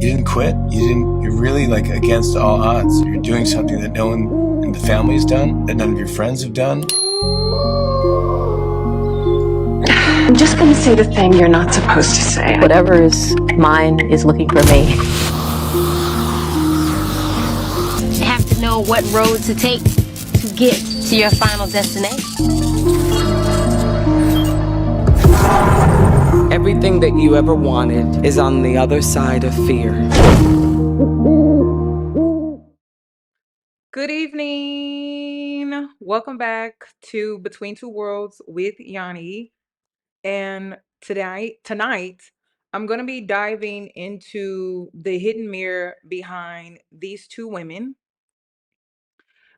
You didn't quit. You're really like against all odds. You're doing something that no one in the family has done, that none of your friends have done. I'm just gonna say the thing you're not supposed to say. Whatever is mine is looking for me. You have to know what road to take to get to your final destination. Everything that you ever wanted is on the other side of fear. Good evening. Welcome back to Between Two Worlds with Yoni. And tonight, I'm going to be diving into the hidden mirror behind these two women.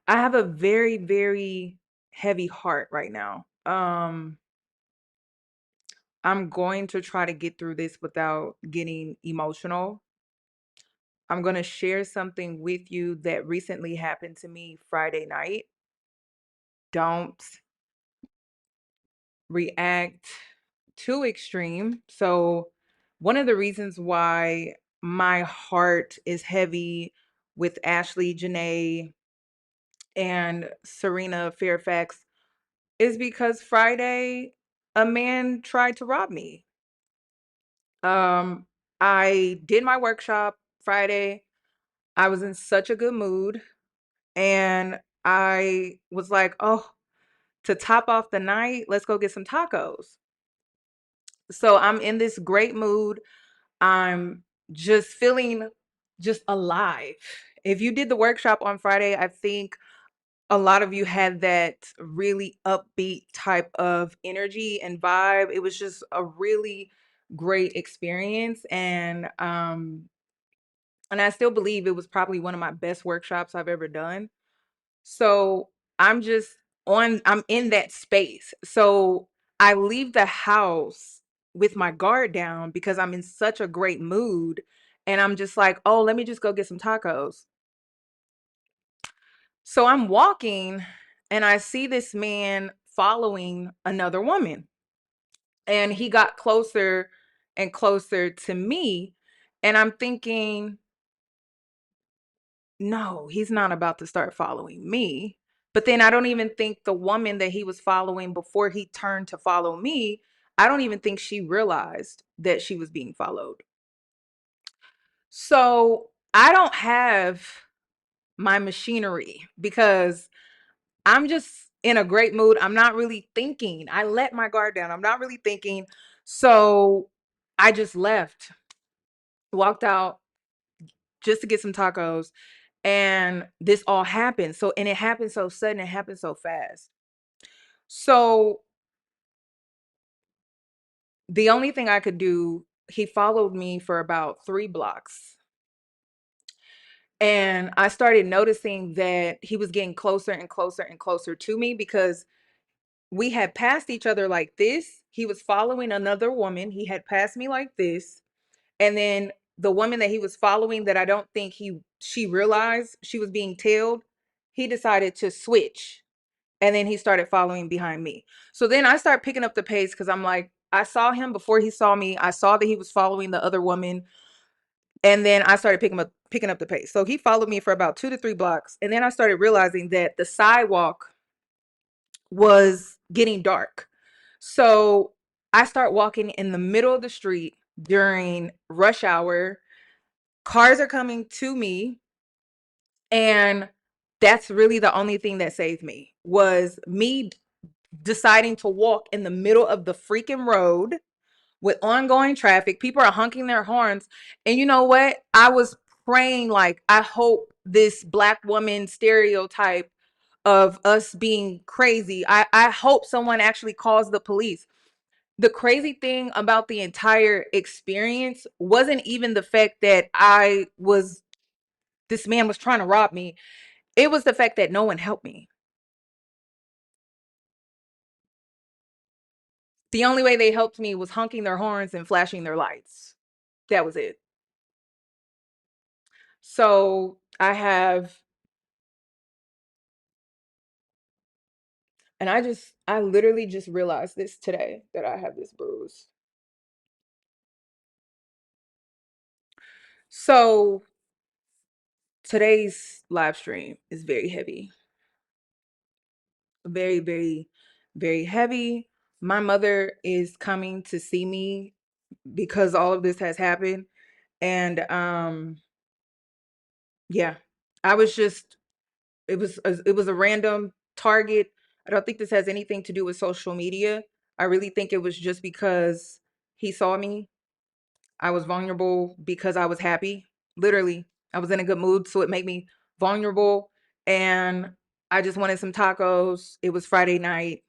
I have a very, very heavy heart right now. I'm going to try to get through this without getting emotional. I'm going to share something with you that recently happened to me Friday night. Don't react too extreme. So, one of the reasons why my heart is heavy with Ashlee Jenae and Serena Fairfax is because Friday a man tried to rob me. Um I did my workshop Friday. I was in such a good mood and I was like, "Oh, to top off the night, let's go get some tacos." So I'm in this great mood. I'm just feeling just alive. If you did the workshop on Friday, I think a lot of you had that really upbeat type of energy and vibe. It was just a really great experience and I still believe it was probably one of my best workshops I've ever done. So I'm just I'm in that space. So I leave the house with my guard down because I'm in such a great mood. And I'm just like, oh, let me just go get some tacos. So I'm walking and I see this man following another woman. And he got closer and closer to me. And I'm thinking, no, he's not about to start following me. But then I don't even think the woman that he was following before he turned to follow me, I don't even think she realized that she was being followed. So I don't have my machinery because I'm just in a great mood. I'm not really thinking. I let my guard down. I'm not really thinking. So I just left, walked out just to get some tacos. And this all happened. So, and it happened so sudden, it happened so fast. So, the only thing I could do, he followed me for about 3 blocks. And I started noticing that he was getting closer and closer and closer to me because we had passed each other like this. He was following another woman. He had passed me like this. And then the woman that he was following that I don't think she realized she was being tailed, he decided to switch. And then he started following behind me. So then I start picking up the pace because I'm like, I saw him before he saw me. I saw that he was following the other woman. And then I started picking up the pace. So he followed me for about 2 to 3 blocks. And then I started realizing that the sidewalk was getting dark. So I start walking in the middle of the street during rush hour. Cars are coming to me. And that's really the only thing that saved me was me deciding to walk in the middle of the freaking road with ongoing traffic. People are honking their horns. And you know what? I was praying, like, I hope this Black woman stereotype of us being crazy, I hope someone actually calls the police. The crazy thing about the entire experience wasn't even the fact that this man was trying to rob me. It was the fact that no one helped me. The only way they helped me was honking their horns and flashing their lights. That was it. So I literally just realized this today that I have this bruise. So today's live stream is very heavy. Very, very, very heavy. My mother is coming to see me because all of this has happened. And yeah, I was just it was a random target. I don't think this has anything to do with social media. I really think it was just because he saw me. I was vulnerable because I was happy. Literally, I was in a good mood, so it made me vulnerable. And I just wanted some tacos. It was Friday night.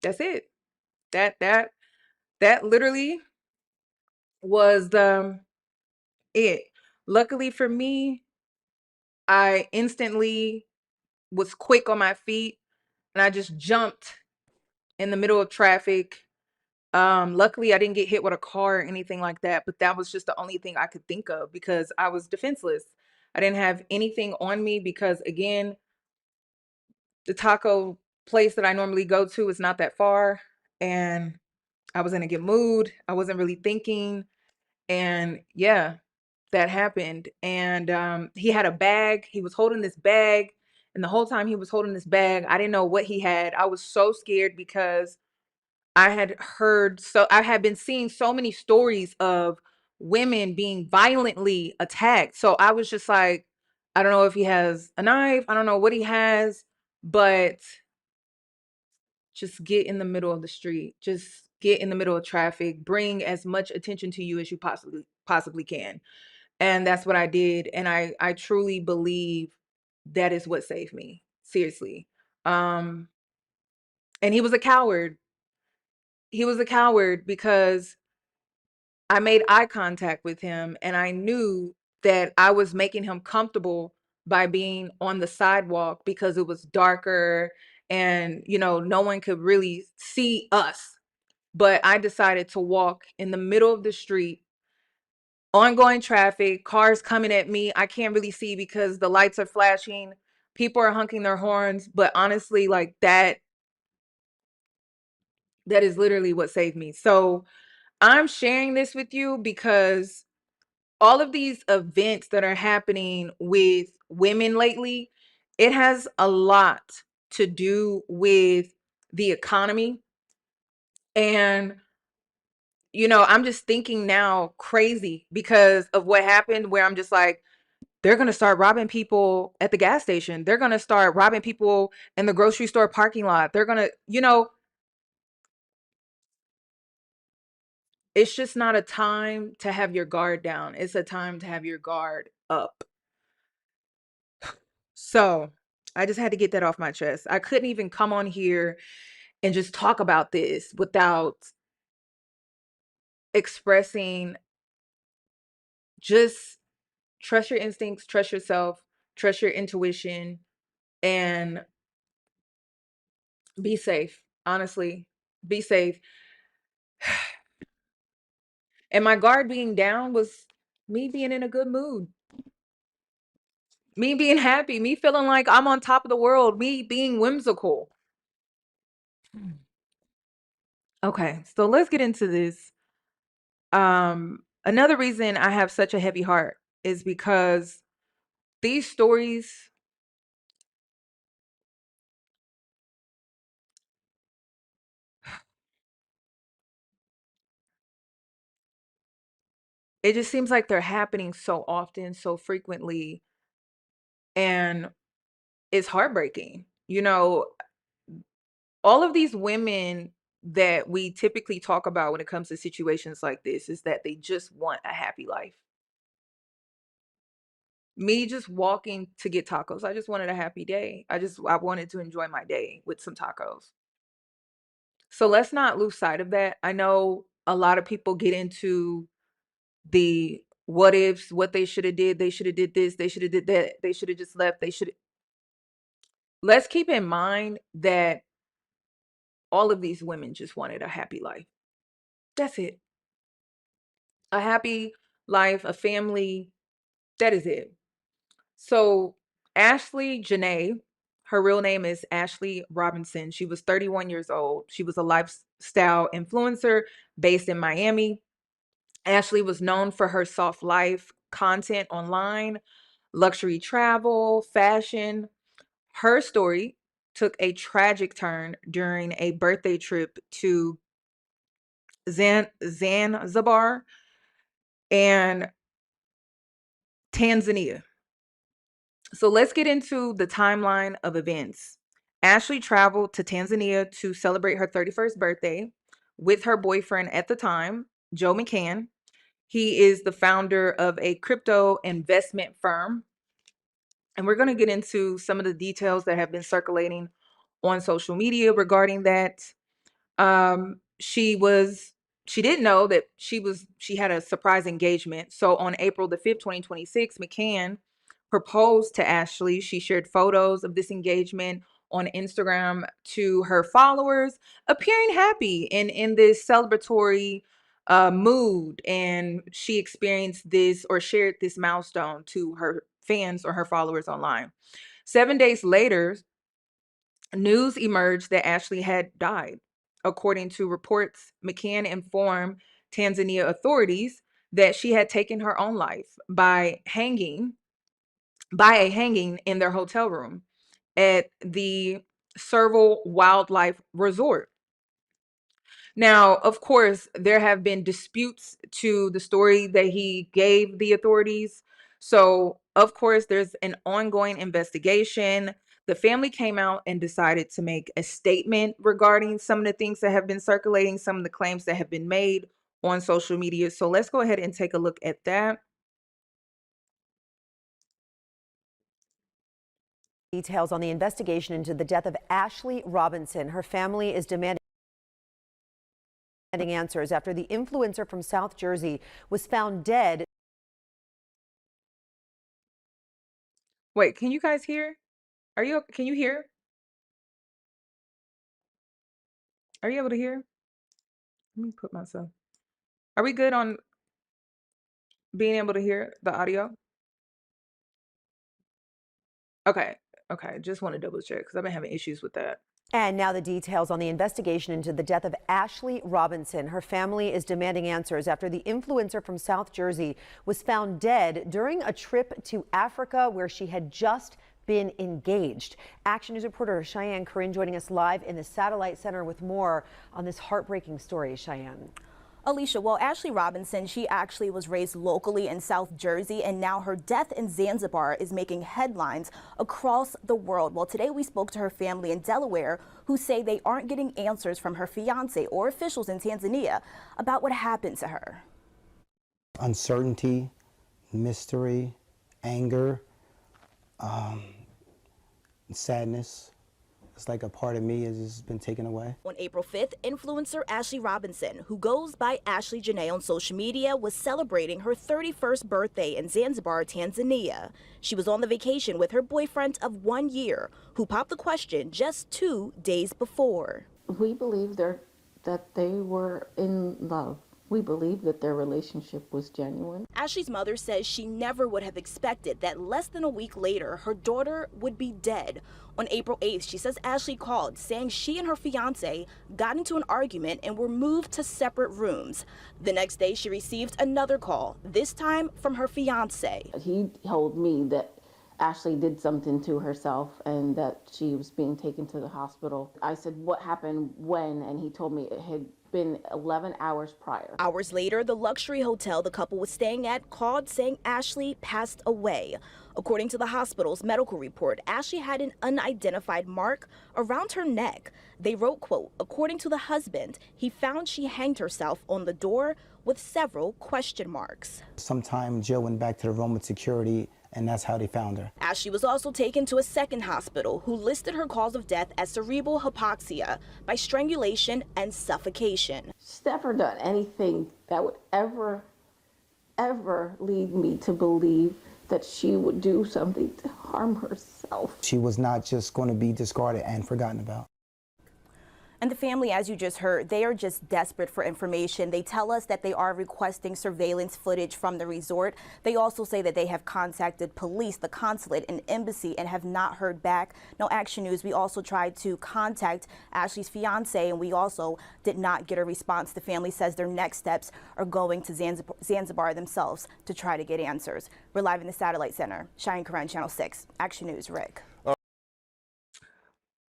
That's it. That literally was it. Luckily for me, I instantly was quick on my feet and I just jumped in the middle of traffic. Luckily I didn't get hit with a car or anything like that, but that was just the only thing I could think of because I was defenseless. I didn't have anything on me because again, the taco place that I normally go to is not that far and I was in a good mood. I wasn't really thinking and yeah, that happened. And he had a bag. He was holding this bag and the whole time he was holding this bag, I didn't know what he had. I was so scared because I had been seeing so many stories of women being violently attacked. So I was just like, I don't know if he has a knife. I don't know what he has, but just get in the middle of the street. Just get in the middle of traffic. Bring as much attention to you as you possibly can. And that's what I did. And I truly believe that is what saved me. Seriously. Um, and he was a coward. He was a coward because I made eye contact with him and I knew that I was making him comfortable by being on the sidewalk because it was darker and, no one could really see us. But I decided to walk in the middle of the street, ongoing traffic, cars coming at me. I can't really see because the lights are flashing. People are honking their horns. But honestly, like that is literally what saved me. So I'm sharing this with you because all of these events that are happening with women lately, it has a lot to do with the economy. And, I'm just thinking now crazy because of what happened, where I'm just like, they're going to start robbing people at the gas station. They're going to start robbing people in the grocery store parking lot. They're going to, it's just not a time to have your guard down. It's a time to have your guard up. So I just had to get that off my chest. I couldn't even come on here and just talk about this without expressing just trust your instincts, trust yourself, trust your intuition, and be safe. Honestly, be safe. And my guard being down was me being in a good mood, me being happy, me feeling like I'm on top of the world, me being whimsical. Okay, so let's get into this. Another reason I have such a heavy heart is because these stories, it just seems like they're happening so often, so frequently, and it's heartbreaking. All of these women that we typically talk about when it comes to situations like this is that they just want a happy life. Me just walking to get tacos, I just wanted a happy day. I wanted to enjoy my day with some tacos. So let's not lose sight of that. I know a lot of people get into the what ifs, what they should have did, they should have did this, they should have did that, they should have just left, they should. Let's keep in mind that all of these women just wanted a happy life. That's it. A happy life, a family. That is it. So Ashlee Jenae, her real name is Ashlee Robinson. She was 31 years old. She was a lifestyle influencer based in Miami. Ashlee was known for her soft life content online, luxury travel, fashion. Her story took a tragic turn during a birthday trip to Zanzibar and Tanzania. So let's get into the timeline of events. Ashlee traveled to Tanzania to celebrate her 31st birthday with her boyfriend at the time, Joe McCann. He is the founder of a crypto investment firm. And we're going to get into some of the details that have been circulating on social media regarding that. She didn't know that she had a surprise engagement. So on April the 5th, 2026, McCann proposed to Ashlee. She shared photos of this engagement on Instagram to her followers, appearing happy and in this celebratory mood. And she experienced this or shared this milestone to her fans or her followers online. 7 days later, news emerged that Ashlee had died. According to reports, McCann informed Tanzania authorities that she had taken her own life by a hanging in their hotel room at the Serval Wildlife Resort. Now, of course, there have been disputes to the story that he gave the authorities. So, of course, there's an ongoing investigation. The family came out and decided to make a statement regarding some of the things that have been circulating, some of the claims that have been made on social media. So, let's go ahead and take a look at that. Details on the investigation into the death of Ashlee Robinson. Her family is demanding answers after the influencer from South Jersey was found dead. Wait, can you guys hear? Can you hear? Are you able to hear? Let me put myself. Are we good on being able to hear the audio? Okay. Okay. Just want to double check because I've been having issues with that. And now the details on the investigation into the death of Ashlee Robinson. Her family is demanding answers after the influencer from South Jersey was found dead during a trip to Africa where she had just been engaged. Action News reporter Cheyenne Corinne joining us live in the Satellite Center with more on this heartbreaking story. Cheyenne. Alicia, well, Ashlee Robinson, she actually was raised locally in South Jersey, and now her death in Zanzibar is making headlines across the world. Well, today we spoke to her family in Delaware, who say they aren't getting answers from her fiance or officials in Tanzania about what happened to her. Uncertainty, mystery, anger, sadness. It's like a part of me has been taken away. On April 5th, influencer Ashlee Robinson, who goes by Ashlee Jenae on social media, was celebrating her 31st birthday in Zanzibar, Tanzania. She was on the vacation with her boyfriend of 1 year, who popped the question just 2 days before. We believe that they were in love. We believe that their relationship was genuine. Ashlee's mother says she never would have expected that less than a week later, her daughter would be dead. On April 8th, she says Ashlee called saying she and her fiance got into an argument and were moved to separate rooms. The next day, she received another call, this time from her fiance. He told me that Ashlee did something to herself and that she was being taken to the hospital. I said, what happened when? And he told me it had been 11 hours prior. Hours later, the luxury hotel the couple was staying at called saying Ashlee passed away. According to the hospital's medical report, Ashlee had an unidentified mark around her neck. They wrote, quote, according to the husband, he found she hanged herself on the door with several question marks. Sometime Jill went back to the room with security, and that's how they found her. Ashlee was also taken to a second hospital who listed her cause of death as cerebral hypoxia by strangulation and suffocation. She's never done anything that would ever lead me to believe that she would do something to harm herself. She was not just going to be discarded and forgotten about. And the family, as you just heard, they are just desperate for information. They tell us that they are requesting surveillance footage from the resort. They also say that they have contacted police, the consulate, and embassy and have not heard back. No Action News, we also tried to contact Ashlee's fiance and we also did not get a response. The family says their next steps are going to Zanzibar themselves to try to get answers. We're live in the Satellite Center. Cheyenne Karen, Channel 6, Action News, Rick.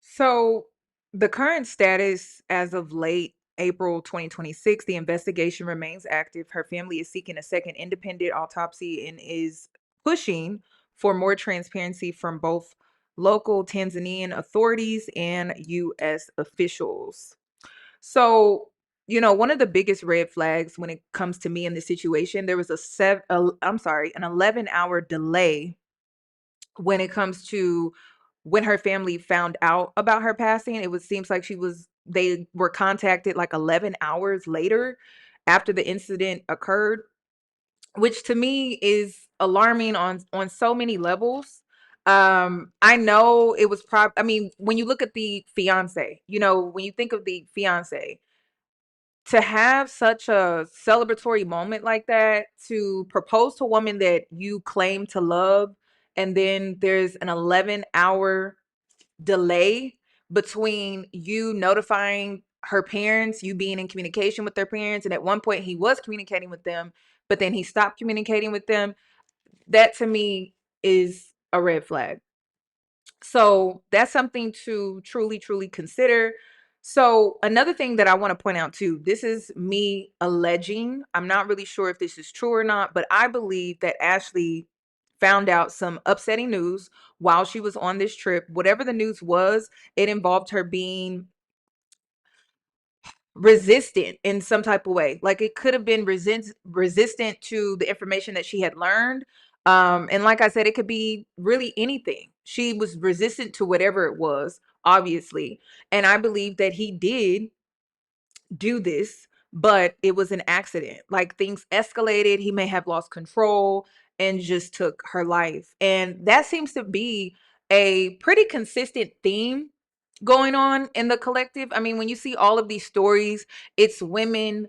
So the current status as of late April 2026, the investigation remains active. Her family is seeking a second independent autopsy and is pushing for more transparency from both local Tanzanian authorities and U.S. officials. So, one of the biggest red flags when it comes to me in this situation, there was an 11-hour delay when it comes to when her family found out about her passing. Seems like they were contacted like 11 hours later after the incident occurred, which to me is alarming on so many levels. I know it was when you look at the fiance, when you think of the fiance, to have such a celebratory moment like that, to propose to a woman that you claim to love, and then there's an 11-hour delay between you notifying her parents, you being in communication with their parents, and at one point he was communicating with them, but then he stopped communicating with them. That to me is a red flag. So that's something to truly, truly consider. So another thing that I want to point out too, this is me alleging. I'm not really sure if this is true or not, but I believe that Ashlee found out some upsetting news while she was on this trip. Whatever the news was, it involved her being resistant in some type of way. Like it could have been resistant to the information that she had learned. And like I said, it could be really anything. She was resistant to whatever it was, obviously. And I believe that he did do this, but it was an accident. Like things escalated. He may have lost control and just took her life. And that seems to be a pretty consistent theme going on in the collective. I mean, when you see all of these stories, it's women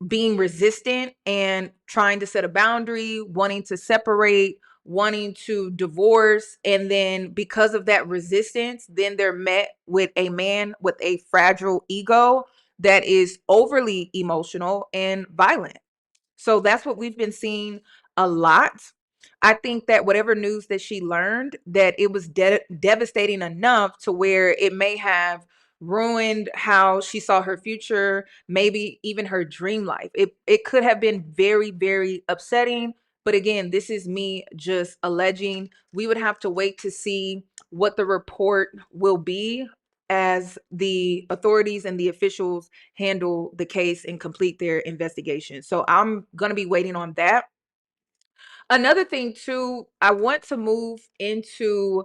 being resistant and trying to set a boundary, wanting to separate, wanting to divorce. And then because of that resistance, then they're met with a man with a fragile ego that is overly emotional and violent. So that's what we've been seeing a lot. I think that whatever news that she learned, that it was devastating enough to where it may have ruined how she saw her future, maybe even her dream life. It could have been very, very upsetting. But again, this is me just alleging. We would have to wait to see what the report will be as the authorities and the officials handle the case and complete their investigation. So I'm going to be waiting on that. Another thing too, I want to move into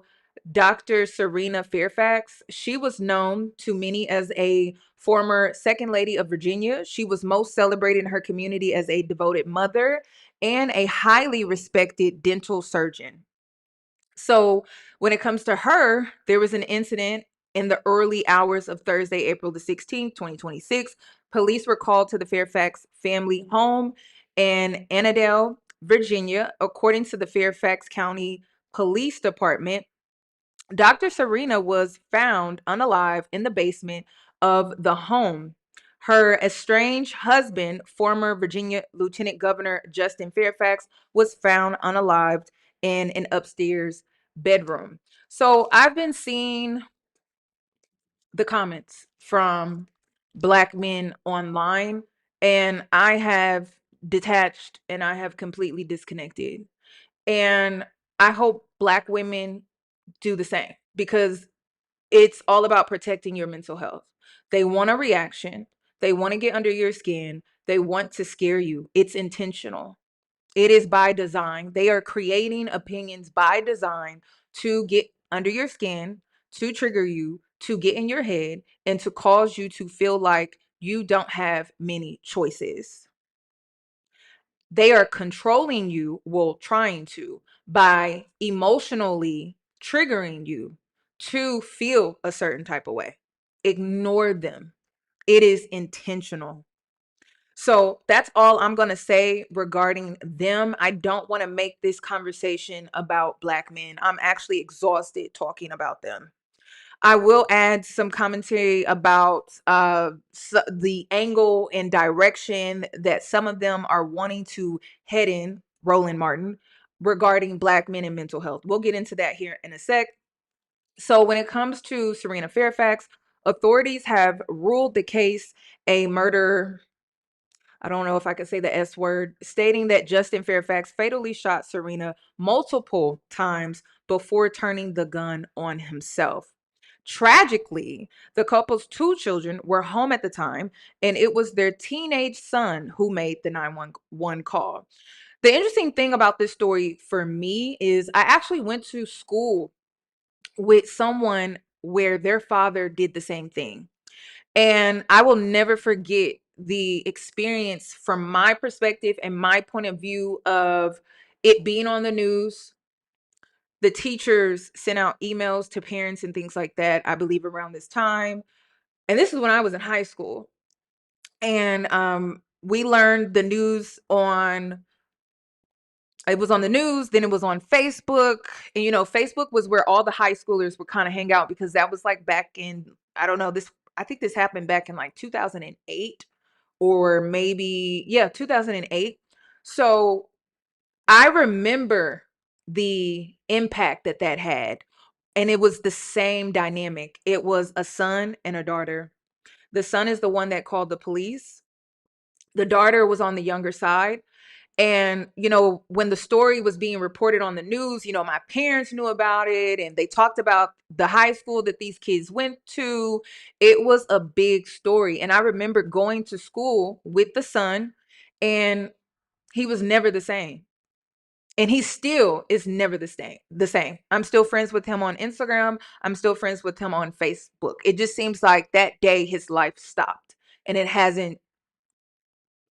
Dr. Cerina Fairfax. She was known to many as a former Second Lady of Virginia. She was most celebrated in her community as a devoted mother and a highly respected dental surgeon. So when it comes to her, there was an incident in the early hours of Thursday, April the 16th, 2026. Police were called to the Fairfax family home in Annandale, Virginia. According to the Fairfax County Police Department, Dr. Cerina was found unalive in the basement of the home. Her estranged husband, former Virginia Lieutenant Governor Justin Fairfax, was found unalived in an upstairs bedroom. So I've been seeing the comments from Black men online, and I have detached and I have completely disconnected. And I hope Black women do the same, because it's all about protecting your mental health. They want a reaction. They want to get under your skin. They want to scare you. It's intentional. It is by design. They are creating opinions by design to get under your skin, to trigger you, to get in your head, and to cause you to feel like you don't have many choices. They are controlling you, well, trying to, by emotionally triggering you to feel a certain type of way. ignore them. It is intentional. So that's all I'm going to say regarding them. I don't want to make this conversation about Black men. I'm actually exhausted talking about them. I will add some commentary about the angle and direction that some of them are wanting to head in, Roland Martin, regarding Black men and mental health. We'll get into that here in a sec. So when it comes to Serena Fairfax, authorities have ruled the case a murder. I don't know if I could say the S word, stating that Justin Fairfax fatally shot Serena multiple times before turning the gun on himself. Tragically, the couple's 2 children were home at the time, and it was their teenage son who made the 911 call. The interesting thing about this story for me is I actually went to school with someone where their father did the same thing. And I will never forget the experience from my perspective and my point of view of it being on the news. The teachers sent out emails to parents and things like that, I believe around this time. And this is when I was in high school. And we learned the news on it was on the news, then it was on Facebook. And Facebook was where all the high schoolers would kind of hang out, because that was like back in, I don't know, I think this happened back in like 2008, or maybe, yeah, 2008. So I remember the impact that had. And it was the same dynamic. It was a son and a daughter. The son is the one that called the police. The daughter was on the younger side. And, when the story was being reported on the news, my parents knew about it, and they talked about the high school that these kids went to. It was a big story. And I remember going to school with the son, and he was never the same. And he still is never the same. I'm still friends with him on Instagram. I'm still friends with him on Facebook. It just seems like that day his life stopped, and it hasn't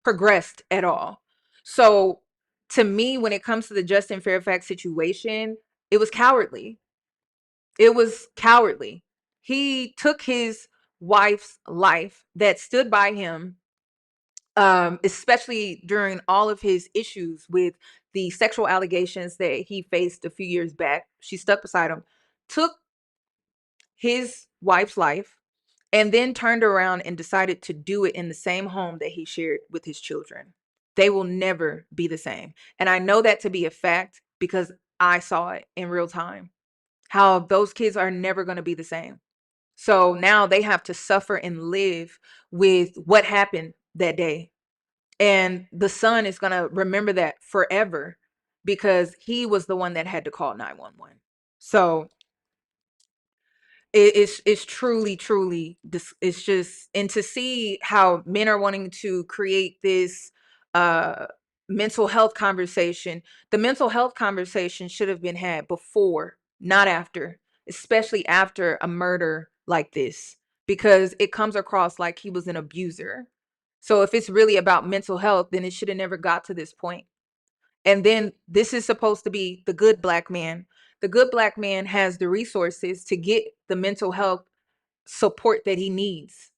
progressed at all. So to me, when it comes to the Justin Fairfax situation, it was cowardly. It was cowardly. He took his wife's life that stood by him, especially during all of his issues with the sexual allegations that he faced a few years back. She stuck beside him, took his wife's life, and then turned around and decided to do it in the same home that he shared with his children. They will never be the same. And I know that to be a fact because I saw it in real time, how those kids are never going to be the same. So now they have to suffer and live with what happened that day. And the son is going to remember that forever because he was the one that had to call 911. So it's truly it's just, and to see how men are wanting to create this uh mental health conversation. The mental health conversation should have been had before, not after, especially after a murder like this, because it comes across like he was an abuser. So if it's really about mental health, then it should have never got to this point. And then this is supposed to be the good Black man. The good Black man has the resources to get the mental health support that he needs.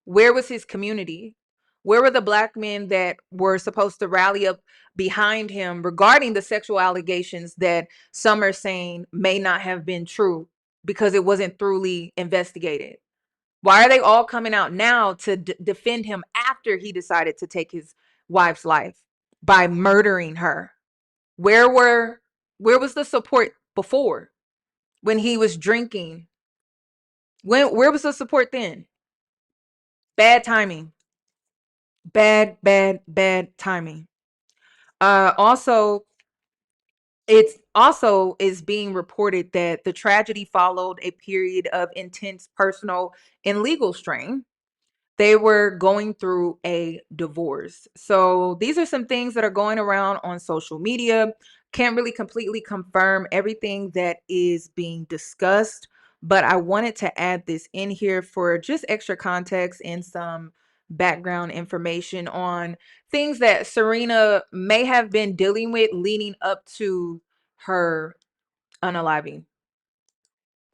Where was his community? Where were the Black men that were supposed to rally up behind him regarding the sexual allegations that some are saying may not have been true because it wasn't thoroughly investigated? Why are they all coming out now to defend him after he decided to take his wife's life by murdering her? Where were where was the support before, when he was drinking? Where was the support then? Bad timing. Bad timing. Also, it's also is being reported that the tragedy followed a period of intense personal and legal strain. They were going through a divorce. So these are some things that are going around on social media. Can't really completely confirm everything that is being discussed, but I wanted to add this in here for just extra context and some background information on things that Serena may have been dealing with leading up to her unaliving.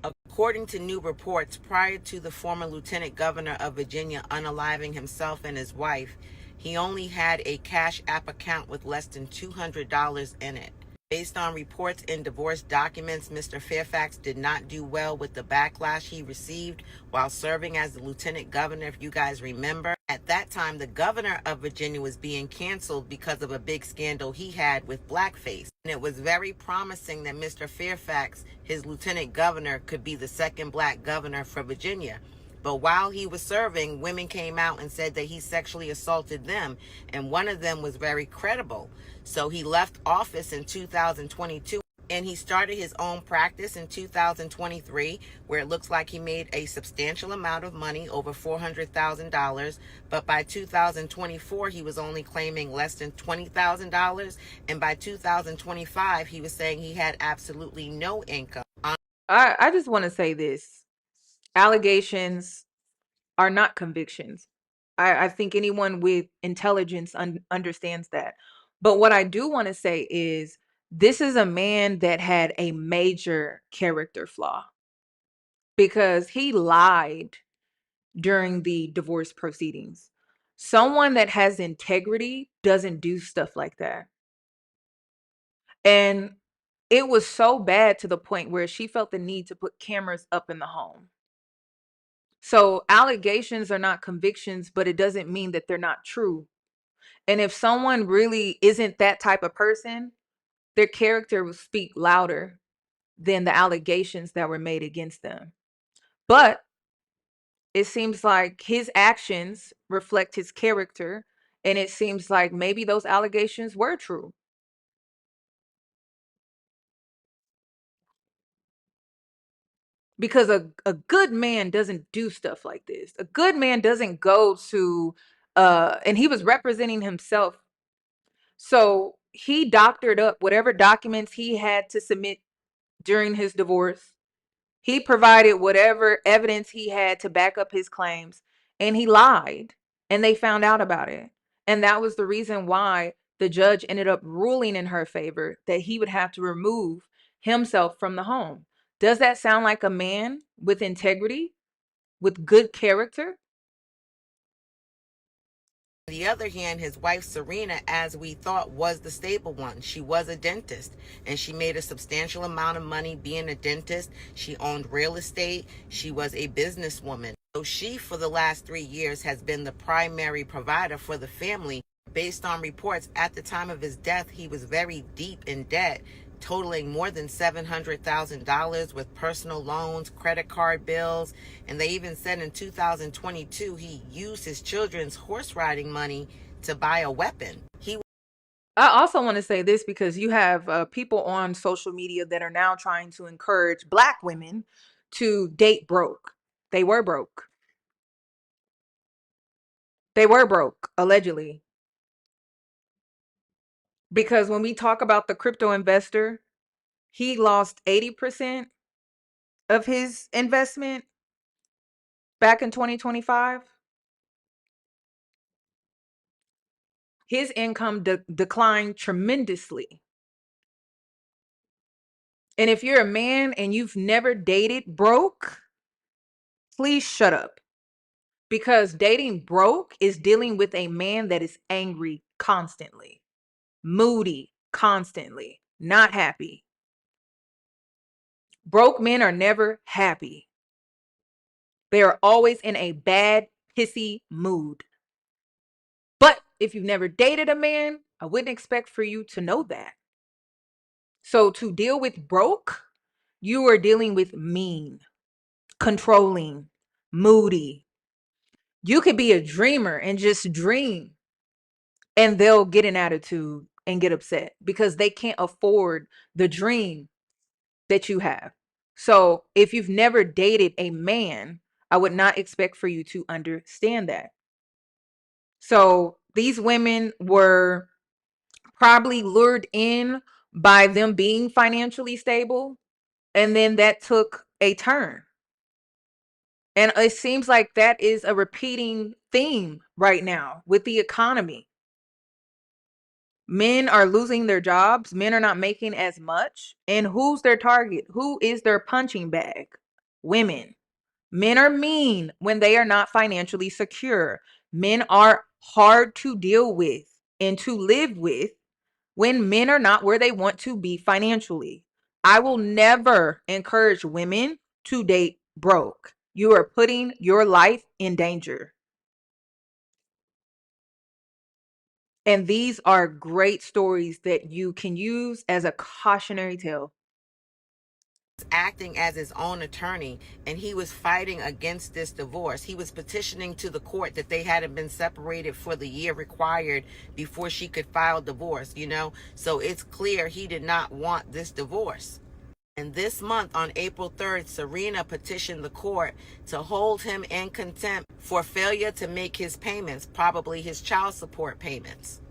According to new reports, prior to the former lieutenant governor of Virginia unaliving himself and his wife, he only had a Cash App account with less than $200 in it. Based on reports in divorce documents, Mr. Fairfax did not do well with the backlash he received while serving as the lieutenant governor, if you guys remember. At that time, the governor of Virginia was being canceled because of a big scandal he had with blackface. And it was very promising that Mr. Fairfax, his lieutenant governor, could be the second black governor for Virginia. But while he was serving, women came out and said that he sexually assaulted them, and one of them was very credible. So he left office in 2022, and he started his own practice in 2023, where it looks like he made a substantial amount of money, over $400,000. But by 2024, he was only claiming less than $20,000. And by 2025, he was saying he had absolutely no income. I just want to say this. Allegations are not convictions. I think anyone with intelligence understands that. But what I do want to say is this is a man that had a major character flaw because he lied during the divorce proceedings. Someone that has integrity doesn't do stuff like that. And it was so bad to the point where she felt the need to put cameras up in the home. So allegations are not convictions, but it doesn't mean that they're not true. And if someone really isn't that type of person, their character will speak louder than the allegations that were made against them. But it seems like his actions reflect his character, and it seems like maybe those allegations were true. Because a good man doesn't do stuff like this. A good man doesn't go to and he was representing himself. So he doctored up whatever documents he had to submit during his divorce. He provided whatever evidence he had to back up his claims, and he lied, and they found out about it. And that was the reason why the judge ended up ruling in her favor that he would have to remove himself from the home. Does that sound like a man with integrity, with good character? On the other hand, his wife Serena, as we thought, was the stable one. She was a dentist, and she made a substantial amount of money being a dentist. She owned real estate. She was a businesswoman. So she, for the last 3 years, has been the primary provider for the family. Based on reports, at the time of his death, he was very deep in debt, totaling more than $700,000 with personal loans, credit card bills, and they even said in 2022 he used his children's horse riding money to buy a weapon. I also want to say this because you have people on social media that are now trying to encourage Black women to date broke. They were broke. They were broke, allegedly. Because when we talk about the crypto investor, he lost 80% of his investment back in 2025. His income declined tremendously. And if you're a man and you've never dated broke, please shut up. Because dating broke is dealing with a man that is angry constantly, moody constantly, not happy. Broke men are never happy. They are always in a bad, pissy mood. But if you've never dated a man, I wouldn't expect for you to know that. So to deal with broke, you are dealing with mean, controlling, moody. You could be a dreamer and just dream, and they'll get an attitude and get upset because they can't afford the dream that you have. So if you've never dated a man, I would not expect for you to understand that. So these women were probably lured in by them being financially stable, and then that took a turn. And it seems like that is a repeating theme right now with the economy. Men are losing their jobs. Men are not making as much. And who's their target? Who is their punching bag? women. Men are mean when they are not financially secure. Men are hard to deal with and to live with when men are not where they want to be financially. I will never encourage women to date broke. You are putting your life in danger. And these are great stories that you can use as a cautionary tale. Acting as his own attorney, and he was fighting against this divorce. He was petitioning to the court that they hadn't been separated for the year required before she could file divorce, so it's clear he did not want this divorce. And this month, on April 3rd, Serena petitioned the court to hold him in contempt for failure to make his payments, probably his child support payments.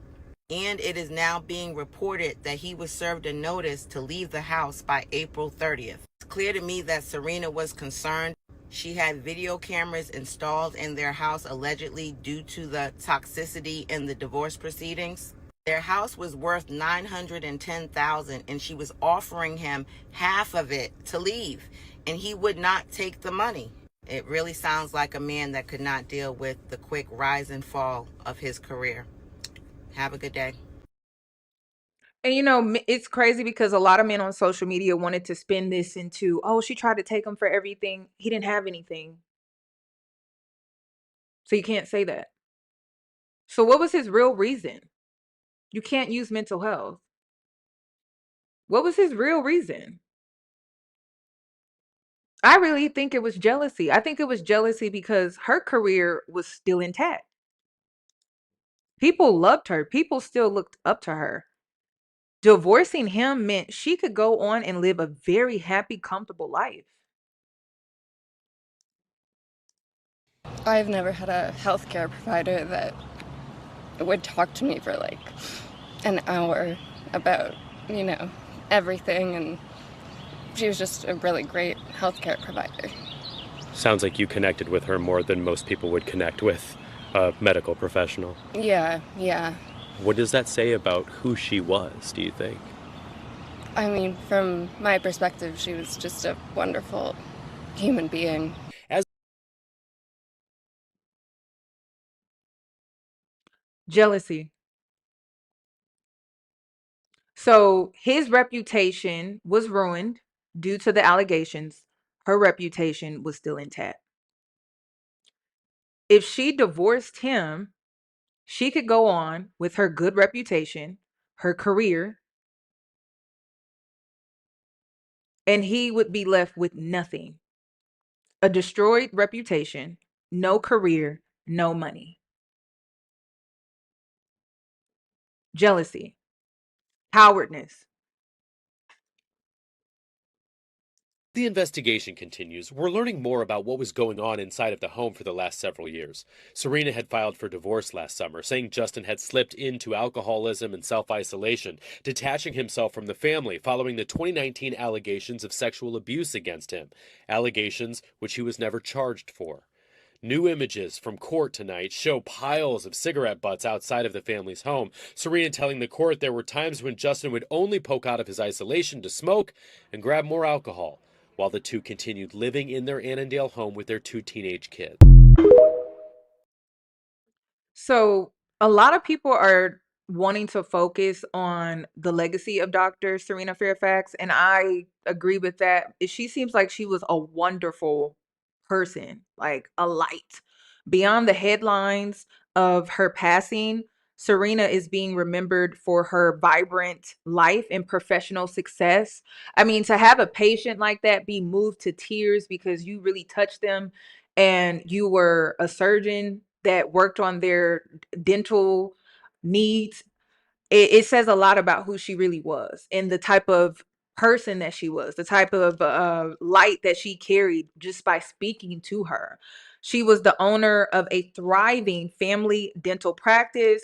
And it is now being reported that he was served a notice to leave the house by April 30th. It's clear to me that Serena was concerned. She had video cameras installed in their house allegedly due to the toxicity in the divorce proceedings. Their house was worth $910,000, and she was offering him half of it to leave, and he would not take the money. It really sounds like a man that could not deal with the quick rise and fall of his career. Have a good day. And it's crazy because a lot of men on social media wanted to spin this into, oh, she tried to take him for everything. He didn't have anything. So you can't say that. So what was his real reason? You can't use mental health. What was his real reason? I really think it was jealousy. I think it was jealousy because her career was still intact. People loved her. People still looked up to her. Divorcing him meant she could go on and live a very happy, comfortable life. I've never had a healthcare provider that would talk to me for like an hour about, everything, and she was just a really great healthcare provider. Sounds like you connected with her more than most people would connect with a medical professional. Yeah. What does that say about who she was, do you think? I mean, from my perspective, she was just a wonderful human being. Jealousy. So his reputation was ruined due to the allegations. Her reputation was still intact. If she divorced him, she could go on with her good reputation, her career, and he would be left with nothing. A destroyed reputation, no career, no money. Jealousy, cowardness. The investigation continues. We're learning more about what was going on inside of the home for the last several years. Serena had filed for divorce last summer, saying Justin had slipped into alcoholism and self-isolation, detaching himself from the family following the 2019 allegations of sexual abuse against him, allegations which he was never charged for. New images from court tonight show piles of cigarette butts outside of the family's home. Serena telling the court there were times when Justin would only poke out of his isolation to smoke and grab more alcohol, while the two continued living in their Annandale home with their 2 teenage kids. So a lot of people are wanting to focus on the legacy of Dr. Serena Fairfax, and I agree with that. She seems like she was a wonderful person, like a light. Beyond the headlines of her passing, Serena is being remembered for her vibrant life and professional success. I mean, to have a patient like that be moved to tears because you really touched them and you were a surgeon that worked on their dental needs, it says a lot about who she really was and the type of person that she was, the type of light that she carried just by speaking to her. She was the owner of a thriving family dental practice.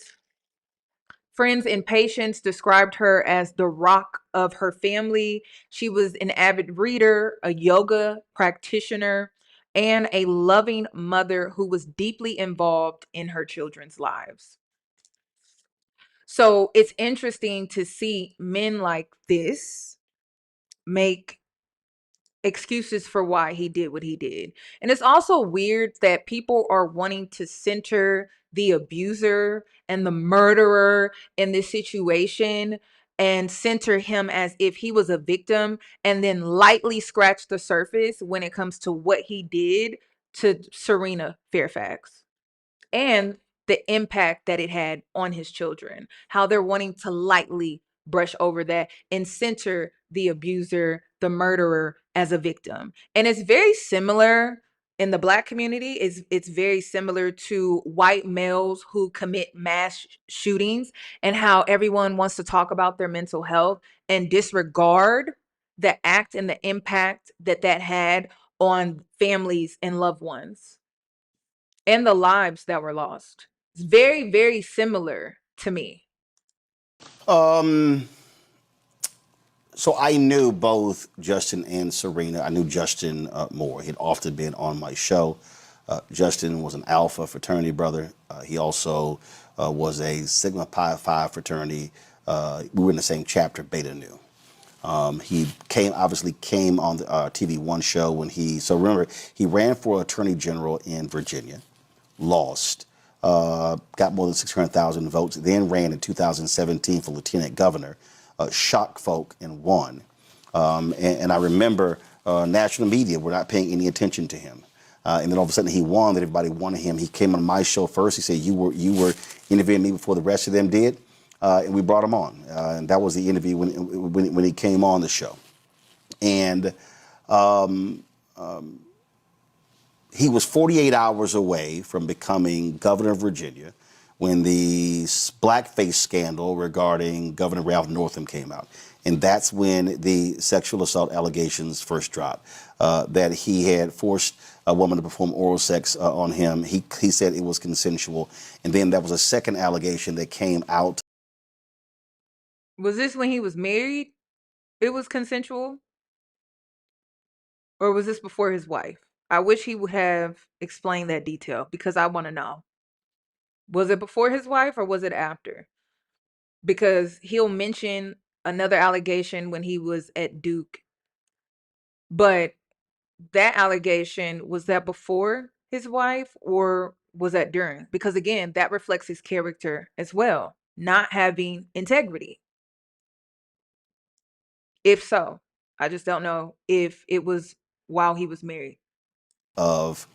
Friends and patients described her as the rock of her family. She was an avid reader, a yoga practitioner, and a loving mother who was deeply involved in her children's lives. So it's interesting to see men like this make excuses for why he did what he did. And it's also weird that people are wanting to center the abuser and the murderer in this situation and center him as if he was a victim, and then lightly scratch the surface when it comes to what he did to Serena Fairfax and the impact that it had on his children. How they're wanting to lightly brush over that and center the abuser, the murderer as a victim. And it's very similar in the Black community. It's very similar to white males who commit mass shootings, and how everyone wants to talk about their mental health and disregard the act and the impact that that had on families and loved ones and the lives that were lost. It's very, very similar to me. So I knew both Justin and Serena. I knew Justin more. He'd often been on my show. Justin was an Alpha fraternity brother. He also was a Sigma Pi Phi fraternity. We were in the same chapter, Beta Nu. He obviously came on the TV One show when so remember, he ran for Attorney General in Virginia, lost, got more than 600,000 votes, then ran in 2017 for Lieutenant Governor, shocked folk and won. And I remember national media were not paying any attention to him. And then all of a sudden he won, that everybody wanted him. He came on my show first. He said, you were interviewing me before the rest of them did. And we brought him on. And that was the interview when he came on the show. And he was 48 hours away from becoming governor of Virginia when the blackface scandal regarding Governor Ralph Northam came out. And that's when the sexual assault allegations first dropped, that he had forced a woman to perform oral sex on him. He said it was consensual. And then there was a second allegation that came out. Was this when he was married? It was consensual? Or was this before his wife? I wish he would have explained that detail because I want to know. Was it before his wife or was it after? Because he'll mention another allegation when he was at Duke. But that allegation, was that before his wife or was that during? Because again, that reflects his character as well, not having integrity. If so, I just don't know if it was while he was married. Of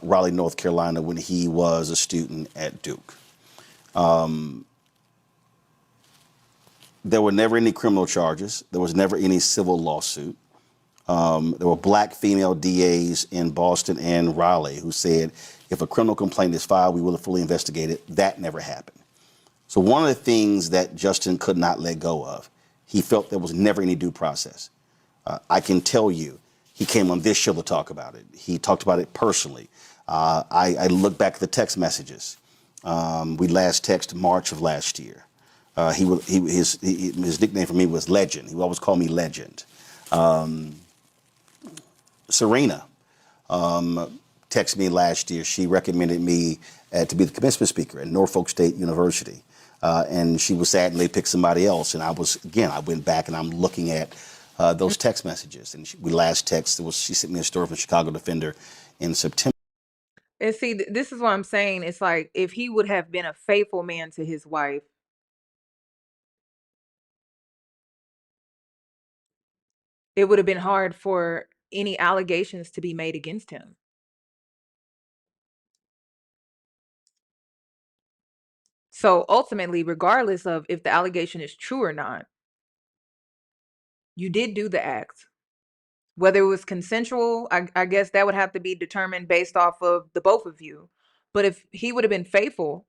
Raleigh, North Carolina, when he was a student at Duke. There were never any criminal charges. There was never any civil lawsuit. There were black female DAs in Boston and Raleigh who said, if a criminal complaint is filed, we will fully investigate it. That never happened. So one of the things that Justin could not let go of, he felt there was never any due process. I can tell you, he came on this show to talk about it. He talked about it personally. I look back at the text messages. We last texted March of last year. His nickname for me was Legend. He would always call me Legend. Serena texted me last year. She recommended me to be the commencement speaker at Norfolk State University. And she was sad and they picked somebody else. And I went back and I'm looking at those text messages. And we last texted, she sent me a story from Chicago Defender in September. And see, this is what I'm saying. It's like, if he would have been a faithful man to his wife, it would have been hard for any allegations to be made against him. So ultimately, regardless of if the allegation is true or not, you did do the act. Whether it was consensual, I guess that would have to be determined based off of the both of you. But if he would have been faithful,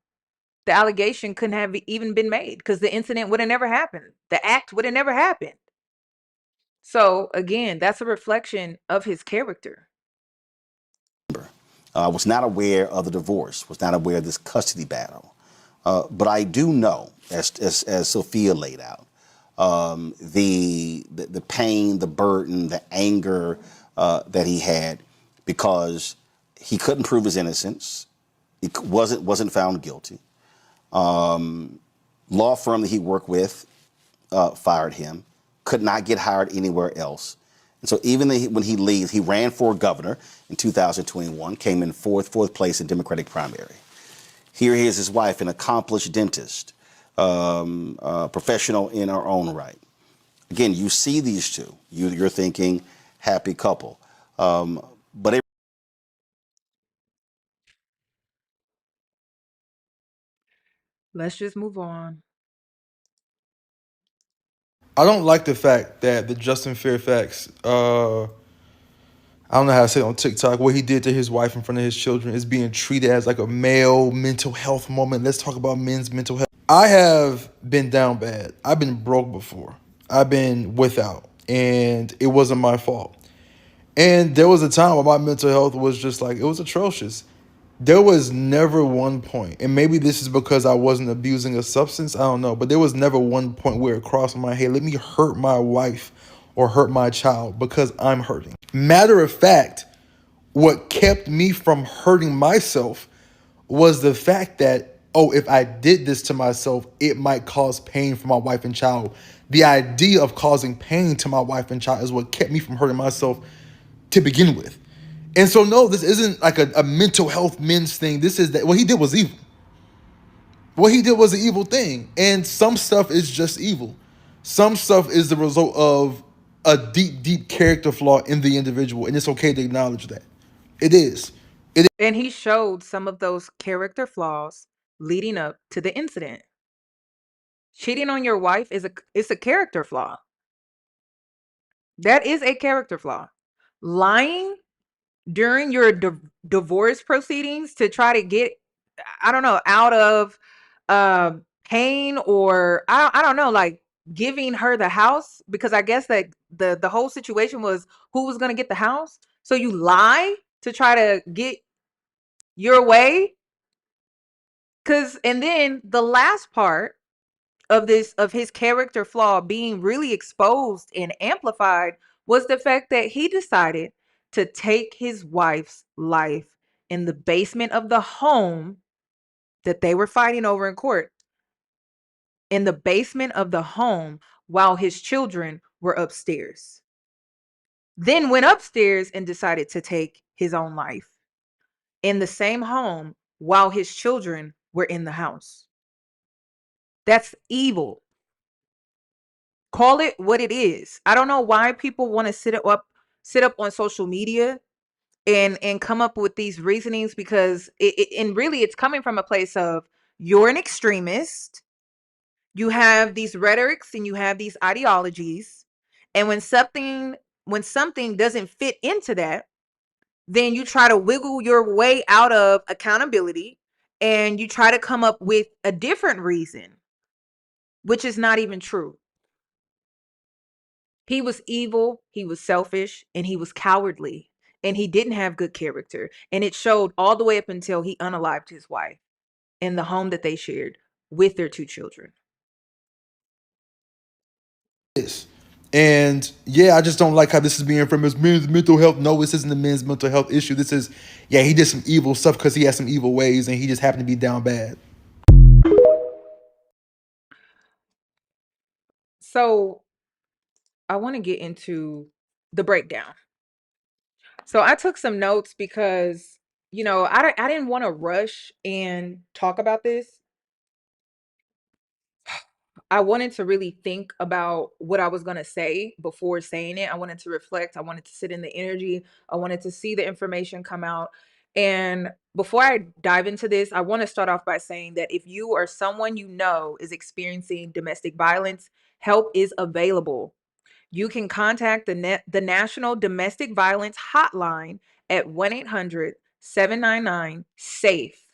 the allegation couldn't have even been made because the incident would have never happened. The act would have never happened. So again, that's a reflection of his character. I was not aware of the divorce, was not aware of this custody battle. But I do know, as Sophia laid out, the pain, the burden, the anger that he had because he couldn't prove his innocence. He wasn't found guilty. Law firm that he worked with fired him, could not get hired anywhere else. And so even when he leaves, he ran for governor in 2021, came in fourth place in Democratic primary. Here he is, his wife, an accomplished dentist, professional in her own right. Again, you see these two, you're thinking happy couple. But Let's just move on. I don't like the fact that the Justin Fairfax, I don't know how to say it on TikTok, what he did to his wife in front of his children is being treated as like a male mental health moment. Let's talk about men's mental health. I have been down bad. I've been broke before. I've been without, and it wasn't my fault. And there was a time where my mental health was just like, it was atrocious. There was never one point, and maybe this is because I wasn't abusing a substance, I don't know, but there was never one point where it crossed my head, let me hurt my wife or hurt my child because I'm hurting. Matter of fact, what kept me from hurting myself was the fact that, oh, if I did this to myself, it might cause pain for my wife and child. The idea of causing pain to my wife and child is what kept me from hurting myself to begin with. And so, no, this isn't like a mental health men's thing. This is that what he did was evil. What he did was an evil thing. And some stuff is just evil. Some stuff is the result of a deep, deep character flaw in the individual. And it's okay to acknowledge that. It is. And he showed some of those character flaws leading up to the incident. Cheating on your wife is a character flaw. That is a character flaw. Lying during your divorce proceedings to try to get, I don't know, out of pain, or I don't know, like giving her the house, because I guess that the whole situation was who was going to get the house. So you lie to try to get your way. And then the last part of his character flaw being really exposed and amplified was the fact that he decided to take his wife's life in the basement of the home that they were fighting over in court, in the basement of the home, while his children were upstairs. Then went upstairs and decided to take his own life in the same home while his children were in the house. That's evil. Call it what it is. I don't know why people want to sit up on social media and come up with these reasonings, because and really it's coming from a place of, you're an extremist. You have these rhetorics and you have these ideologies, and when something doesn't fit into that, then you try to wiggle your way out of accountability and you try to come up with a different reason, which is not even true. He was evil, he was selfish, and he was cowardly, and he didn't have good character. And it showed all the way up until he unalived his wife in the home that they shared with their 2 children. And yeah, I just don't like how this is being from his men's mental health. No, this isn't a men's mental health issue. This is, yeah, he did some evil stuff because he has some evil ways and he just happened to be down bad. So I want to get into the breakdown. So I took some notes because, I didn't want to rush and talk about this. I wanted to really think about what I was going to say before saying it. I wanted to reflect. I wanted to sit in the energy. I wanted to see the information come out. And before I dive into this, I want to start off by saying that if you or someone you know is experiencing domestic violence, help is available. You can contact the National Domestic Violence Hotline at 1-800-799-SAFE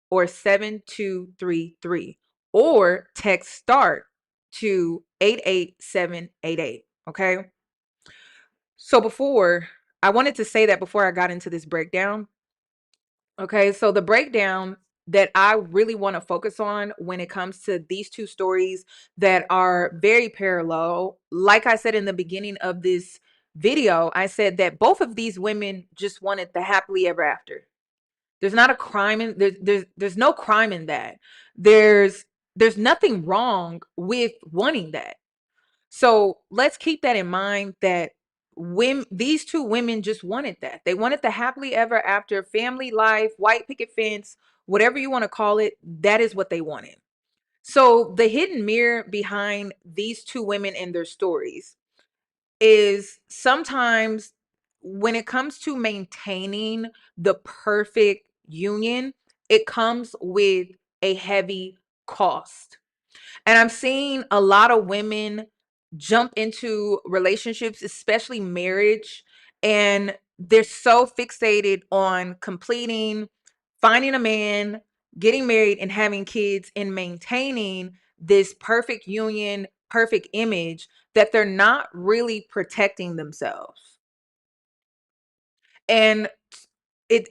or 7233, or text START to 88788. Okay. So I wanted to say that before I got into this breakdown. Okay. So the breakdown that I really want to focus on when it comes to these 2 stories that are very parallel. Like I said in the beginning of this video, I said that both of these women just wanted the happily ever after. There's not a crime in there's no crime in that. There's nothing wrong with wanting that. So let's keep that in mind, that these two women just wanted that. They wanted the happily ever after, family life, white picket fence, whatever you want to call it. That is what they wanted. So the hidden mirror behind these two women and their stories is sometimes when it comes to maintaining the perfect union, it comes with a heavy cost. And I'm seeing a lot of women jump into relationships, especially marriage, and they're so fixated on completing, finding a man, getting married, and having kids and maintaining this perfect union, perfect image that they're not really protecting themselves. And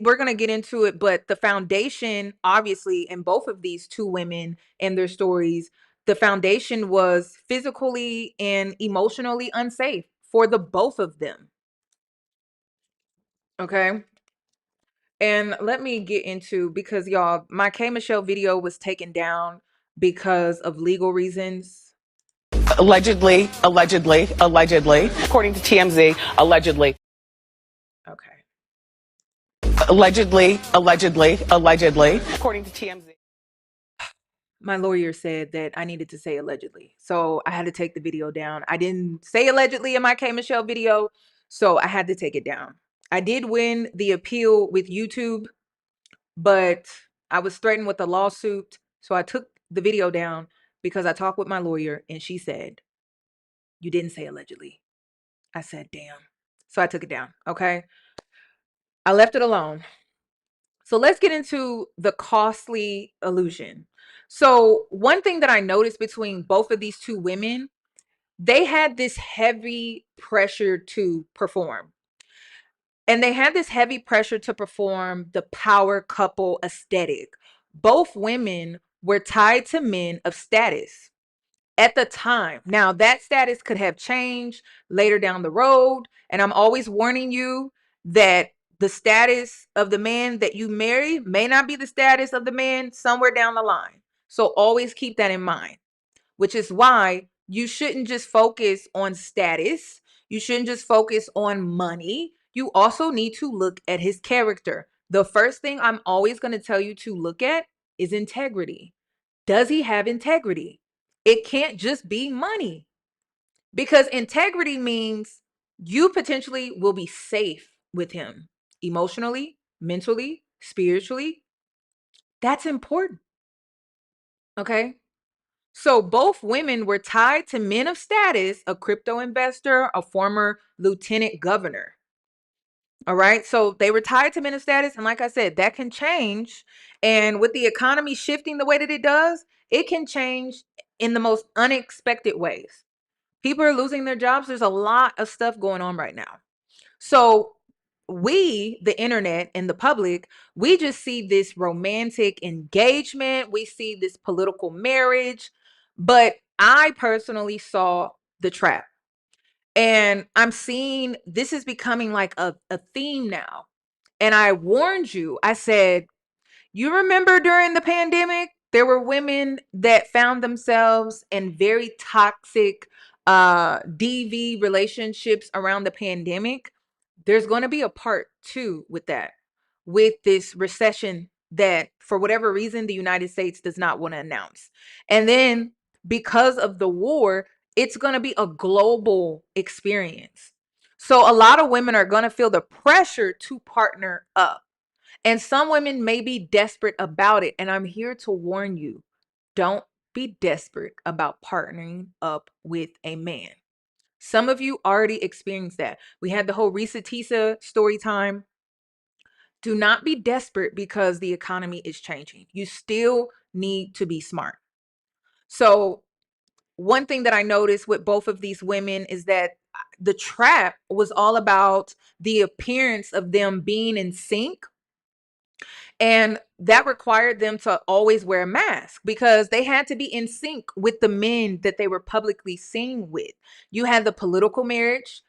we're going to get into it, but the foundation, obviously, in both of these two women and their stories, the foundation was physically and emotionally unsafe for the both of them. Okay. And let me get into, because y'all, my K Michelle video was taken down because of legal reasons. Allegedly, according to TMZ, allegedly. Okay. Allegedly, according to TMZ. My lawyer said that I needed to say allegedly. So I had to take the video down. I didn't say allegedly in my K Michelle video, so I had to take it down. I did win the appeal with YouTube, but I was threatened with a lawsuit. So I took the video down because I talked with my lawyer and she said, "You didn't say allegedly." I said, "Damn." So I took it down. Okay. I left it alone. So let's get into the costly illusion. So one thing that I noticed between both of these two women, they had this heavy pressure to perform. And they had this heavy pressure to perform the power couple aesthetic. Both women were tied to men of status at the time. Now, that status could have changed later down the road. And I'm always warning you that the status of the man that you marry may not be the status of the man somewhere down the line. So always keep that in mind, which is why you shouldn't just focus on status. You shouldn't just focus on money. You also need to look at his character. The first thing I'm always going to tell you to look at is integrity. Does he have integrity? It can't just be money, because integrity means you potentially will be safe with him emotionally, mentally, spiritually. That's important. Okay. So both women were tied to men of status, a crypto investor, a former lieutenant governor. All right. So they were tied to men of status. And like I said, that can change. And with the economy shifting the way that it does, it can change in the most unexpected ways. People are losing their jobs. There's a lot of stuff going on right now. So we, the internet and the public, we just see this romantic engagement. We see this political marriage. But I personally saw the trap. And I'm seeing this is becoming like a theme now. And I warned you, I said, you remember during the pandemic, there were women that found themselves in very toxic DV relationships around the pandemic. There's going to be a part two with that, with this recession that for whatever reason the United States does not want to announce. And then because of the war, it's going to be a global experience. So a lot of women are going to feel the pressure to partner up. And some women may be desperate about it. And I'm here to warn you, don't be desperate about partnering up with a man. Some of you already experienced that. We had the whole Risa Tisa story time. Do not be desperate because the economy is changing. You still need to be smart. So one thing that I noticed with both of these women is that the trap was all about the appearance of them being in sync. And that required them to always wear a mask because they had to be in sync with the men that they were publicly seen with. You had the political marriage.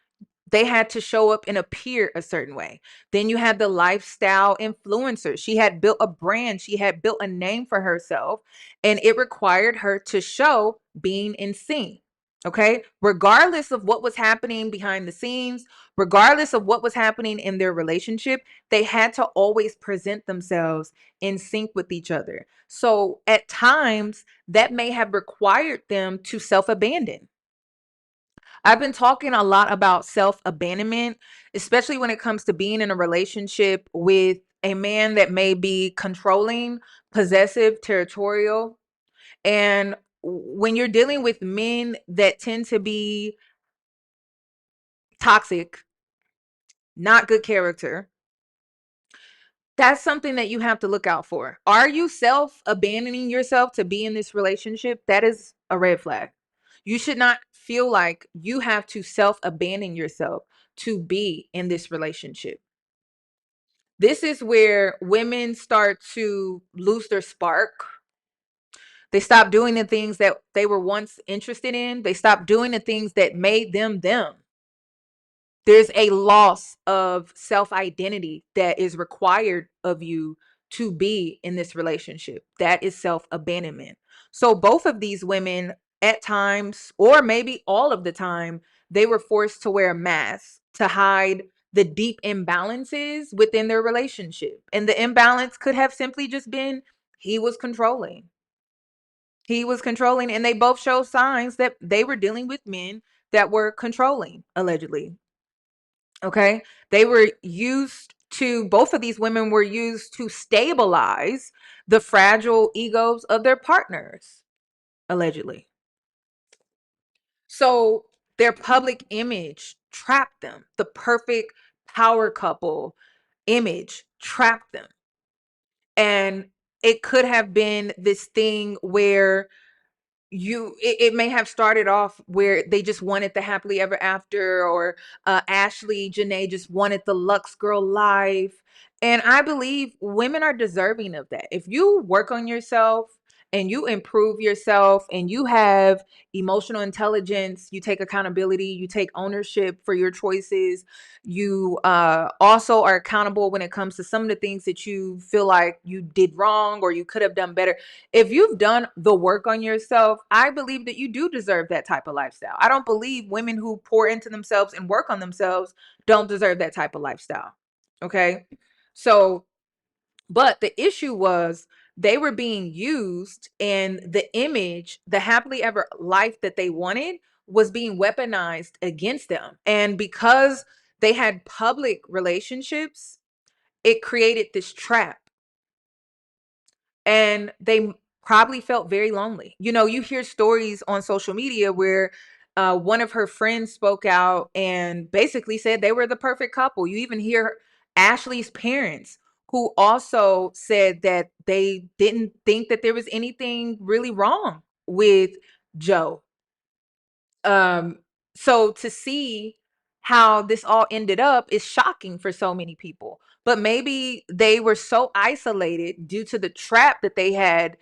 They had to show up and appear a certain way. Then you had the lifestyle influencer. She had built a brand. She had built a name for herself, and it required her to show being in sync. Okay, regardless of what was happening behind the scenes, regardless of what was happening in their relationship, they had to always present themselves in sync with each other. So at times that may have required them to self-abandon. I've been talking a lot about self-abandonment, especially when it comes to being in a relationship with a man that may be controlling, possessive, territorial. And when you're dealing with men that tend to be toxic, not good character, that's something that you have to look out for. Are you self-abandoning yourself to be in this relationship? That is a red flag. You should not feel like you have to self-abandon yourself to be in this relationship. This is where women start to lose their spark. They stop doing the things that they were once interested in. They stop doing the things that made them them. There's a loss of self-identity that is required of you to be in this relationship. That is self-abandonment. So both of these women at times, or maybe all of the time, they were forced to wear masks to hide the deep imbalances within their relationship. And the imbalance could have simply just been he was controlling. He was controlling, and they both showed signs that they were dealing with men that were controlling, allegedly. Okay. They were used to, both of these women were used to stabilize the fragile egos of their partners, allegedly. So their public image trapped them. The perfect power couple image trapped them. And it could have been this thing where it may have started off where they just wanted the happily ever after, or Ashlee Jenae just wanted the Lux girl life. And I believe women are deserving of that. If you work on yourself and you improve yourself and you have emotional intelligence, you take accountability, you take ownership for your choices, you also are accountable when it comes to some of the things that you feel like you did wrong or you could have done better. If you've done the work on yourself, I believe that you do deserve that type of lifestyle. I don't believe women who pour into themselves and work on themselves don't deserve that type of lifestyle. Okay. So, but the issue was they were being used, and the image, the happily ever life that they wanted, was being weaponized against them. And because they had public relationships, it created this trap, and they probably felt very lonely. You know, you hear stories on social media where one of her friends spoke out and basically said they were the perfect couple. You even hear Ashlee's parents, who also said that they didn't think that there was anything really wrong with Joe. Um, so to see how this all ended up is shocking for so many people. But maybe they were so isolated due to the trap that they had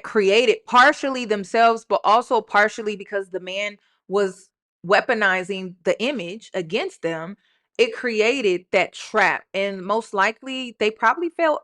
created, partially themselves, but also partially because the man was weaponizing the image against them. It created that trap, and most likely they probably felt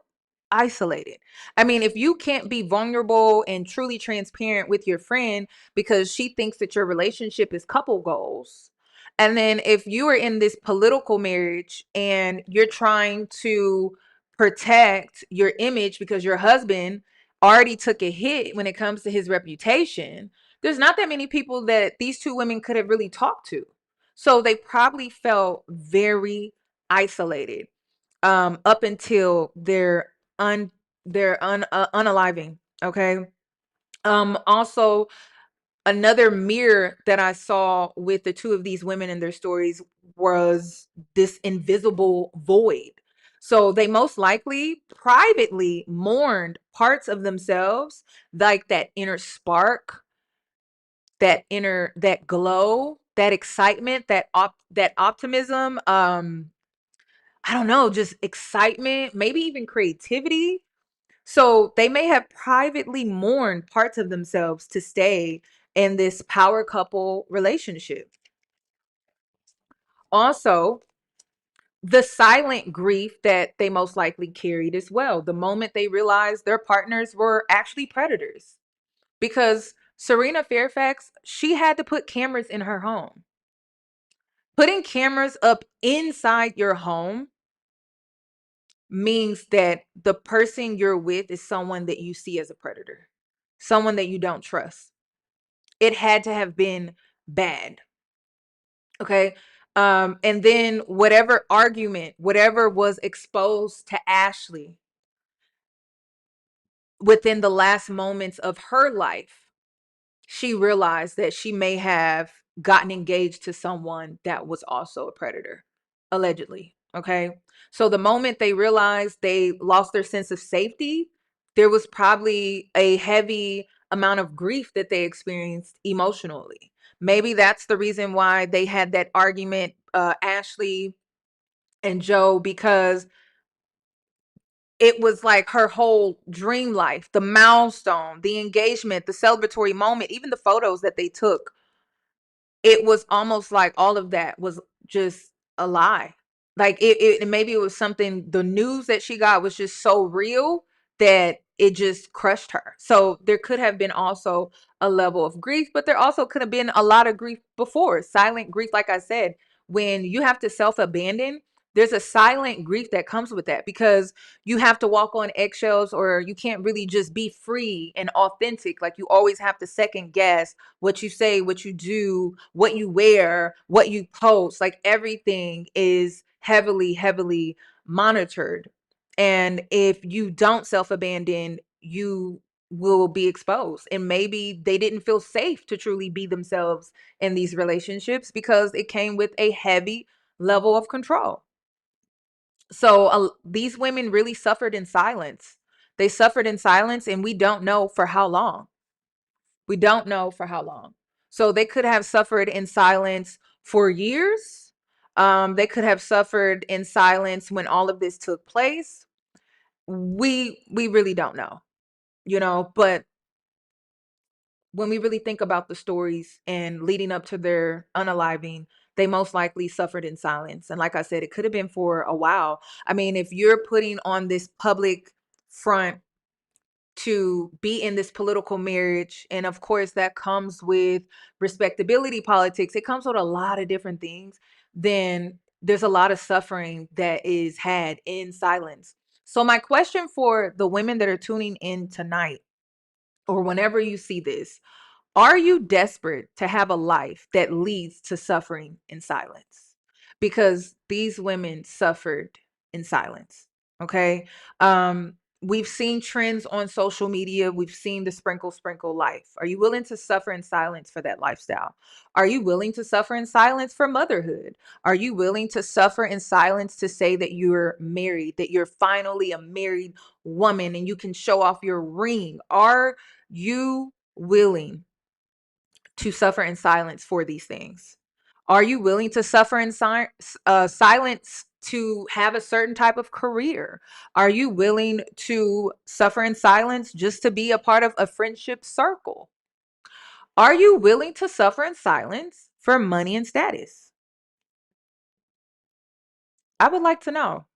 isolated. I mean, if you can't be vulnerable and truly transparent with your friend because she thinks that your relationship is couple goals, and then if you are in this political marriage and you're trying to protect your image because your husband already took a hit when it comes to his reputation, there's not that many people that these two women could have really talked to. So they probably felt very isolated up until unaliving. Okay. Also, another mirror that I saw with the two of these women and their stories was this invisible void. So they most likely privately mourned parts of themselves, like that inner spark, that glow, that excitement, that optimism. I don't know, just excitement, maybe even creativity. So they may have privately mourned parts of themselves to stay in this power couple relationship. Also, the silent grief that they most likely carried as well, the moment they realized their partners were actually predators. Because Serena Fairfax, she had to put cameras in her home. Putting cameras up inside your home means that the person you're with is someone that you see as a predator, someone that you don't trust. It had to have been bad. Okay. And then whatever argument, whatever was exposed to Ashlee within the last moments of her life, she realized that she may have gotten engaged to someone that was also a predator, allegedly. Okay. So the moment they realized they lost their sense of safety, there was probably a heavy amount of grief that they experienced emotionally. Maybe that's the reason why they had that argument, Ashlee and Joe, because it was like her whole dream life, the milestone, the engagement, the celebratory moment, even the photos that they took. It was almost like all of that was just a lie. Like maybe it was something, the news that she got was just so real that it just crushed her. So there could have been also a level of grief, but there also could have been a lot of grief before. Silent grief, like I said, when you have to self-abandon, there's a silent grief that comes with that, because you have to walk on eggshells, or you can't really just be free and authentic. Like you always have to second guess what you say, what you do, what you wear, what you post. Like everything is heavily, heavily monitored. And if you don't self-abandon, you will be exposed. And maybe they didn't feel safe to truly be themselves in these relationships because it came with a heavy level of control. So these women really suffered in silence. They suffered in silence, and we don't know for how long. We don't know for how long. So they could have suffered in silence for years. They could have suffered in silence when all of this took place. We really don't know, but when we really think about the stories and leading up to their unaliving, they most likely suffered in silence. And like I said, it could have been for a while. I mean, if you're putting on this public front to be in this political marriage, and of course that comes with respectability politics, it comes with a lot of different things, then there's a lot of suffering that is had in silence. So my question for the women that are tuning in tonight, or whenever you see this, are you desperate to have a life that leads to suffering in silence? Because these women suffered in silence. Okay. We've seen trends on social media. We've seen the sprinkle life. Are you willing to suffer in silence for that lifestyle? Are you willing to suffer in silence for motherhood? Are you willing to suffer in silence to say that you're married, that you're finally a married woman and you can show off your ring? Are you willing to suffer in silence for these things? Are you willing to suffer in silence to have a certain type of career? Are you willing to suffer in silence just to be a part of a friendship circle? Are you willing to suffer in silence for money and status? I would like to know.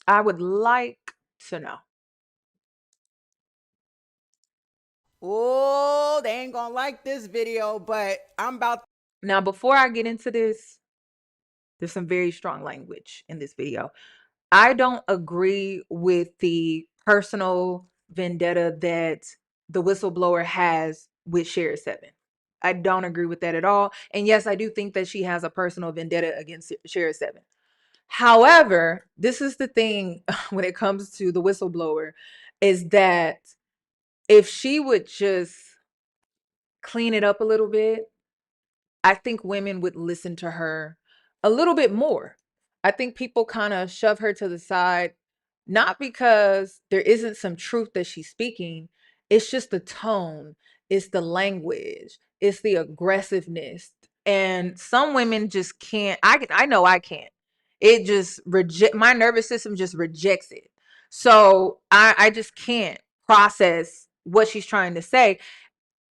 I would like to know. Oh, they ain't gonna like this video, but I'm about. Now, before I get into this, there's some very strong language in this video. I don't agree with the personal vendetta that the whistleblower has with Share 7. I don't agree with that at all. And yes, I do think that she has a personal vendetta against Share 7. However, this is the thing when it comes to the whistleblower, is that if she would just clean it up a little bit, I think women would listen to her a little bit more. I think people kind of shove her to the side, not because there isn't some truth that she's speaking. It's just the tone, it's the language, it's the aggressiveness. And some women just can't. I know I can't. It just my nervous system just rejects it. So I just can't process what she's trying to say.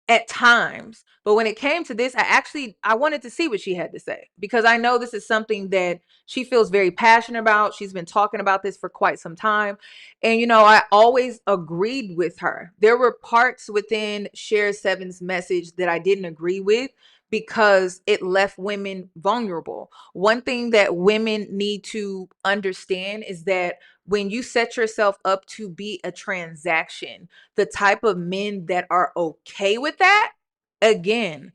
at times. But when it came to this, I wanted to see what she had to say, because I know this is something that she feels very passionate about. She's been talking about this for quite some time. And, you know, I always agreed with her. There were parts within Share 7's message that I didn't agree with, because it left women vulnerable. One thing that women need to understand is that when you set yourself up to be a transaction, the type of men that are okay with that, again,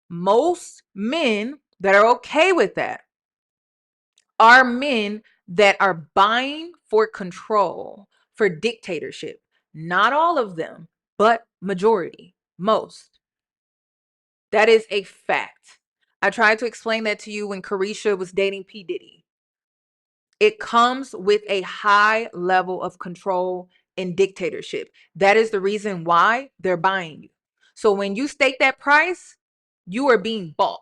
most men that are okay with that are men that are buying for control, for dictatorship. Not all of them, but majority, most. That is a fact. I tried to explain that to you when Carisha was dating P. Diddy. It comes with a high level of control and dictatorship. That is the reason why they're buying you. So when you stake that price, you are being bought.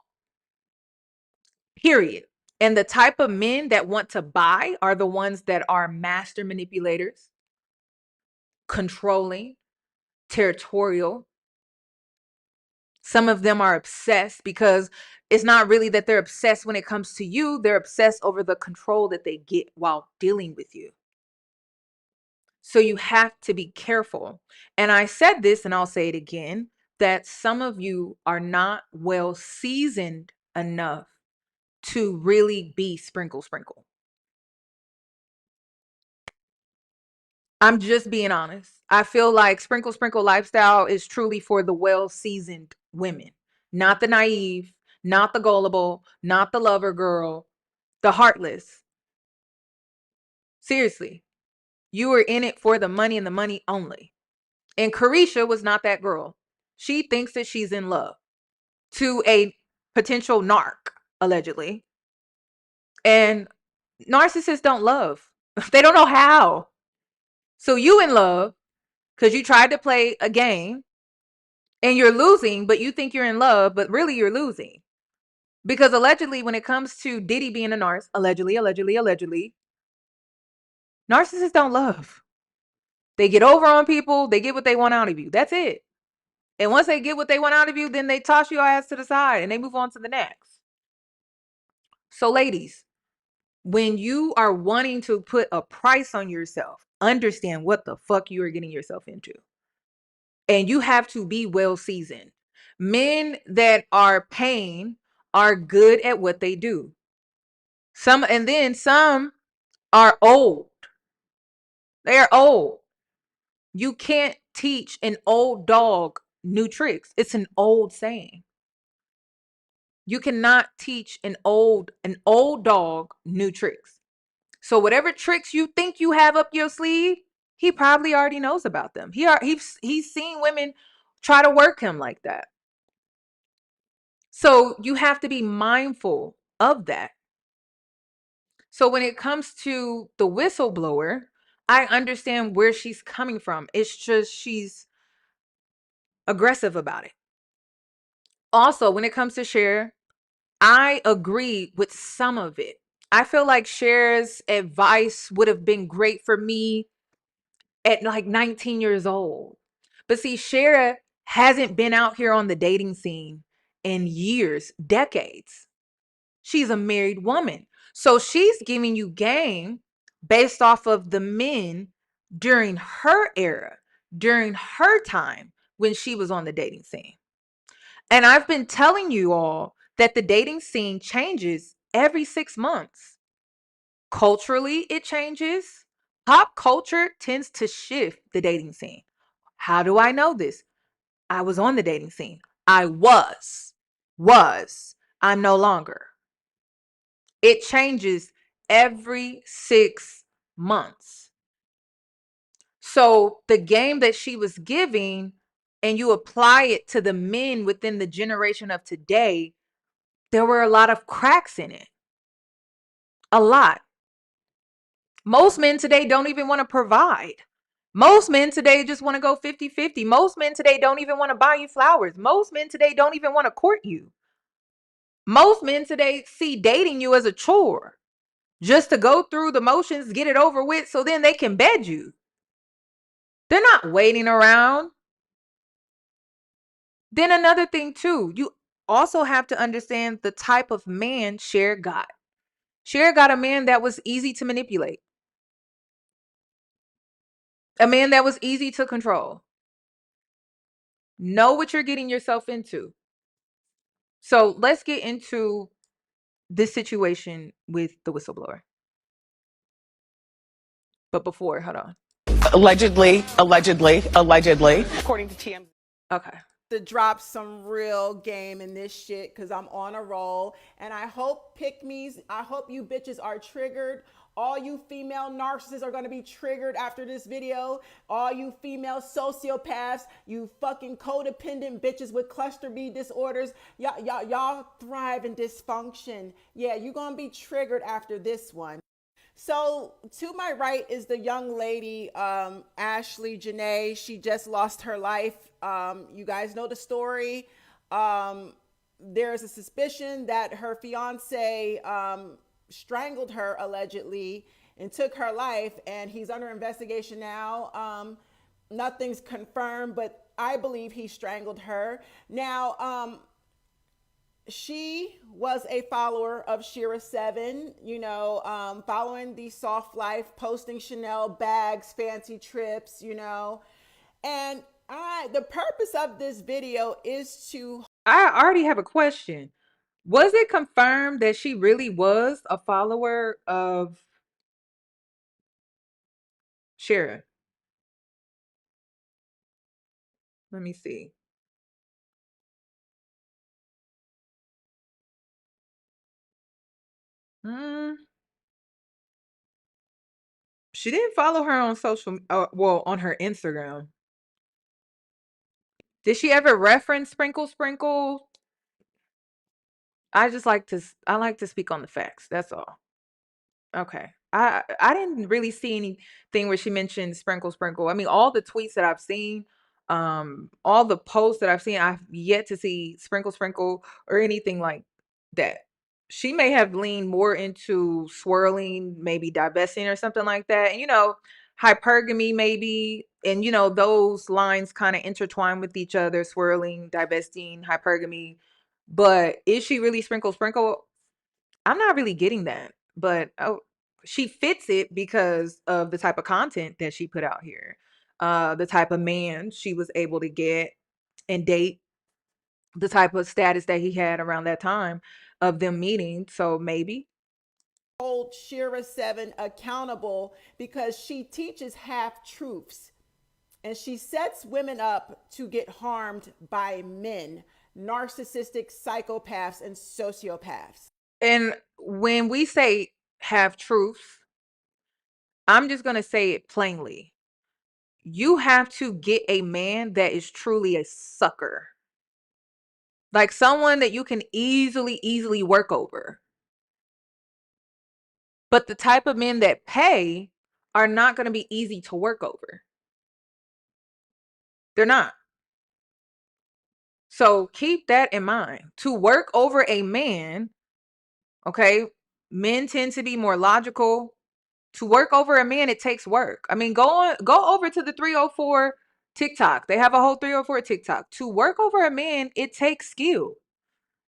Period. And the type of men that want to buy are the ones that are master manipulators, controlling, territorial. Some of them are obsessed, because it's not really that they're obsessed when it comes to you. They're obsessed over the control that they get while dealing with you. So you have to be careful. And I said this, and I'll say it again, that some of you are not well seasoned enough to really be sprinkle. I'm just being honest. I feel like sprinkle lifestyle is truly for the well-seasoned women, not the naive, not the gullible, not the lover girl, the heartless. Seriously, you are in it for the money and the money only. And Carisha was not that girl. She thinks that she's in love to a potential narc, allegedly. And narcissists don't love. They don't know how. So you in love because you tried to play a game and you're losing, but you think you're in love, but really you're losing. Because allegedly, when it comes to Diddy being a narc, allegedly, narcissists don't love. They get over on people. They get what they want out of you. That's it. And once they get what they want out of you, then they toss your ass to the side and they move on to the next. So ladies, when you are wanting to put a price on yourself, understand what the fuck you are getting yourself into. And you have to be well seasoned. Men that are paying are good at what they do. Some are old. They are old. You can't teach an old dog new tricks. It's an old saying. You cannot teach an old dog new tricks. So whatever tricks you think you have up your sleeve, he probably already knows about them. He's seen women try to work him like that. So you have to be mindful of that. So when it comes to the whistleblower, I understand where she's coming from. It's just she's aggressive about it. Also, when it comes to Cher, I agree with some of it. I feel like Cher's advice would have been great for me at like 19 years old. But see, Cher hasn't been out here on the dating scene in years, decades. She's a married woman. So she's giving you game based off of the men during her era, during her time when she was on the dating scene. And I've been telling you all that the dating scene changes every 6 months. Culturally, it changes. Pop culture tends to shift the dating scene. How do I know this? I was on the dating scene. I was. I'm no longer. It changes every 6 months. So the game that she was giving, and you apply it to the men within the generation of today, there were a lot of cracks in it. A lot. Most men today don't even want to provide. Most men today just want to go 50-50. Most men today don't even want to buy you flowers. Most men today don't even want to court you. Most men today see dating you as a chore, just to go through the motions, get it over with, so then they can bed you. They're not waiting around. Then another thing too, you also have to understand the type of man Cher got. Cher got a man that was easy to manipulate. A man that was easy to control. Know what you're getting yourself into. So let's get into this situation with the whistleblower. But before, hold on. Allegedly. According to TMZ. Okay. To drop some real game in this shit because I'm on a roll. And I hope pick-me's, I hope you bitches are triggered. All you female narcissists are going to be triggered after this video. All you female sociopaths, you fucking codependent bitches with cluster B disorders, y'all thrive in dysfunction. Yeah, you're going to be triggered after this one. So to my right is the young lady, Ashlee Jenae. She just lost her life. You guys know the story. There's a suspicion that her fiance strangled her allegedly and took her life, and he's under investigation now. Nothing's confirmed, but I believe he strangled her. Now, she was a follower of Shira 7, following the soft life, posting Chanel bags, fancy trips, And the purpose of this video is to... I already have a question. Was it confirmed that she really was a follower of Shira? Let me see. She didn't follow her on social, on her Instagram. Did she ever reference Sprinkle Sprinkle? I like to speak on the facts. That's all. Okay. I didn't really see anything where she mentioned Sprinkle Sprinkle. I mean, all the tweets that I've seen, all the posts that I've seen, I've yet to see Sprinkle Sprinkle or anything like that. She may have leaned more into swirling, maybe divesting or something like that. And, hypergamy maybe. And, those lines kind of intertwine with each other, swirling, divesting, hypergamy. But is she really Sprinkle Sprinkle? I'm not really getting that. But she fits it because of the type of content that she put out here. The type of man she was able to get and date, the type of status that he had around that time of them meeting. So maybe. Hold Shira 7 accountable because she teaches half-truths. And she sets women up to get harmed by men, narcissistic psychopaths and sociopaths. And when we say half truths, I'm just going to say it plainly. You have to get a man that is truly a sucker. Like someone that you can easily work over. But the type of men that pay are not going to be easy to work over. They're not. So keep that in mind. To work over a man, okay, men tend to be more logical. To work over a man, it takes work. I mean, go over to the 304 TikTok. They have a whole 304 TikTok. To work over a man, it takes skill.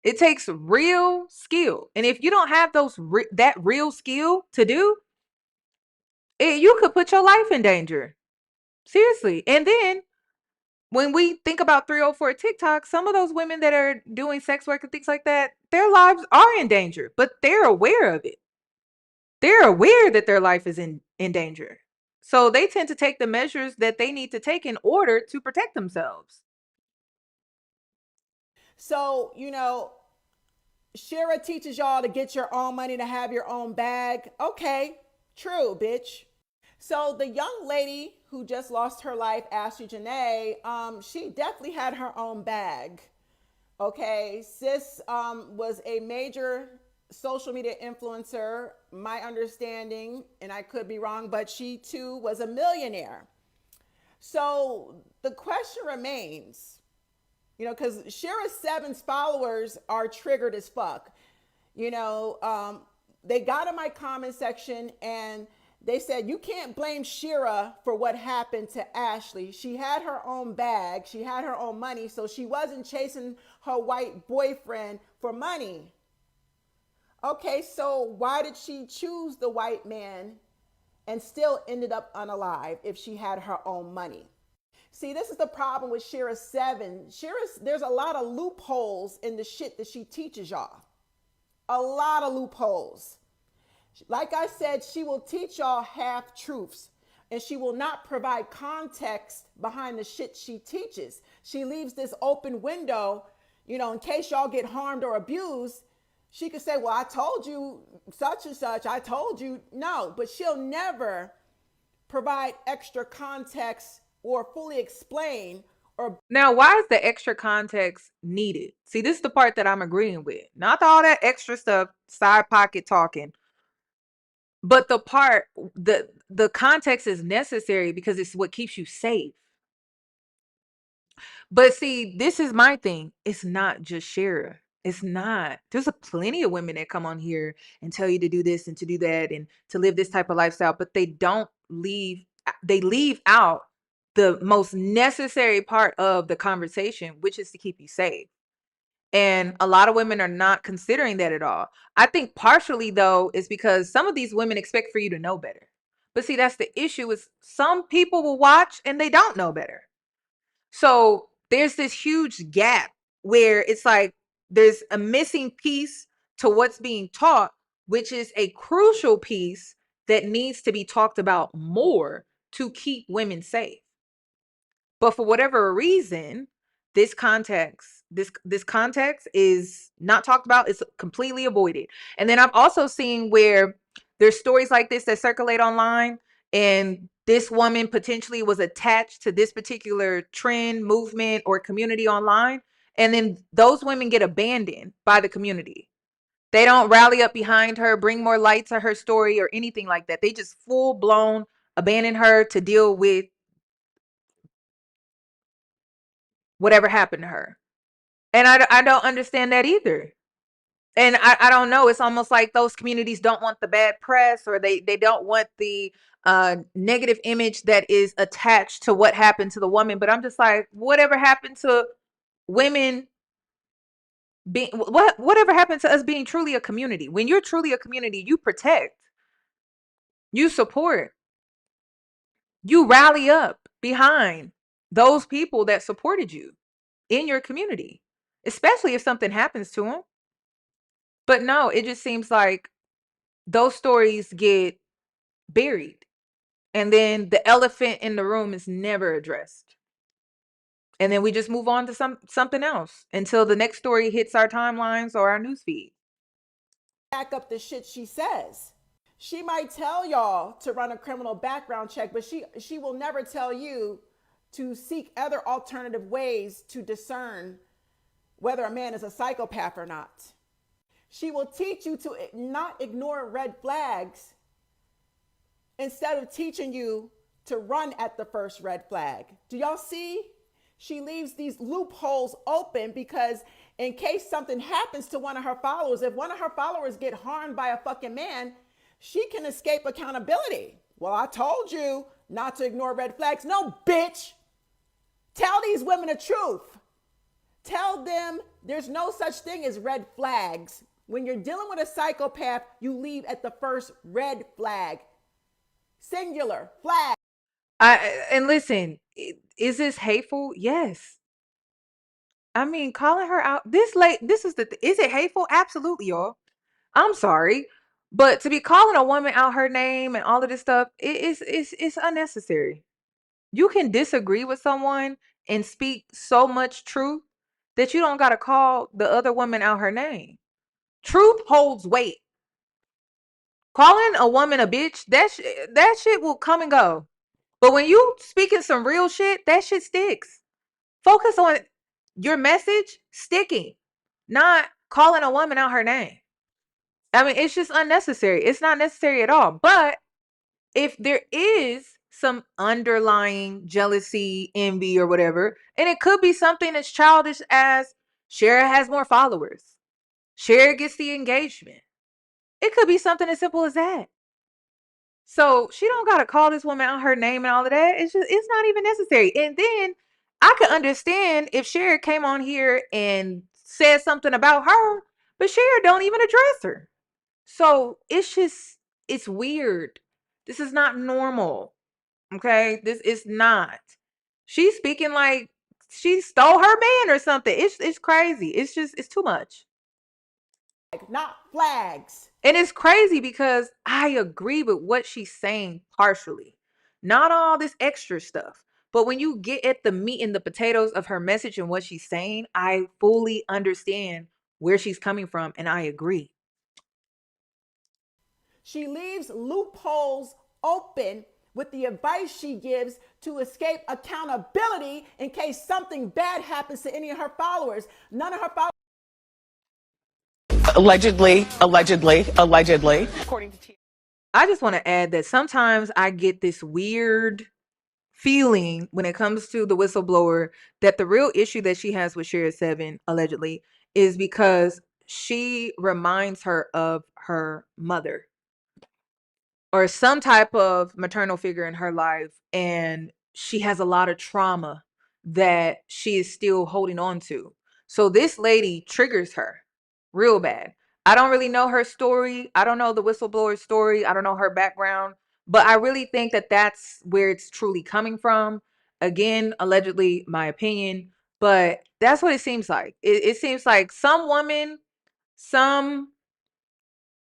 It takes real skill. And if you don't have that real skill to do, you could put your life in danger. Seriously. And then when we think about 304 TikTok, some of those women that are doing sex work and things like that, their lives are in danger, but they're aware of it. They're aware that their life is in danger. So they tend to take the measures that they need to take in order to protect themselves. So, Shira teaches y'all to get your own money, to have your own bag. Okay, true, bitch. So the young lady who just lost her life, Ashlee Jenae, she definitely had her own bag. Okay, sis was a major social media influencer, my understanding, and I could be wrong, but she too was a millionaire. So the question remains, because Shira 7's followers are triggered as fuck. They got in my comment section and They said you can't blame Shira for what happened to Ashlee. She had her own bag, she had her own money, so she wasn't chasing her white boyfriend for money. Okay, so why did she choose the white man and still ended up unalive if she had her own money? See, this is the problem with Shira 7. There's a lot of loopholes in the shit that she teaches y'all. A lot of loopholes. Like I said, she will teach y'all half truths and she will not provide context behind the shit she teaches. She leaves this open window, you know, in case y'all get harmed or abused. She could say, well, I told you such and such. I told you. No, but she'll never provide extra context or fully explain. Or now, why is the extra context needed? See, this is the part that I'm agreeing with. Not all that extra stuff, side pocket talking. But the context is necessary because it's what keeps you safe. But see, this is my thing. It's not just Shira. It's not. There's a plenty of women that come on here and tell you to do this and to do that and to live this type of lifestyle, but they leave out the most necessary part of the conversation, which is to keep you safe. And a lot of women are not considering that at all. I think partially, though, is because some of these women expect for you to know better. But see, that's the issue is some people will watch and they don't know better. So there's this huge gap where it's like there's a missing piece to what's being taught, which is a crucial piece that needs to be talked about more to keep women safe. But for whatever reason, this context is not talked about. It's completely avoided. And then I've also seen where there's stories like this that circulate online, and this woman potentially was attached to this particular trend, movement, or community online. And then those women get abandoned by the community. They don't rally up behind her, bring more light to her story or anything like that. They just full blown abandon her to deal with whatever happened to her. And I don't understand that either. And I don't know. It's almost like those communities don't want the bad press, or they don't want the negative image that is attached to what happened to the woman. But I'm just like, whatever happened to women being whatever happened to us being truly a community? When you're truly a community, you protect, you support, you rally up behind those people that supported you in your community, especially if something happens to them. But no, it just seems like those stories get buried. And then the elephant in the room is never addressed. And then we just move on to something else until the next story hits our timelines or our newsfeed. Back up the shit she says. She might tell y'all to run a criminal background check, but she will never tell you to seek other alternative ways to discern whether a man is a psychopath or not. She will teach you to not ignore red flags instead of teaching you to run at the first red flag. Do y'all see? She leaves these loopholes open because in case something happens to one of her followers, if one of her followers get harmed by a fucking man, she can escape accountability. Well, I told you not to ignore red flags. No, bitch. Tell these women the truth. Tell them there's no such thing as red flags. When you're dealing with a psychopath, you leave at the first red flag. Singular flag. And listen, is this hateful? Yes. I mean, calling her out this late. Is it hateful? Absolutely, y'all. I'm sorry, but to be calling a woman out her name and all of this stuff, it's unnecessary. You can disagree with someone and speak so much truth that you don't got to call the other woman out her name. Truth holds weight. Calling a woman a bitch, that shit will come and go. But when you speaking some real shit, that shit sticks. Focus on your message sticking, not calling a woman out her name. I mean, it's just unnecessary. It's not necessary at all. But if there is some underlying jealousy, envy, or whatever, and it could be something as childish as Shara has more followers, Shara gets the engagement. It could be something as simple as that. So she don't gotta call this woman out her name and all of that. It's not even necessary. And then I could understand if Cher came on here and said something about her, but Cher don't even address her. So it's weird. This is not normal. Okay? This is not. She's speaking like she stole her man or something. It's crazy. It's too much. Not flags. And it's crazy because I agree with what she's saying partially. Not all this extra stuff. But when you get at the meat and the potatoes of her message and what she's saying, I fully understand where she's coming from and I agree. She leaves loopholes open with the advice she gives to escape accountability in case something bad happens to any of her followers. None of her followers. Allegedly. According to I just want to add that sometimes I get this weird feeling when it comes to the whistleblower that the real issue that she has with Share 7, allegedly, is because she reminds her of her mother or some type of maternal figure in her life, and she has a lot of trauma that she is still holding on to. So this lady triggers her real bad. I don't really know her story. I don't know the whistleblower story. I don't know her background, but I really think that that's where it's truly coming from. Again, allegedly, my opinion, but that's what it seems like. It seems like some woman, some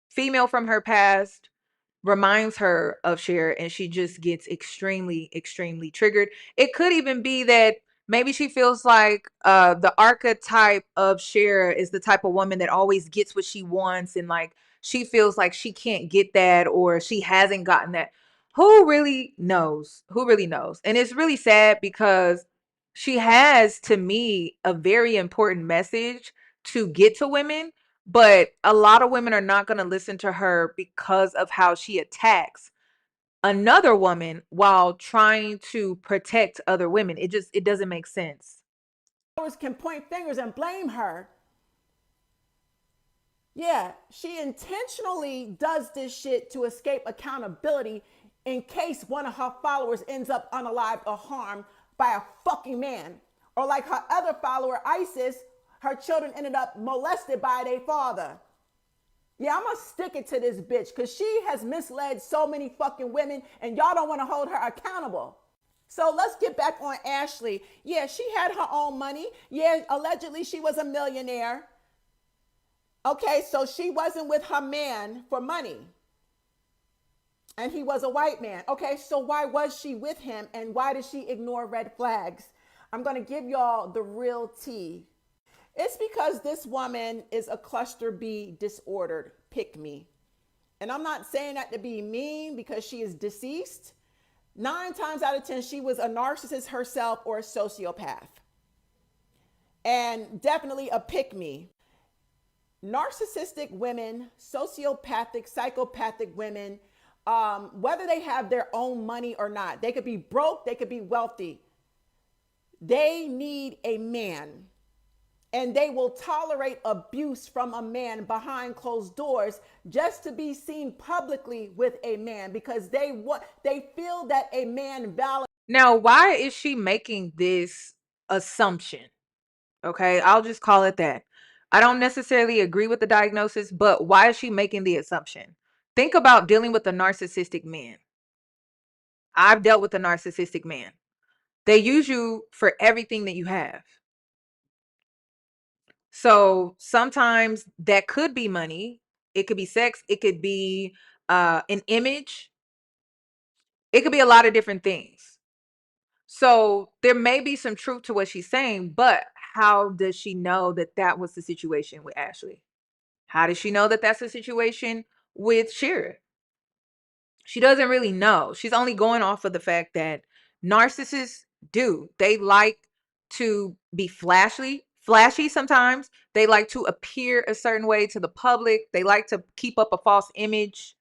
female from her past reminds her of Cher and she just gets extremely triggered. It could even be that maybe she feels like the archetype of Cher is the type of woman that always gets what she wants, and like she feels like she can't get that or she hasn't gotten that. Who really knows? Who really knows? And it's really sad because she has, to me, a very important message to get to women, but a lot of women are not going to listen to her because of how she attacks another woman while trying to protect other women. It doesn't make sense. Can point fingers and blame her. Yeah, she intentionally does this shit to escape accountability in case one of her followers ends up unalived or harmed by a fucking man. Or like her other follower, Isis, her children ended up molested by their father. Yeah, I'm gonna stick it to this bitch because she has misled so many fucking women and y'all don't want to hold her accountable. So let's get back on Ashlee. Yeah, she had her own money. Yeah, allegedly she was a millionaire. Okay, so she wasn't with her man for money. And he was a white man. Okay, so why was she with him and why did she ignore red flags? I'm gonna give y'all the real tea. It's because this woman is a cluster B disordered pick me. And I'm not saying that to be mean because she is deceased. 9 times out of 10, she was a narcissist herself or a sociopath. And definitely a pick me. Narcissistic women, sociopathic, psychopathic women, whether they have their own money or not, they could be broke, they could be wealthy. They need a man. And they will tolerate abuse from a man behind closed doors just to be seen publicly with a man because they feel that a man validates. Now, why is she making this assumption? Okay, I'll just call it that. I don't necessarily agree with the diagnosis, but why is she making the assumption? Think about dealing with a narcissistic man. I've dealt with a narcissistic man. They use you for everything that you have. So sometimes that could be money. It could be sex. It could be an image. It could be a lot of different things. So there may be some truth to what she's saying, but how does she know that that was the situation with Ashlee? How does she know that that's the situation with Cher? She doesn't really know. She's only going off of the fact that narcissists do. They like to be flashy sometimes. They like to appear a certain way to the public. They like to keep up a false image.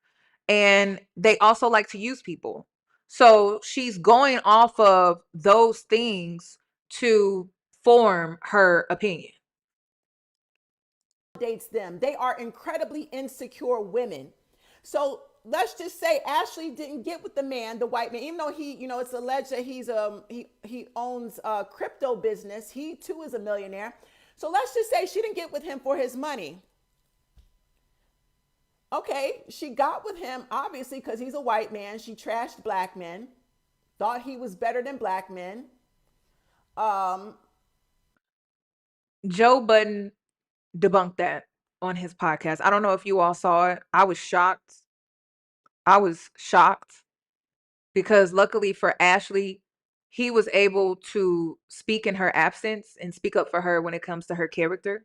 And they also like to use people. So she's going off of those things to form her opinion. Them. They are incredibly insecure women. So let's just say Ashlee didn't get with the man, the white man, even though he, it's alleged that he owns a crypto business. He too is a millionaire. So let's just say she didn't get with him for his money. Okay, she got with him obviously because he's a white man. She trashed black men, thought he was better than black men. Joe Budden debunked that on his podcast. I don't know if you all saw it. I was shocked. Because luckily for Ashlee, he was able to speak in her absence and speak up for her when it comes to her character.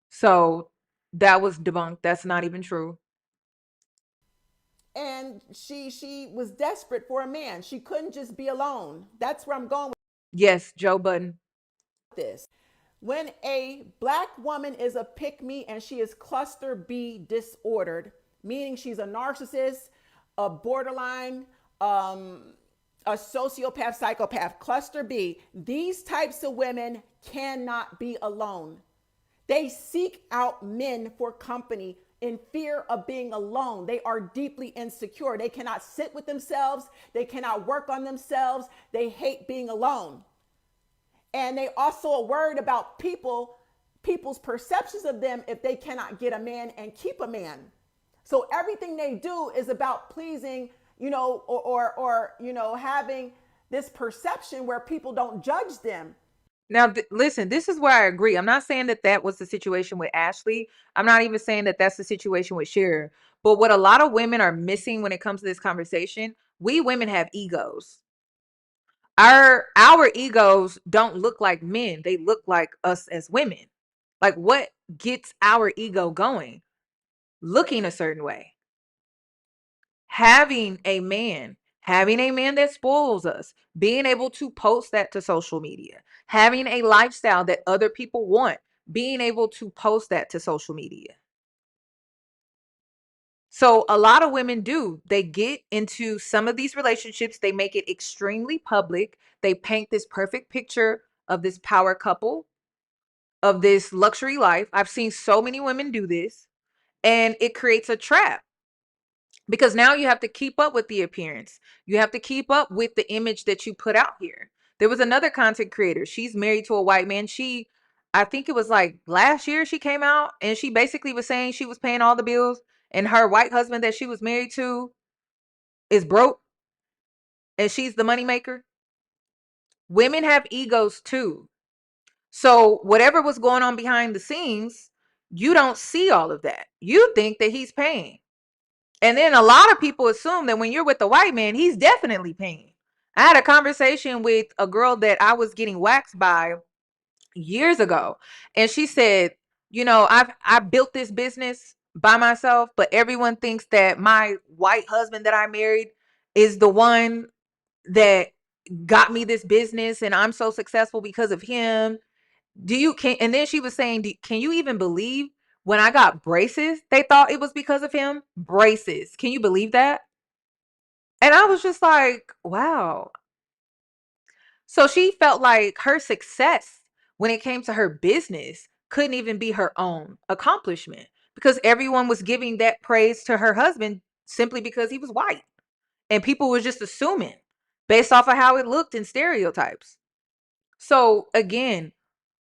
So that was debunked. That's not even true. And she was desperate for a man. She couldn't just be alone. That's where I'm going with Yes, Joe Budden. this. When a black woman is a pick-me and she is cluster B disordered, meaning she's a narcissist, a borderline, a sociopath, psychopath, cluster B, these types of women cannot be alone. They seek out men for company in fear of being alone. They are deeply insecure. They cannot sit with themselves. They cannot work on themselves. They hate being alone. And they also are worried about people's perceptions of them if they cannot get a man and keep a man. So everything they do is about pleasing, or having this perception where people don't judge them. Now, listen, this is where I agree. I'm not saying that was the situation with Ashlee. I'm not even saying that that's the situation with Cher. But what a lot of women are missing when it comes to this conversation, we women have egos. Our egos don't look like men. They look like us as women. Like, what gets our ego going? Looking a certain way. Having a man that spoils us, being able to post that to social media, having a lifestyle that other people want, being able to post that to social media. So a lot of women they get into some of these relationships, they make it extremely public. They paint this perfect picture of this power couple, of this luxury life. I've seen so many women do this, and it creates a trap. Because now you have to keep up with the appearance. You have to keep up with the image that you put out here. There was another content creator. She's married to a white man. I think it was like last year she came out and she basically was saying she was paying all the bills and her white husband that she was married to is broke and she's the moneymaker. Women have egos too. So whatever was going on behind the scenes, you don't see all of that. You think that he's paying. And then a lot of people assume that when you're with a white man, he's definitely paying. I had a conversation with a girl that I was getting waxed by years ago. And she said, I built this business by myself, but everyone thinks that my white husband that I married is the one that got me this business and I'm so successful because of him. And then she was saying, can you even believe when I got braces, they thought it was because of him? Braces. Can you believe that? And I was just like, wow. So she felt like her success when it came to her business couldn't even be her own accomplishment because everyone was giving that praise to her husband simply because he was white. And people were just assuming based off of how it looked and stereotypes. So again,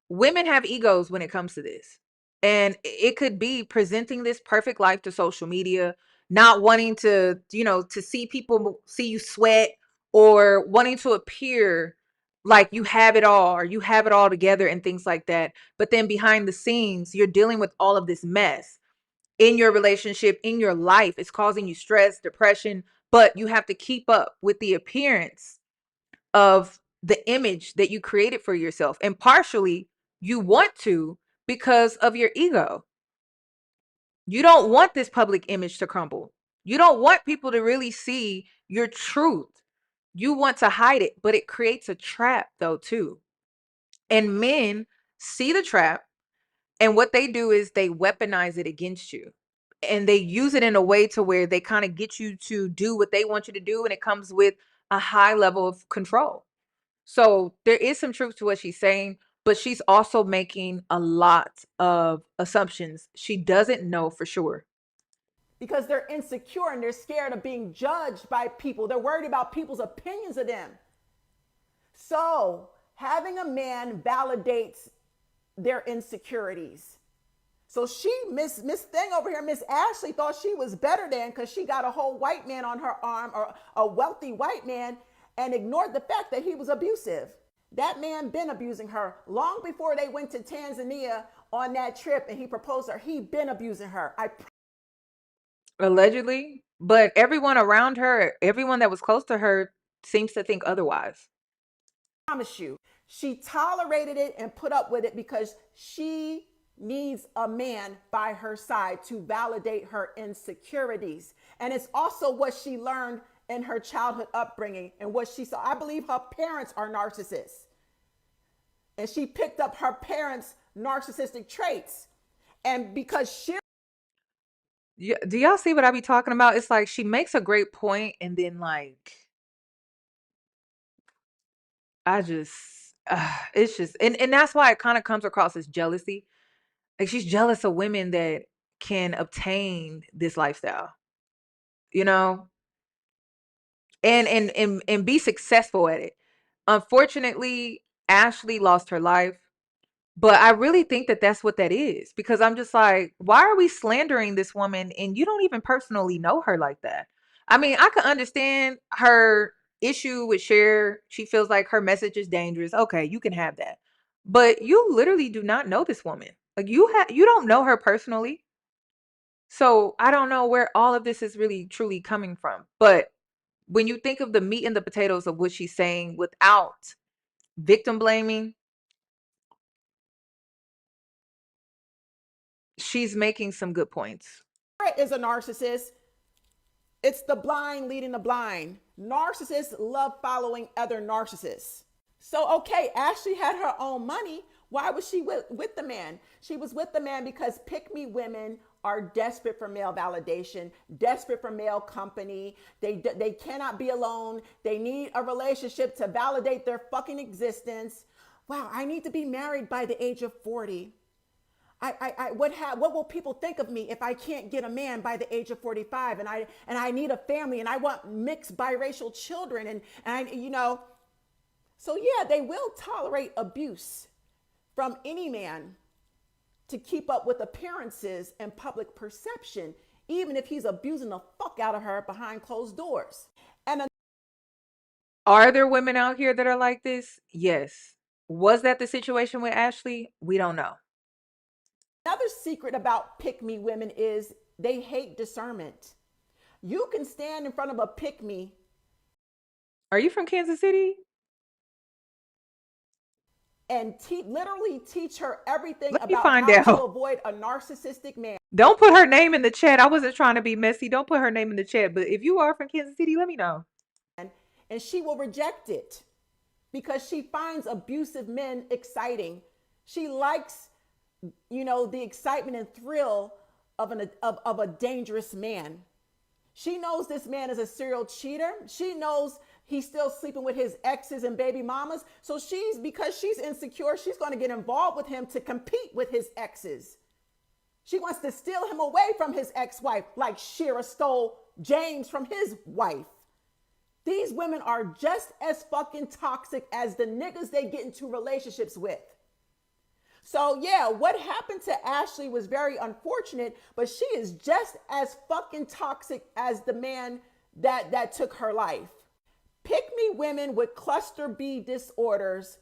women have egos when it comes to this. And it could be presenting this perfect life to social media, not wanting to, to see people see you sweat or wanting to appear like you have it all or you have it all together and things like that. But then behind the scenes, you're dealing with all of this mess in your relationship, in your life. It's causing you stress, depression, but you have to keep up with the appearance of the image that you created for yourself. And partially you want to because of your ego. You don't want this public image to crumble. You don't want people to really see your truth. You want to hide it, but it creates a trap though too. And men see the trap and what they do is they weaponize it against you. And they use it in a way to where they kind of get you to do what they want you to do. And it comes with a high level of control. So there is some truth to what she's saying, but she's also making a lot of assumptions. She doesn't know for sure. because they're insecure and they're scared of being judged by people. They're worried about people's opinions of them. So having a man validates their insecurities. So she, Miss Thing over here, Miss Ashlee, thought she was better than because she got a whole white man on her arm, or a wealthy white man, and ignored the fact that he was abusive. That man been abusing her long before they went to Tanzania on that trip and he proposed to her. He been abusing her. Allegedly, but everyone around her, everyone that was close to her, seems to think otherwise. Promise you, she tolerated it and put up with it because she needs a man by her side to validate her insecurities. And it's also what she learned in her childhood upbringing and what she saw. I believe her parents are narcissists. And she picked up her parents' narcissistic traits. And because she... Yeah, do y'all see what I be talking about? It's like she makes a great point and then like I just it's just and that's why it kind of comes across as jealousy. Like she's jealous of women that can obtain this lifestyle, you know, and be successful at it. Unfortunately, Ashlee lost her life, but I really think that that's what that is, because I'm just like, why are we slandering this woman and you don't even personally know her like that? I mean, I could understand her issue with Cher. She feels like her message is dangerous. Okay, you can have that. But you literally do not know this woman. Like you don't know her personally. So I don't know where all of this is really truly coming from. But when you think of the meat and the potatoes of what she's saying without victim blaming, she's making some good points. is a narcissist. It's the blind leading the blind. Narcissists love following other narcissists. So, okay, Ashlee had her own money. Why was she with the man? She was with the man because pick-me women are desperate for male validation, desperate for male company. They cannot be alone. They need a relationship to validate their fucking existence. Wow, I need to be married by the age of 40. What will people think of me if I can't get a man by the age of 45? And I need a family and I want mixed biracial children and I, you know. So yeah, they will tolerate abuse from any man to keep up with appearances and public perception, even if he's abusing the fuck out of her behind closed doors. And are there women out here that are like this? Yes. Was that the situation with Ashlee? We don't know. Another secret about pick-me women is they hate discernment. You can stand in front of a pick-me. Are you from Kansas City? And literally teach her everything Let me about find how out. to avoid a narcissistic man. Don't put her name in the chat. I wasn't trying to be messy. Don't put her name in the chat. But if you are from Kansas City, let me know. And she will reject it because she finds abusive men exciting. She likes, you know, the excitement and thrill of a dangerous man. She knows this man is a serial cheater. She knows he's still sleeping with his exes and baby mamas. So because she's insecure, she's going to get involved with him to compete with his exes. She wants to steal him away from his ex-wife, like Shira stole James from his wife. These women are just as fucking toxic as the niggas they get into relationships with. So yeah, what happened to Ashlee was very unfortunate, but she is just as fucking toxic as the man that took her life. Pick me women with cluster B disorders,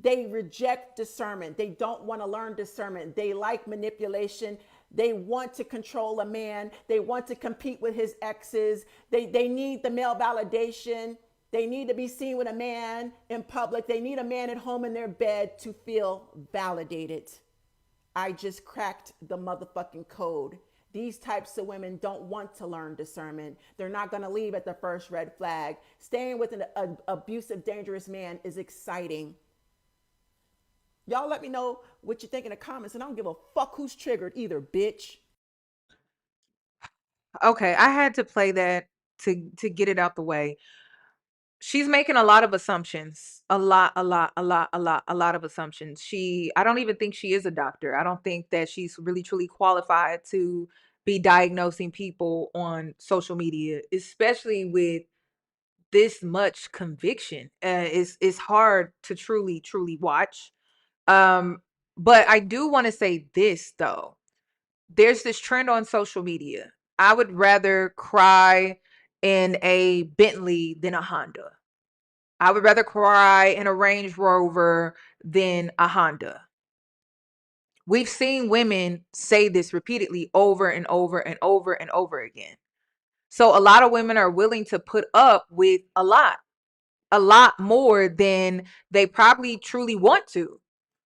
they reject discernment. They don't want to learn discernment. They like manipulation. They want to control a man. They want to compete with his exes. They need the male validation. They need to be seen with a man in public. They need a man at home in their bed to feel validated. I just cracked the motherfucking code. These types of women don't want to learn discernment. They're not going to leave at the first red flag. Staying with an abusive, dangerous man is exciting. Y'all let me know what you think in the comments, and I don't give a fuck who's triggered either, bitch. Okay, I had to play that to get it out the way. She's making a lot of assumptions. A lot of assumptions. I don't even think she is a doctor. I don't think that she's really truly qualified to be diagnosing people on social media, especially with this much conviction. It's hard to truly watch. But I do want to say this though. There's this trend on social media. I would rather cry in a Bentley than a Honda. I would rather cry in a Range Rover than a Honda. We've seen women say this repeatedly over and over and over and over again. So a lot of women are willing to put up with a lot more than they probably truly want to.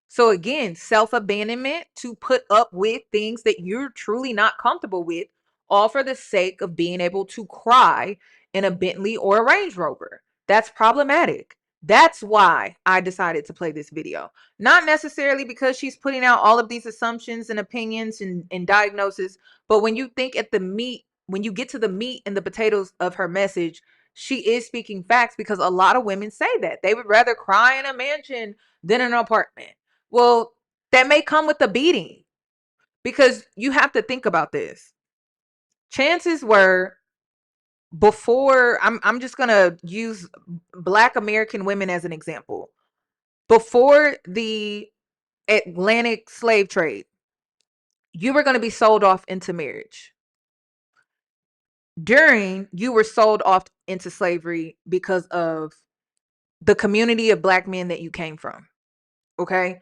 So again, self-abandonment to put up with things that you're truly not comfortable with, all for the sake of being able to cry in a Bentley or a Range Rover. That's problematic. That's why I decided to play this video. Not necessarily because she's putting out all of these assumptions and opinions and diagnoses, but when you think at the meat, when you get to the meat and the potatoes of her message, she is speaking facts, because a lot of women say that they would rather cry in a mansion than an apartment. Well, that may come with a beating, because you have to think about this. Chances were, before, I'm just going to use Black American women as an example. Before the Atlantic slave trade, you were going to be sold off into marriage. During, you were sold off into slavery because of the community of Black men that you came from. Okay.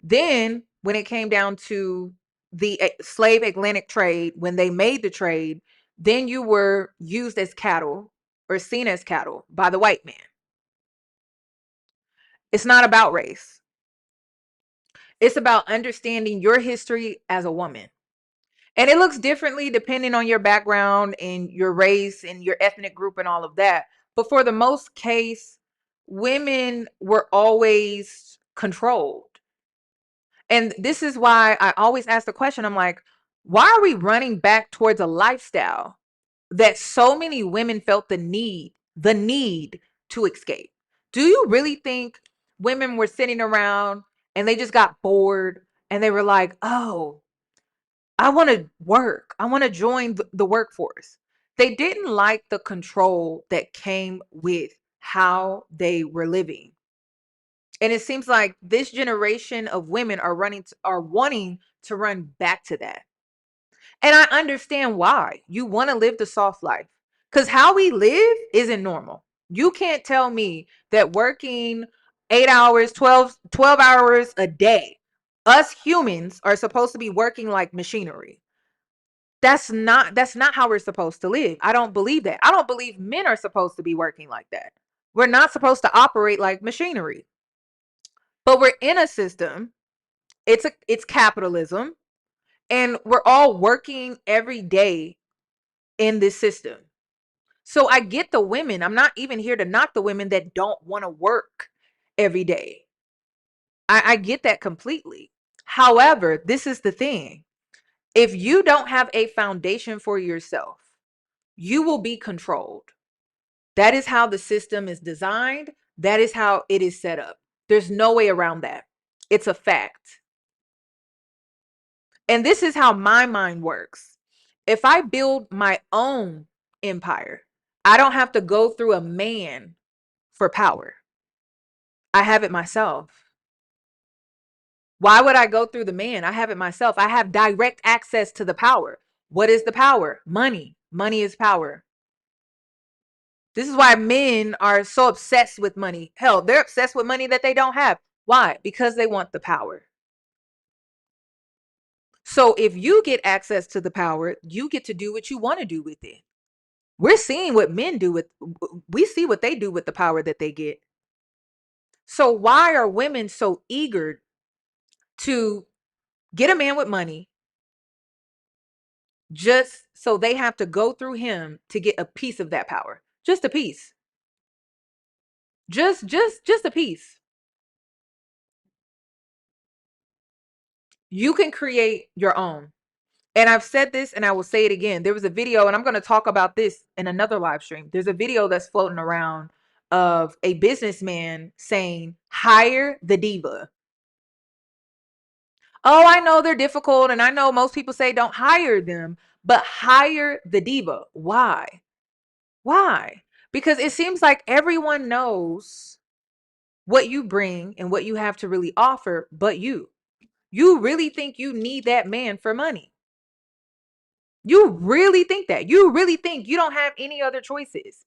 Then when it came down to the slave Atlantic trade, when they made the trade, then you were used as cattle or seen as cattle by the white man. It's not about race. It's about understanding your history as a woman. And it looks differently depending on your background and your race and your ethnic group and all of that. But for the most case, women were always controlled. And this is why I always ask the question, I'm like, why are we running back towards a lifestyle that so many women felt the need to escape? Do you really think women were sitting around and they just got bored and they were like, oh, I want to work. I want to join the workforce. They didn't like the control that came with how they were living. And it seems like this generation of women are wanting to run back to that. And I understand why. You want to live the soft life, because how we live isn't normal. You can't tell me that working 8 hours, 12 hours a day, us humans are supposed to be working like machinery. That's not how we're supposed to live. I don't believe that. I don't believe men are supposed to be working like that. We're not supposed to operate like machinery. But we're in a system. It's capitalism, and we're all working every day in this system. So I get the women. I'm not even here to knock the women that don't want to work every day. I get that completely. However, this is the thing. If you don't have a foundation for yourself, you will be controlled. That is how the system is designed. That is how it is set up. There's no way around that. It's a fact. And this is how my mind works. If I build my own empire, I don't have to go through a man for power. I have it myself. Why would I go through the man? I have it myself. I have direct access to the power. What is the power? Money. Money is power. This is why men are so obsessed with money. Hell, they're obsessed with money that they don't have. Why? Because they want the power. So if you get access to the power, you get to do what you want to do with it. We're seeing what men do we see what they do with the power that they get. So why are women so eager to get a man with money just so they have to go through him to get a piece of that power? Just a piece. Just a piece. You can create your own. And I've said this and I will say it again. There was a video, and I'm going to talk about this in another live stream. There's a video that's floating around of a businessman saying, hire the diva. Oh, I know they're difficult, and I know most people say don't hire them, but hire the diva. Why? Why? Because it seems like everyone knows what you bring and what you have to really offer, but you. You really think you need that man for money. You really think that. You really think you don't have any other choices.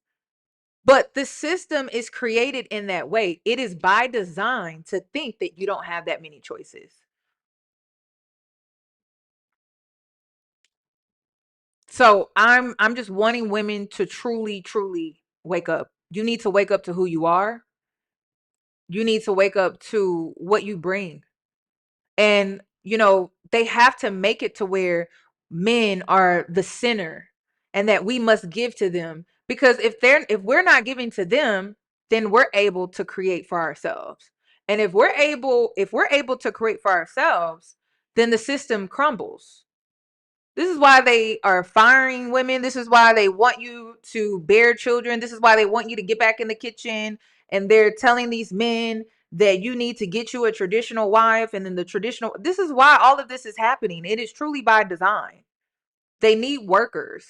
But the system is created in that way. It is by design to think that you don't have that many choices. So I'm just wanting women to truly wake up. You need to wake up to who you are. You need to wake up to what you bring. And they have to make it to where men are the center and that we must give to them, because if we're not giving to them, then we're able to create for ourselves. And if we're able to create for ourselves, then the system crumbles. This is why they are firing women. This is why they want you to bear children. This is why they want you to get back in the kitchen. And they're telling these men that you need to get you a traditional wife. And then this is why all of this is happening. It is truly by design. They need workers.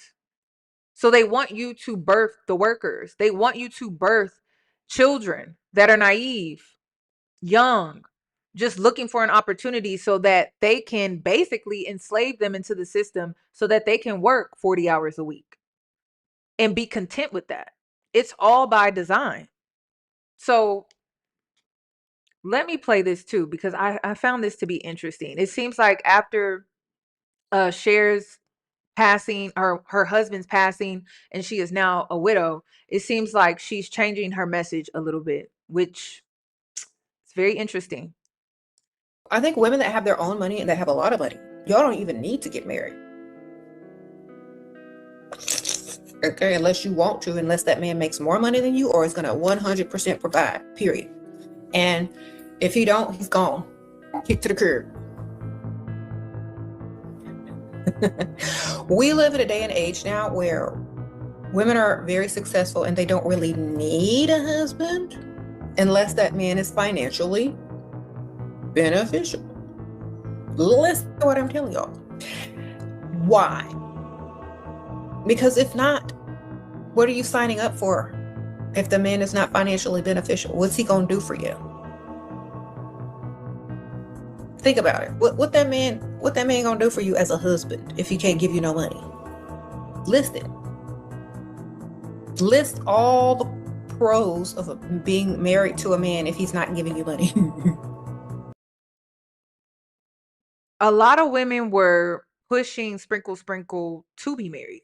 So they want you to birth the workers. They want you to birth children that are naive, young, just looking for an opportunity so that they can basically enslave them into the system so that they can work 40 hours a week and be content with that. It's all by design. So let me play this too, because I found this to be interesting. It seems like after Cher's passing, her husband's passing, and she is now a widow, it seems like she's changing her message a little bit, which is very interesting. I think women that have their own money and that have a lot of money, y'all don't even need to get married. Okay, unless you want to, unless that man makes more money than you or is going to 100% provide, period. And if he don't, he's gone. Kick to the curb. We live in a day and age now where women are very successful and they don't really need a husband unless that man is financially beneficial. Listen to what I'm telling y'all. Why? Because if not, what are you signing up for? If the man is not financially beneficial, what's he gonna do for you? Think about it. What that man gonna do for you as a husband if he can't give you no money? List it. List all the pros of being married to a man if he's not giving you money. A lot of women were pushing sprinkle to be married.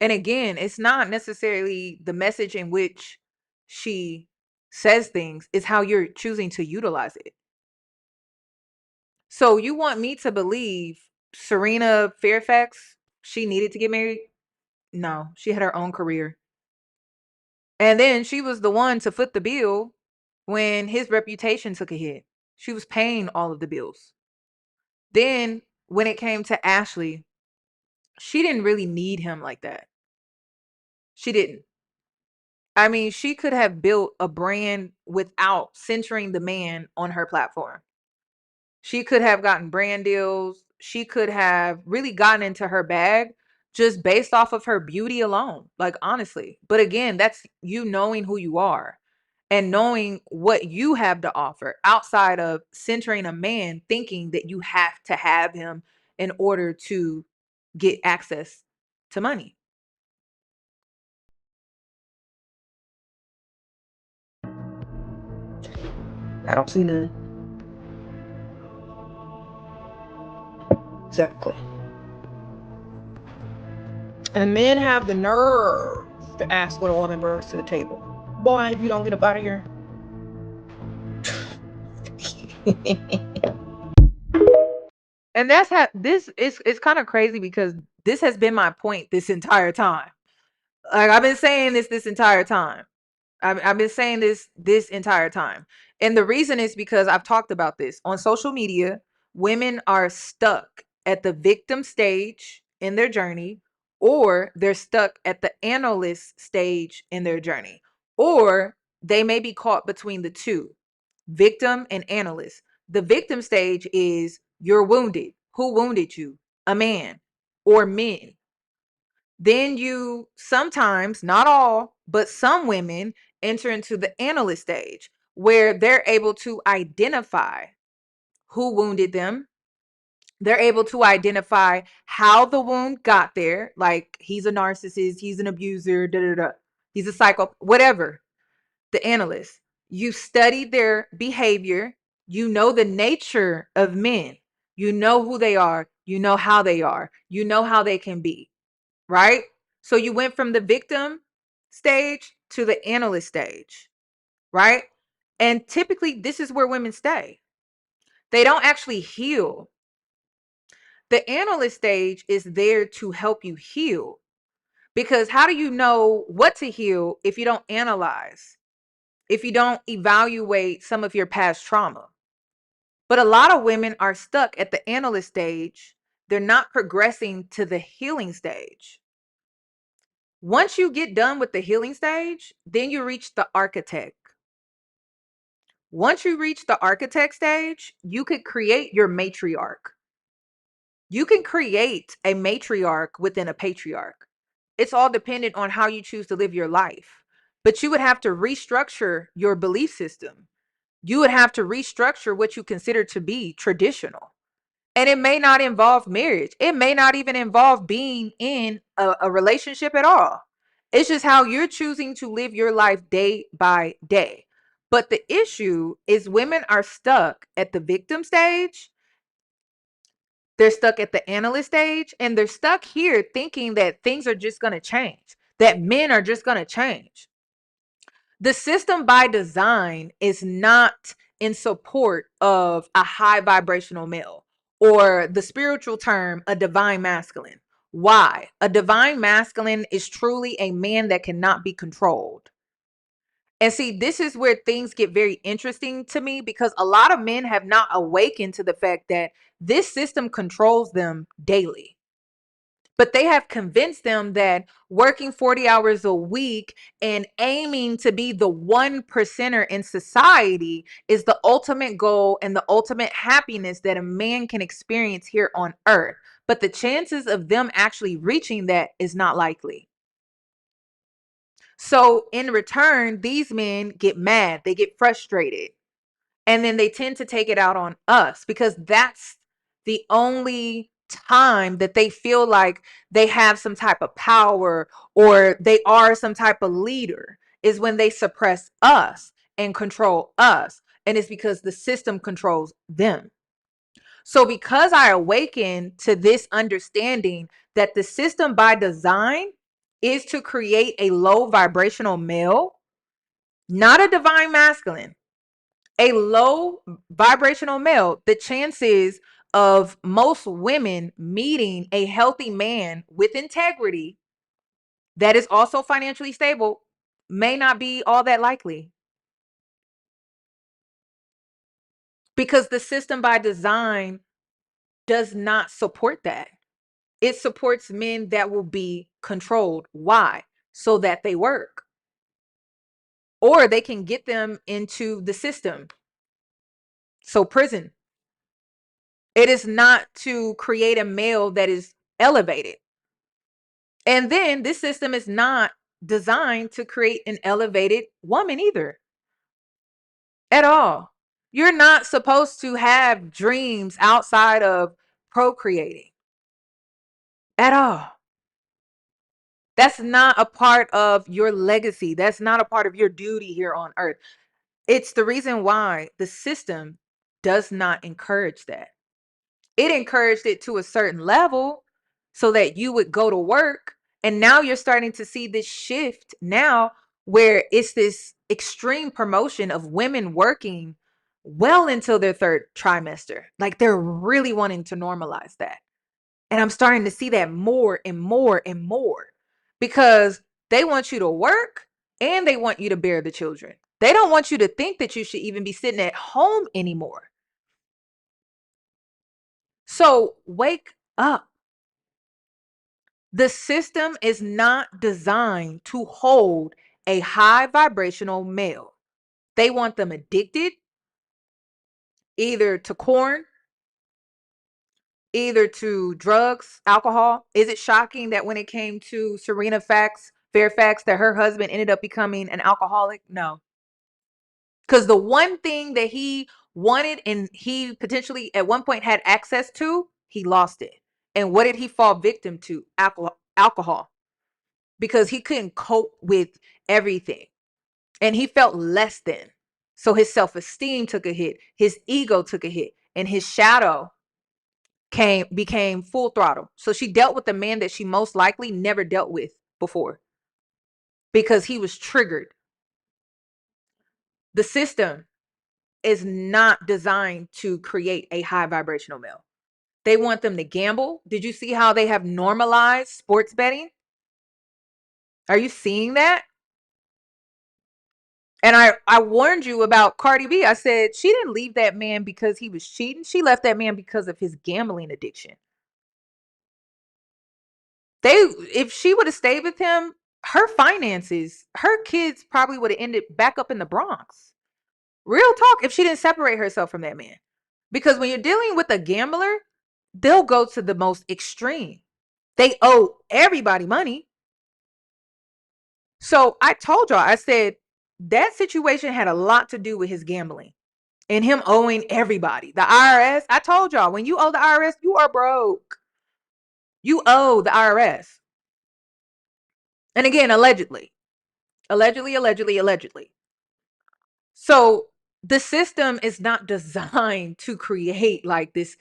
And again, it's not necessarily the message in which she says things, it's how you're choosing to utilize it. So you want me to believe Serena Fairfax, she needed to get married? No, she had her own career. And then she was the one to foot the bill when his reputation took a hit. She was paying all of the bills. Then when it came to Ashlee, she didn't really need him like that. She didn't. I mean, she could have built a brand without centering the man on her platform. She could have gotten brand deals. She could have really gotten into her bag just based off of her beauty alone, like honestly. But again, that's you knowing who you are and knowing what you have to offer outside of centering a man thinking that you have to have him in order to get access to money. I don't see none. Exactly. And men have the nerve to ask what a woman brings to the table. Boy, if you don't get up out of here. And that's how this is. It's kind of crazy because this has been my point this entire time. Like I've been saying this entire time. I've been saying this entire time. And the reason is because I've talked about this on social media. Women are stuck at the victim stage in their journey, or they're stuck at the analyst stage in their journey, or they may be caught between the two, victim and analyst. The victim stage is you're wounded. Who wounded you? A man or men. Then you sometimes, not all, but some women enter into the analyst stage where they're able to identify who wounded them. They're able to identify how the wound got there. Like he's a narcissist, he's an abuser, da da da. He's a psycho, whatever. The analyst. You study their behavior. You know the nature of men. You know who they are. You know how they are. You know how they can be. Right? So you went from the victim stage to the analyst stage. Right? And typically, this is where women stay. They don't actually heal. The analyst stage is there to help you heal. Because how do you know what to heal if you don't analyze? If you don't evaluate some of your past trauma? But a lot of women are stuck at the analyst stage. They're not progressing to the healing stage. Once you get done with the healing stage, then you reach the architect. Once you reach the architect stage, you could create your matriarch. You can create a matriarch within a patriarch. It's all dependent on how you choose to live your life. But you would have to restructure your belief system. You would have to restructure what you consider to be traditional. And it may not involve marriage. It may not even involve being in a relationship at all. It's just how you're choosing to live your life day by day. But the issue is women are stuck at the victim stage. They're stuck at the analyst stage, and they're stuck here thinking that things are just going to change, that men are just going to change. The system by design is not in support of a high vibrational male, or the spiritual term, a divine masculine. Why? A divine masculine is truly a man that cannot be controlled. And see, this is where things get very interesting to me, because a lot of men have not awakened to the fact that this system controls them daily. But they have convinced them that working 40 hours a week and aiming to be the 1%er in society is the ultimate goal and the ultimate happiness that a man can experience here on earth. But the chances of them actually reaching that is not likely. So in return, these men get mad, they get frustrated, and then they tend to take it out on us, because that's the only time that they feel like they have some type of power or they are some type of leader, is when they suppress us and control us. And it's because the system controls them. So because I awaken to this understanding that the system by design is to create a low vibrational male, not a divine masculine, a low vibrational male, the chances of most women meeting a healthy man with integrity that is also financially stable may not be all that likely. Because the system by design does not support that. It supports men that will be controlled. Why? So that they work. Or they can get them into the system. So prison. It is not to create a male that is elevated. And then this system is not designed to create an elevated woman either. At all. You're not supposed to have dreams outside of procreating. At all. That's not a part of your legacy. That's not a part of your duty here on earth. It's the reason why the system does not encourage that. It encouraged it to a certain level so that you would go to work. And now you're starting to see this shift now where it's this extreme promotion of women working well until their third trimester. Like they're really wanting to normalize that. And I'm starting to see that more and more and more, because they want you to work and they want you to bear the children. They don't want you to think that you should even be sitting at home anymore. So wake up. The system is not designed to hold a high vibrational male. They want them addicted, either to corn, either to drugs, alcohol. Is it shocking that when it came to Serena Fairfax, that her husband ended up becoming an alcoholic? No. Because the one thing that he wanted and he potentially at one point had access to, he lost it. And what did he fall victim to? Alcohol. Because he couldn't cope with everything. And he felt less than. So his self-esteem took a hit. His ego took a hit. And his shadow became full throttle. So she dealt with the man that she most likely never dealt with before. Because he was triggered. The system is not designed to create a high vibrational male. They want them to gamble. Did you see how they have normalized sports betting? Are you seeing that? And I warned you about Cardi B. I said she didn't leave that man because he was cheating. She left that man because of his gambling addiction. If she would have stayed with him, her finances, her kids probably would have ended back up in the Bronx. Real talk, if she didn't separate herself from that man. Because when you're dealing with a gambler, they'll go to the most extreme. They owe everybody money. So I told y'all, I said that situation had a lot to do with his gambling and him owing everybody. The IRS, I told y'all, when you owe the IRS, you are broke. You owe the IRS. And again, allegedly. Allegedly. So the system is not designed to create like this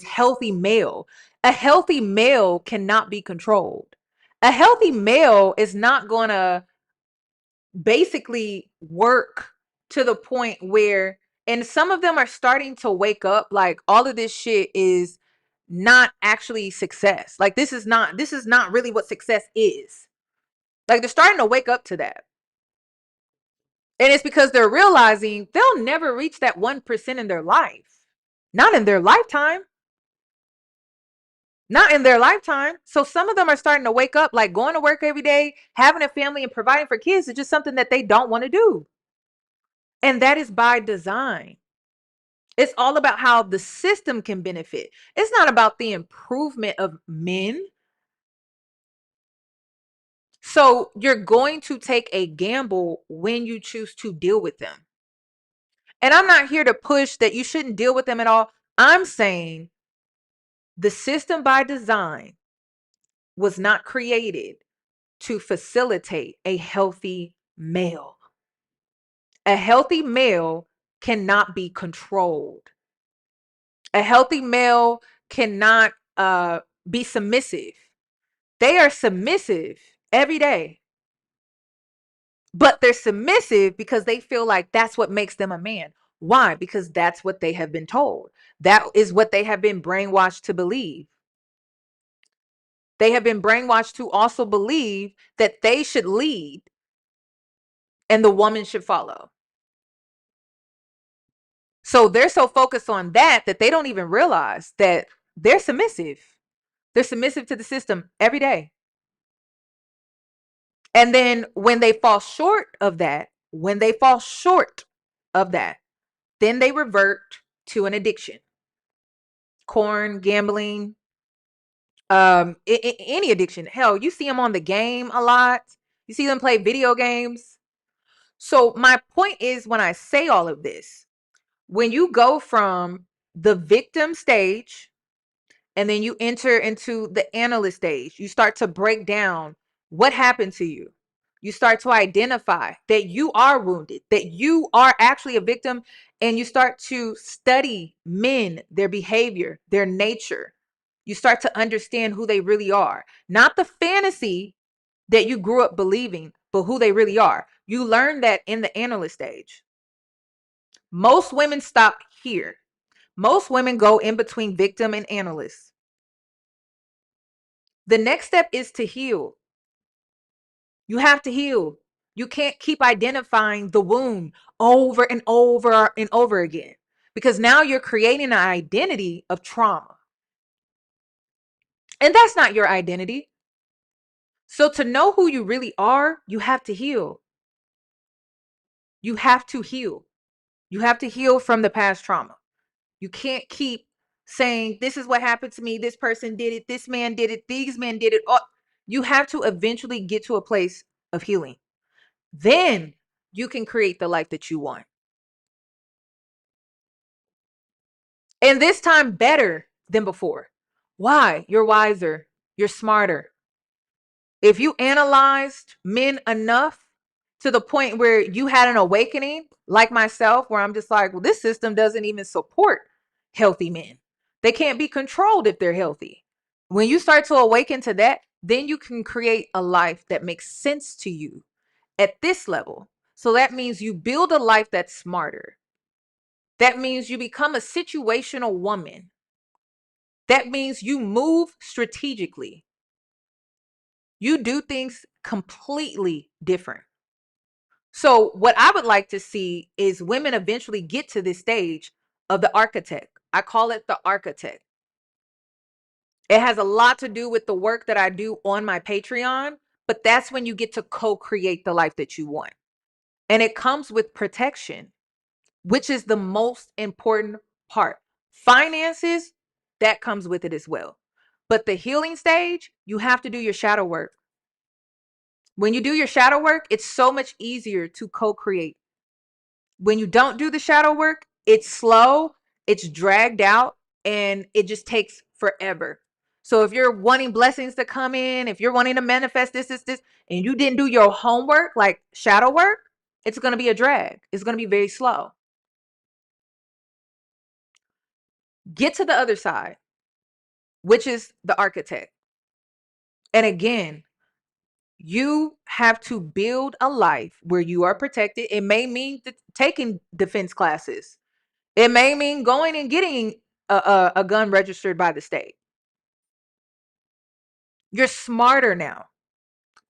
healthy male. A healthy male cannot be controlled. A healthy male is not going to basically work to the point where, and some of them are starting to wake up, like all of this shit is not actually success. Like this is not really what success is. Like they're starting to wake up to that. And it's because they're realizing they'll never reach that 1% in their life. Not in their lifetime. Not in their lifetime. So some of them are starting to wake up, like going to work every day, having a family and providing for kids is just something that they don't want to do. And that is by design. It's all about how the system can benefit. It's not about the improvement of men. So you're going to take a gamble when you choose to deal with them. And I'm not here to push that you shouldn't deal with them at all. I'm saying the system by design was not created to facilitate a healthy male. A healthy male cannot be controlled. A healthy male cannot be submissive. They are submissive every day. But they're submissive because they feel like that's what makes them a man. Why? Because that's what they have been told. That is what they have been brainwashed to believe. They have been brainwashed to also believe that they should lead and the woman should follow. So they're so focused on that they don't even realize that they're submissive. They're submissive to the system every day. And then when they fall short of that, then they revert to an addiction. Corn, gambling, any addiction. Hell, you see them on the game a lot. You see them play video games. So my point is, when I say all of this, when you go from the victim stage and then you enter into the analyst stage, you start to break down what happened to you. You start to identify that you are wounded, that you are actually a victim, and you start to study men, their behavior, their nature. You start to understand who they really are, not the fantasy that you grew up believing, but who they really are. You learn that in the analyst stage. Most women stop here. Most women go in between victim and analyst. The next step is to heal. You have to heal. You can't keep identifying the wound over and over and over again, because now you're creating an identity of trauma. And that's not your identity. So to know who you really are, you have to heal. You have to heal. You have to heal from the past trauma. You can't keep saying, this is what happened to me. This person did it. This man did it. These men did it. Oh, you have to eventually get to a place of healing. Then you can create the life that you want. And this time better than before. Why? You're wiser. You're smarter. If you analyzed men enough to the point where you had an awakening, like myself, where I'm just like, well, this system doesn't even support healthy men. They can't be controlled if they're healthy. When you start to awaken to that, then you can create a life that makes sense to you at this level. So that means you build a life that's smarter. That means you become a situational woman. That means you move strategically. You do things completely different. So what I would like to see is women eventually get to this stage of the architect. I call it the architect. It has a lot to do with the work that I do on my Patreon, but that's when you get to co-create the life that you want. And it comes with protection, which is the most important part. Finances, that comes with it as well. But the healing stage, you have to do your shadow work. When you do your shadow work, it's so much easier to co-create. When you don't do the shadow work, it's slow, it's dragged out, and it just takes forever. So if you're wanting blessings to come in, if you're wanting to manifest this, and you didn't do your homework, like shadow work, it's going to be a drag. It's going to be very slow. Get to the other side, which is the architect. And again, you have to build a life where you are protected. It may mean taking defense classes. It may mean going and getting a gun registered by the state. You're smarter now,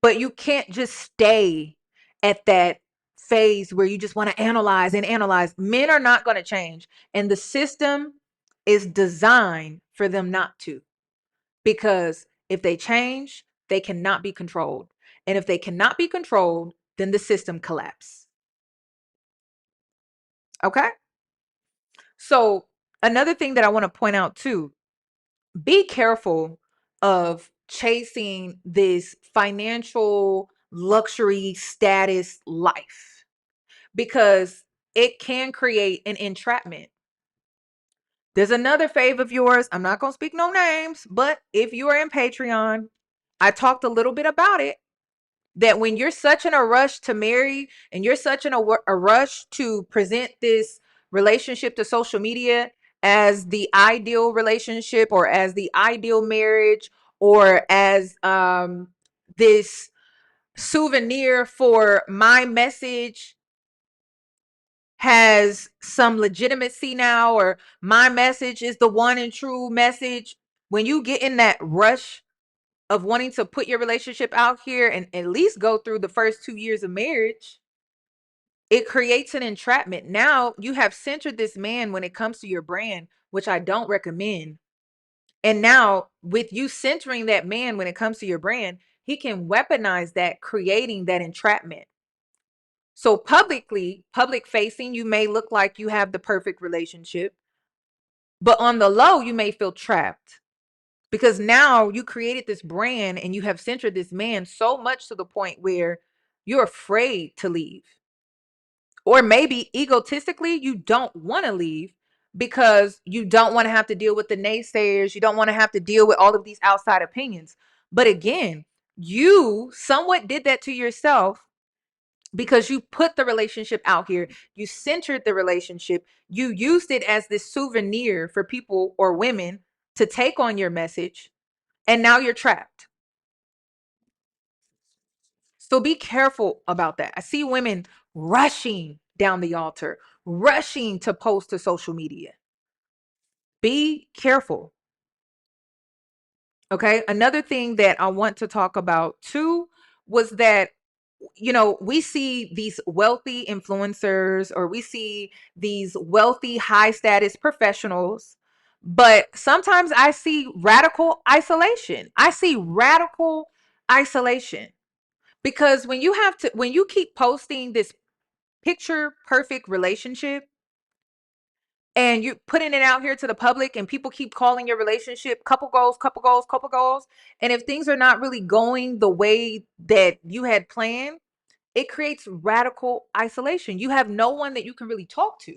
but you can't just stay at that phase where you just want to analyze and analyze. Men are not going to change, and the system is designed for them not to, because if they change, they cannot be controlled. And if they cannot be controlled, then the system collapses. Okay? So another thing that I want to point out too, be careful of chasing this financial luxury status life, because it can create an entrapment. There's another fave of yours. I'm not going to speak no names, but if you are in Patreon, I talked a little bit about it, that when you're such in a rush to marry and you're such in a rush to present this relationship to social media as the ideal relationship, or as the ideal marriage, or as this souvenir for my message has some legitimacy now, or my message is the one and true message. When you get in that rush of wanting to put your relationship out here and at least go through the first 2 years of marriage, it creates an entrapment. Now you have centered this man when it comes to your brand, which I don't recommend. And now with you centering that man when it comes to your brand, he can weaponize that, creating that entrapment. So publicly, public facing, you may look like you have the perfect relationship, but on the low, you may feel trapped. Because now you created this brand and you have centered this man so much to the point where you're afraid to leave. Or maybe egotistically, you don't want to leave because you don't want to have to deal with the naysayers. You don't want to have to deal with all of these outside opinions. But again, you somewhat did that to yourself, because you put the relationship out here. You centered the relationship. You used it as this souvenir for people or women to take on your message. And now you're trapped. So be careful about that. I see women rushing down the altar, rushing to post to social media. Be careful. Okay. Another thing that I want to talk about too was that, we see these wealthy influencers, or we see these wealthy, high status professionals, but sometimes I see radical isolation. Because when you keep posting this picture perfect relationship, and you're putting it out here to the public, and people keep calling your relationship couple goals, couple goals, couple goals. And if things are not really going the way that you had planned, it creates radical isolation. You have no one that you can really talk to.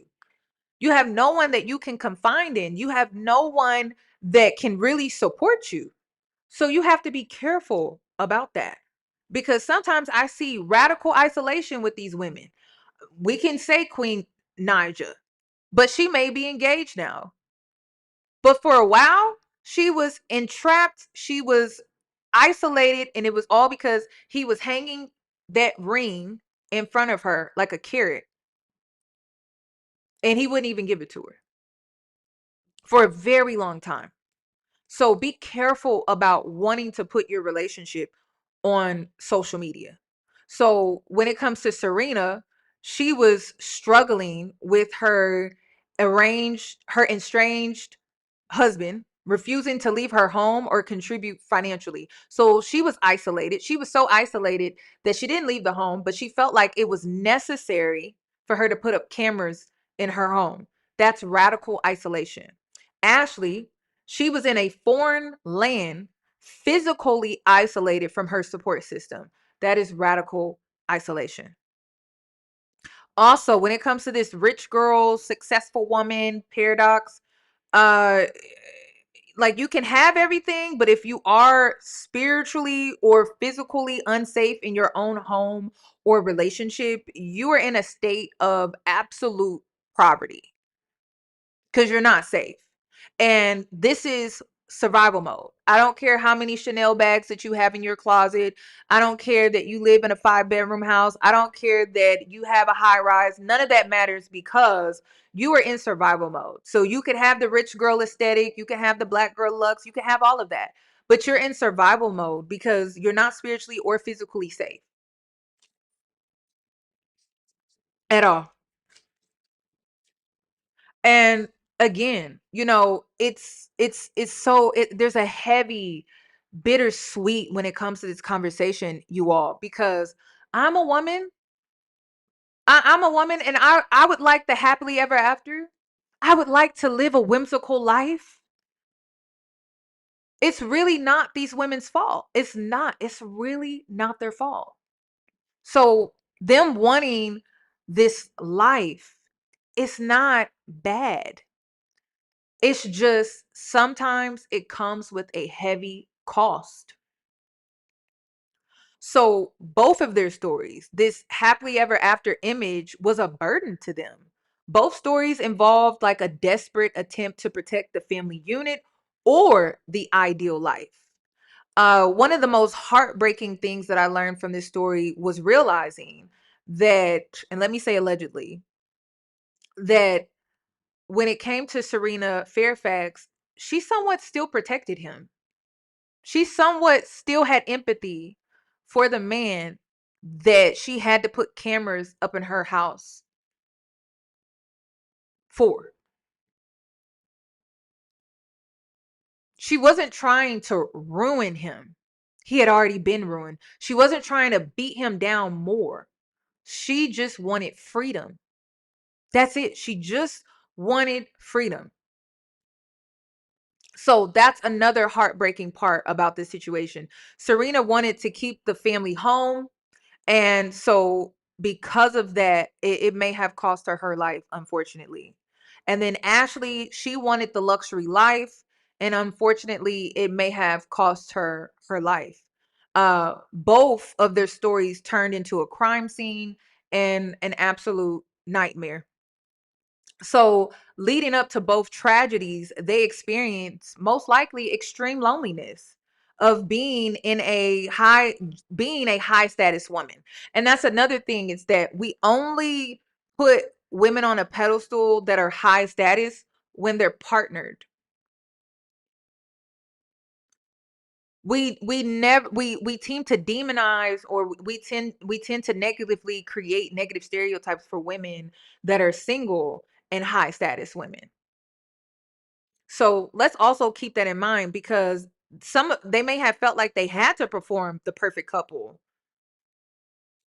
You have no one that you can confide in. You have no one that can really support you. So you have to be careful about that, because sometimes I see radical isolation with these women. We can say Queen Naija, but she may be engaged now. But for a while, she was entrapped. She was isolated, and it was all because he was hanging that ring in front of her like a carrot, and he wouldn't even give it to her for a very long time. So be careful about wanting to put your relationship on social media. So when it comes to Cerina, she was struggling with her estranged husband, refusing to leave her home or contribute financially. So she was isolated. She was so isolated that she didn't leave the home, but she felt like it was necessary for her to put up cameras in her home. That's radical isolation. Ashlee, she was in a foreign land, physically isolated from her support system. That is radical isolation. Also, when it comes to this rich girl, successful woman paradox, uh like, you can have everything, but if you are spiritually or physically unsafe in your own home or relationship, you are in a state of absolute poverty, because you're not safe. And this is survival mode. I don't care how many Chanel bags that you have in your closet. I don't care that you live in a 5-bedroom house. I don't care that you have a high rise. None of that matters, because you are in survival mode. So you can have the rich girl aesthetic, you can have the black girl looks, you can have all of that, but you're in survival mode because you're not spiritually or physically safe at all. And again, it's so there's a heavy bittersweet when it comes to this conversation, you all, because I'm a woman. I'm a woman, and I would like the happily ever after. I would like to live a whimsical life. It's really not these women's fault. It's not. It's really not their fault. So them wanting this life, it's not bad. It's just sometimes it comes with a heavy cost. So both of their stories, this happily ever after image was a burden to them. Both stories involved like a desperate attempt to protect the family unit or the ideal life. One of the most heartbreaking things that I learned from this story was realizing that, and let me say allegedly, that when it came to Serena Fairfax, she somewhat still protected him. She somewhat still had empathy for the man that she had to put cameras up in her house for. She wasn't trying to ruin him. He had already been ruined. She wasn't trying to beat him down more. She just wanted freedom. That's it. She just wanted freedom. So that's another heartbreaking part about this situation. Serena wanted to keep the family home. And so because of that, it may have cost her her life, unfortunately. And then Ashlee, she wanted the luxury life. And unfortunately, it may have cost her her life. Both of their stories turned into a crime scene and an absolute nightmare. So leading up to both tragedies, they experienced most likely extreme loneliness of being a high status woman. And that's another thing, is that we only put women on a pedestal that are high status when they're partnered. We tend to demonize, or we tend to negatively create negative stereotypes for women that are single and high status women. So let's also keep that in mind, because they may have felt like they had to perform the perfect couple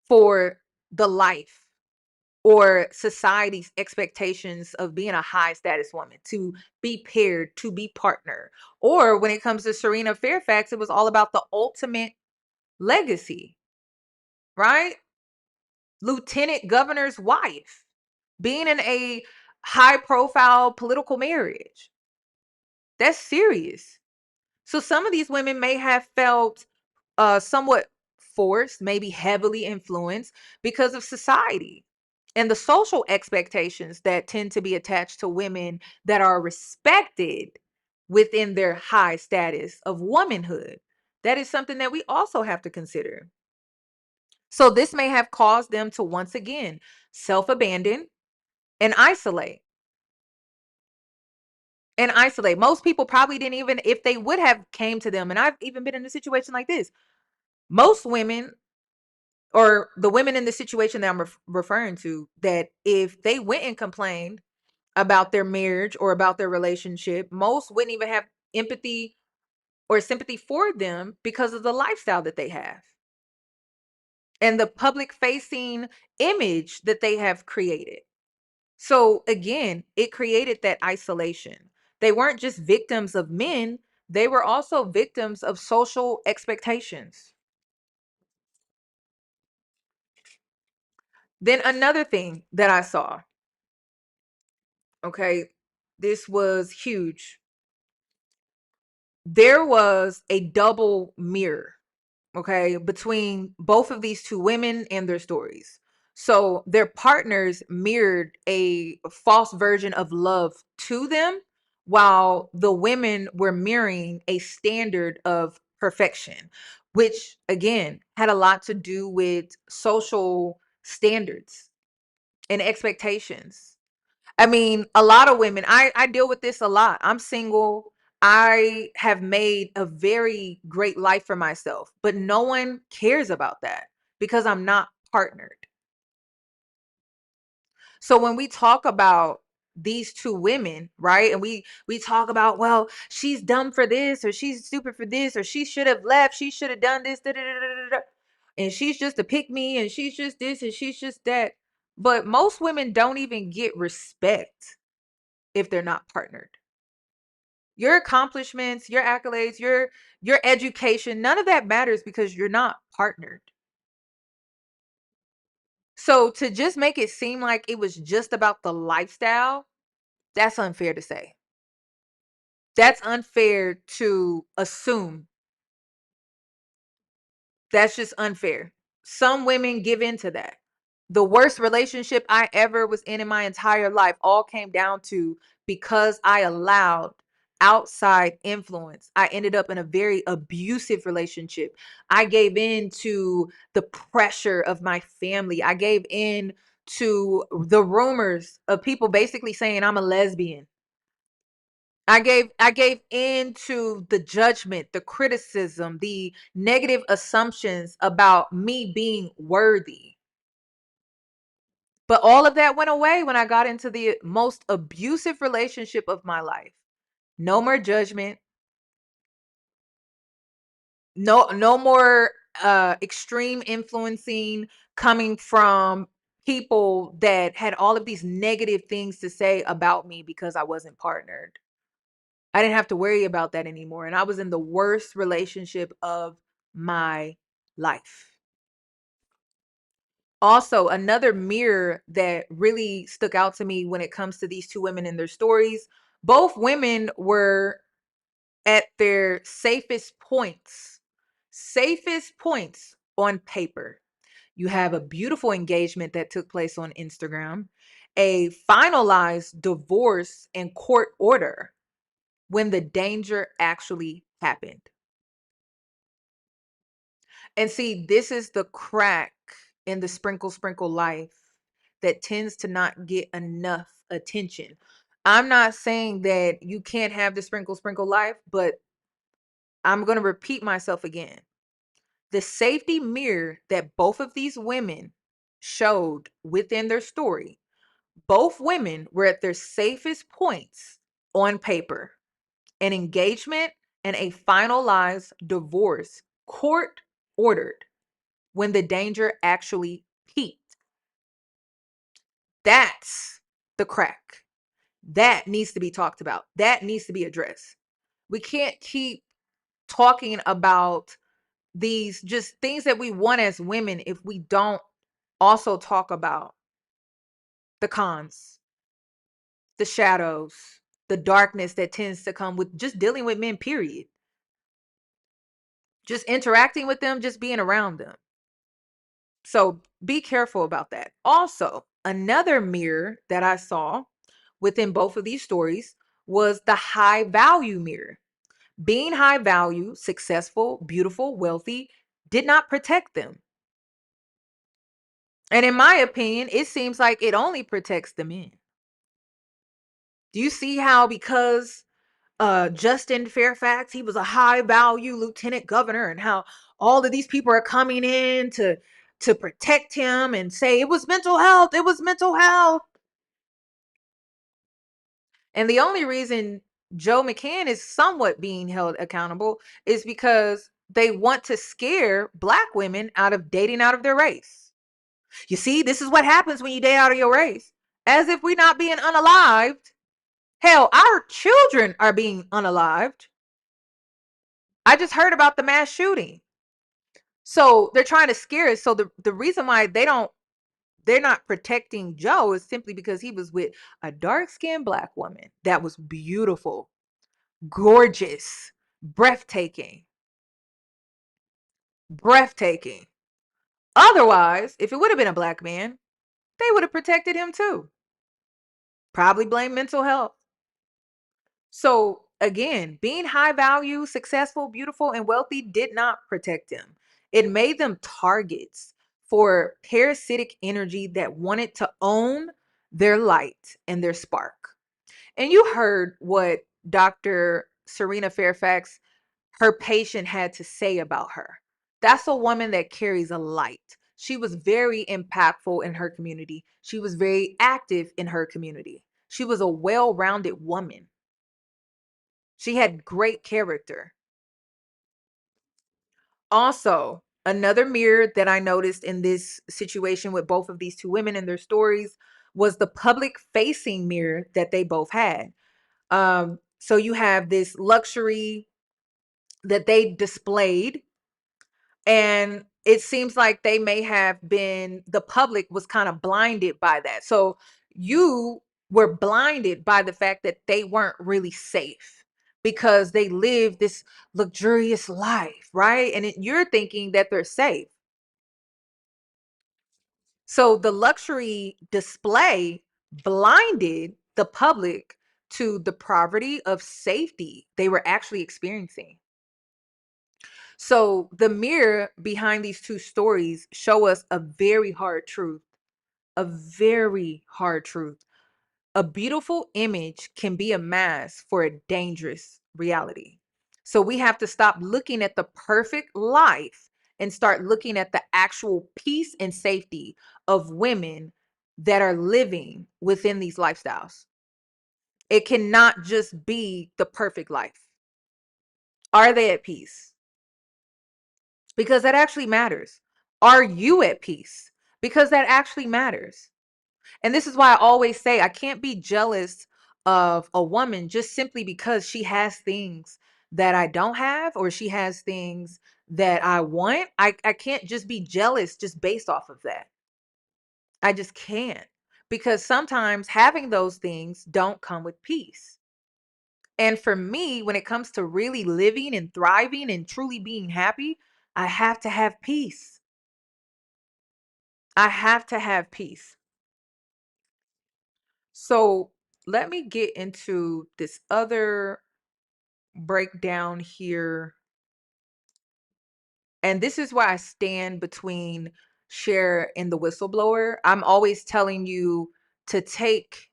for the life. or society's expectations of being a high status woman, to be paired, to be partner. Or when it comes to Serena Fairfax, it was all about the ultimate legacy, right? Lieutenant governor's wife, being in a high profile political marriage. That's serious. So some of these women may have felt somewhat forced, maybe heavily influenced because of society and the social expectations that tend to be attached to women that are respected within their high status of womanhood. That is something that we also have to consider. So this may have caused them to once again self-abandon and isolate. Most people probably didn't even, if they would have came to them, and I've even been in a situation like this, most women, or the women in the situation that I'm referring to, that if they went and complained about their marriage or about their relationship, most wouldn't even have empathy or sympathy for them because of the lifestyle that they have and the public facing image that they have created. So again, it created that isolation. They weren't just victims of men, they were also victims of social expectations. Then another thing that I saw, okay, this was huge. There was a double mirror, okay, between both of these two women and their stories. So their partners mirrored a false version of love to them, while the women were mirroring a standard of perfection, which again had a lot to do with social standards and expectations. I mean, a lot of women, I deal with this a lot. I'm single. I have made a very great life for myself, but no one cares about that because I'm not partnered. So when we talk about these two women, right? And we talk about, well, she's dumb for this, or she's stupid for this, or she should have left, she should have done this, da, da, da, da, da, and she's just a pick me, and she's just this, and she's just that. But most women don't even get respect if they're not partnered. Your accomplishments, your accolades, your education, none of that matters because you're not partnered. So to just make it seem like it was just about the lifestyle, that's unfair to say. That's unfair to assume. That's just unfair. Some women give into that. The worst relationship I ever was in my entire life all came down to because I allowed outside influence. I ended up in a very abusive relationship. I gave in to the pressure of my family. I gave in to the rumors of people basically saying I'm a lesbian. I gave into the judgment, the criticism, the negative assumptions about me being worthy. But all of that went away when I got into the most abusive relationship of my life. No more judgment. No more extreme influencing coming from people that had all of these negative things to say about me because I wasn't partnered. I didn't have to worry about that anymore. And I was in the worst relationship of my life. Also, another mirror that really stuck out to me when it comes to these two women and their stories, both women were at their safest points on paper. You have a beautiful engagement that took place on Instagram, a finalized divorce and court order when the danger actually happened. And see, this is the crack in the sprinkle life that tends to not get enough attention. I'm not saying that you can't have the sprinkle life, but I'm going to repeat myself again. The safety mirror that both of these women showed within their story, both women were at their safest points on paper. An engagement and a finalized divorce, court ordered, when the danger actually peaked. That's the crack. That needs to be talked about. That needs to be addressed. We can't keep talking about these just things that we want as women if we don't also talk about the cons, the shadows, the darkness that tends to come with just dealing with men, period. Just interacting with them, just being around them. So be careful about that. Also, another mirror that I saw within both of these stories was the high value mirror. Being high value, successful, beautiful, wealthy did not protect them. And in my opinion, it seems like it only protects the men. Do you see how because Justin Fairfax, he was a high value lieutenant governor, and how all of these people are coming in to protect him and say it was mental health, it was mental health. And the only reason Joe McCann is somewhat being held accountable is because they want to scare black women out of dating out of their race. You see, this is what happens when you date out of your race. As if we're not being unalived. Hell, our children are being unalived. I just heard about the mass shooting. So they're trying to scare us. So the reason why they're not protecting Joe is simply because he was with a dark-skinned black woman that was beautiful, gorgeous, breathtaking. Breathtaking. Otherwise, if it would have been a black man, they would have protected him too. Probably blame mental health. So again, being high value, successful, beautiful, and wealthy did not protect them. It made them targets for parasitic energy that wanted to own their light and their spark. And you heard what Dr. Serina Fairfax, her patient, had to say about her. That's a woman that carries a light. She was very impactful in her community. She was very active in her community. She was a well-rounded woman. She had great character. Also, another mirror that I noticed in this situation with both of these two women and their stories was the public facing mirror that they both had. So you have this luxury that they displayed, and it seems like they may have been, the public was kind of blinded by that. So you were blinded by the fact that they weren't really safe because they live this luxurious life, right? And you're thinking that they're safe. So the luxury display blinded the public to the poverty of safety they were actually experiencing. So the mirror behind these two stories show us a very hard truth, a very hard truth. A beautiful image can be a mask for a dangerous reality. So we have to stop looking at the perfect life and start looking at the actual peace and safety of women that are living within these lifestyles. It cannot just be the perfect life. Are they at peace? Because that actually matters. Are you at peace? Because that actually matters. And this is why I always say I can't be jealous of a woman just simply because she has things that I don't have, or she has things that I want. I can't just be jealous just based off of that. I just can't. Because sometimes having those things don't come with peace. And for me, when it comes to really living and thriving and truly being happy, I have to have peace. I have to have peace. So let me get into this other breakdown here. And this is why I stand between Cher and the whistleblower. I'm always telling you to take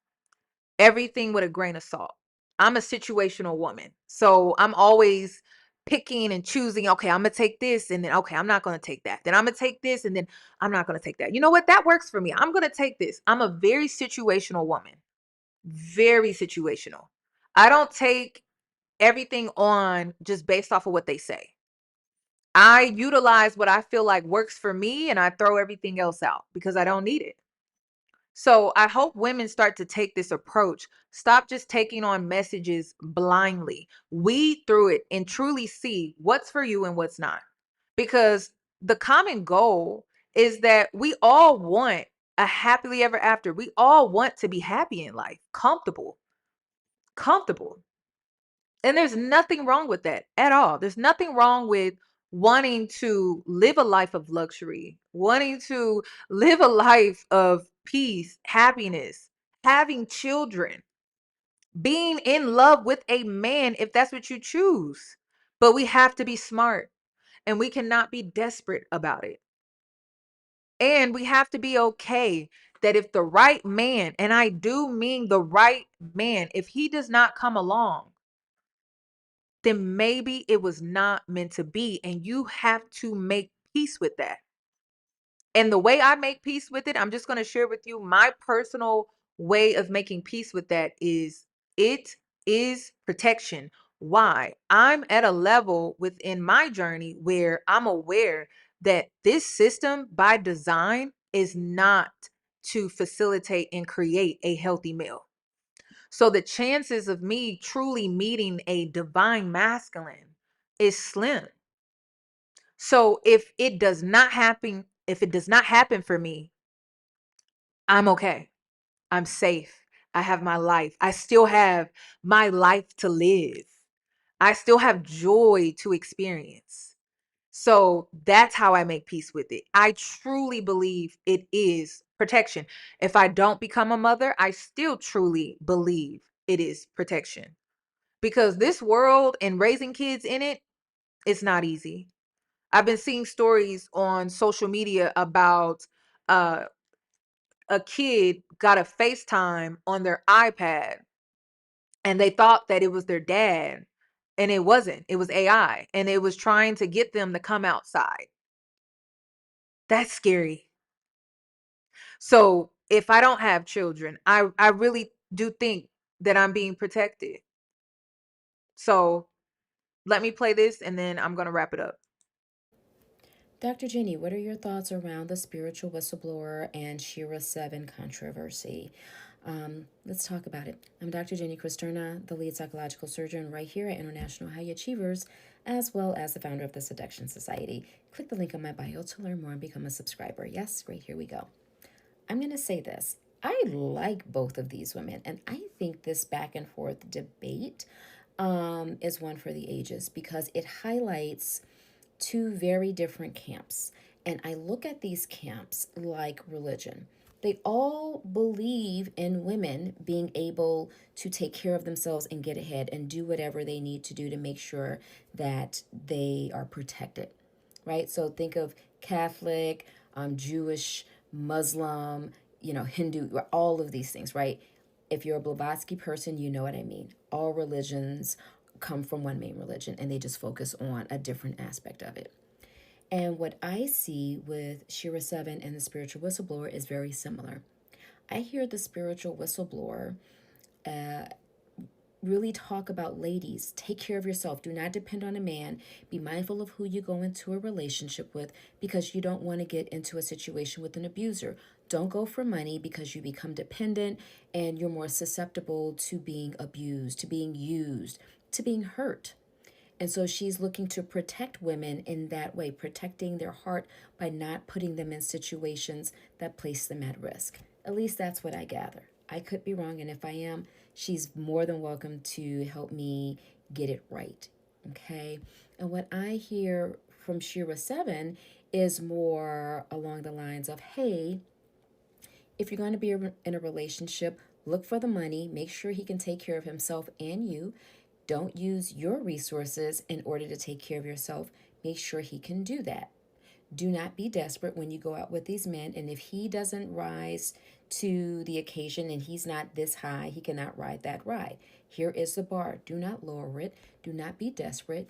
everything with a grain of salt. I'm a situational woman. So I'm always picking and choosing. Okay, I'm going to take this, and then, okay, I'm not going to take that. Then I'm going to take this, and then I'm not going to take that. You know what? That works for me. I'm going to take this. I'm a very situational woman. Very situational. I don't take everything on just based off of what they say. I utilize what I feel like works for me, and I throw everything else out because I don't need it. So I hope women start to take this approach. Stop just taking on messages blindly. Weed through it and truly see what's for you and what's not. Because the common goal is that we all want a happily ever after. We all want to be happy in life, comfortable, comfortable. And there's nothing wrong with that at all. There's nothing wrong with wanting to live a life of luxury, wanting to live a life of peace, happiness, having children, being in love with a man if that's what you choose. But we have to be smart and we cannot be desperate about it. And we have to be okay that if the right man, and I do mean the right man, if he does not come along, then maybe it was not meant to be. And you have to make peace with that. And the way I make peace with it, I'm just going to share with you my personal way of making peace with that is it is protection. Why? I'm at a level within my journey where I'm aware that this system by design is not to facilitate and create a healthy male. So the chances of me truly meeting a divine masculine is slim. So if it does not happen for me, I'm okay. I'm safe. I have my life. I still have my life to live. I still have joy to experience. So that's how I make peace with it. I truly believe it is protection. If I don't become a mother, I still truly believe it is protection. Because this world and raising kids in it, it's not easy. I've been seeing stories on social media about uh, a kid got a FaceTime on their iPad and they thought that it was their dad, and it wasn't. It was AI, and it was trying to get them to come outside. That's scary. So if I don't have children, I really do think that I'm being protected. So let me play this and then I'm going to wrap it up. Dr. Jenae, what are your thoughts around the spiritual whistleblower and Shira 7 controversy? Let's talk about it. I'm Dr. Jenae Christerna, the lead psychological surgeon right here at International High Achievers, as well as the founder of the Seduction Society. Click the link on my bio to learn more and become a subscriber. Yes, great, here we go. I'm going to say this. I like both of these women, and I think this back and forth debate is one for the ages because it highlights two very different camps. And I look at these camps like religion. They all believe in women being able to take care of themselves and get ahead and do whatever they need to do to make sure that they are protected, right? So think of Catholic, Jewish, Muslim, Hindu, all of these things, right? If you're a Blavatsky person, you know what I mean. All religions come from one main religion and they just focus on a different aspect of it. And what I see with Shira 7 and the spiritual whistleblower is very similar. I hear the spiritual whistleblower really talk about, ladies, take care of yourself. Do not depend on a man. Be mindful of who you go into a relationship with because you don't want to get into a situation with an abuser. Don't go for money because you become dependent and you're more susceptible to being abused, to being used, to being hurt. And so she's looking to protect women in that way, protecting their heart by not putting them in situations that place them at risk. At least that's what I gather. I could be wrong, and if I am, she's more than welcome to help me get it right. Okay? And what I hear from Shira 7 is more along the lines of, hey, if you're going to be in a relationship, look for the money, make sure he can take care of himself and you. Don't use your resources in order to take care of yourself. Make sure he can do that. Do not be desperate when you go out with these men. And if he doesn't rise to the occasion and he's not this high, he cannot ride that ride. Here is the bar. Do not lower it. Do not be desperate.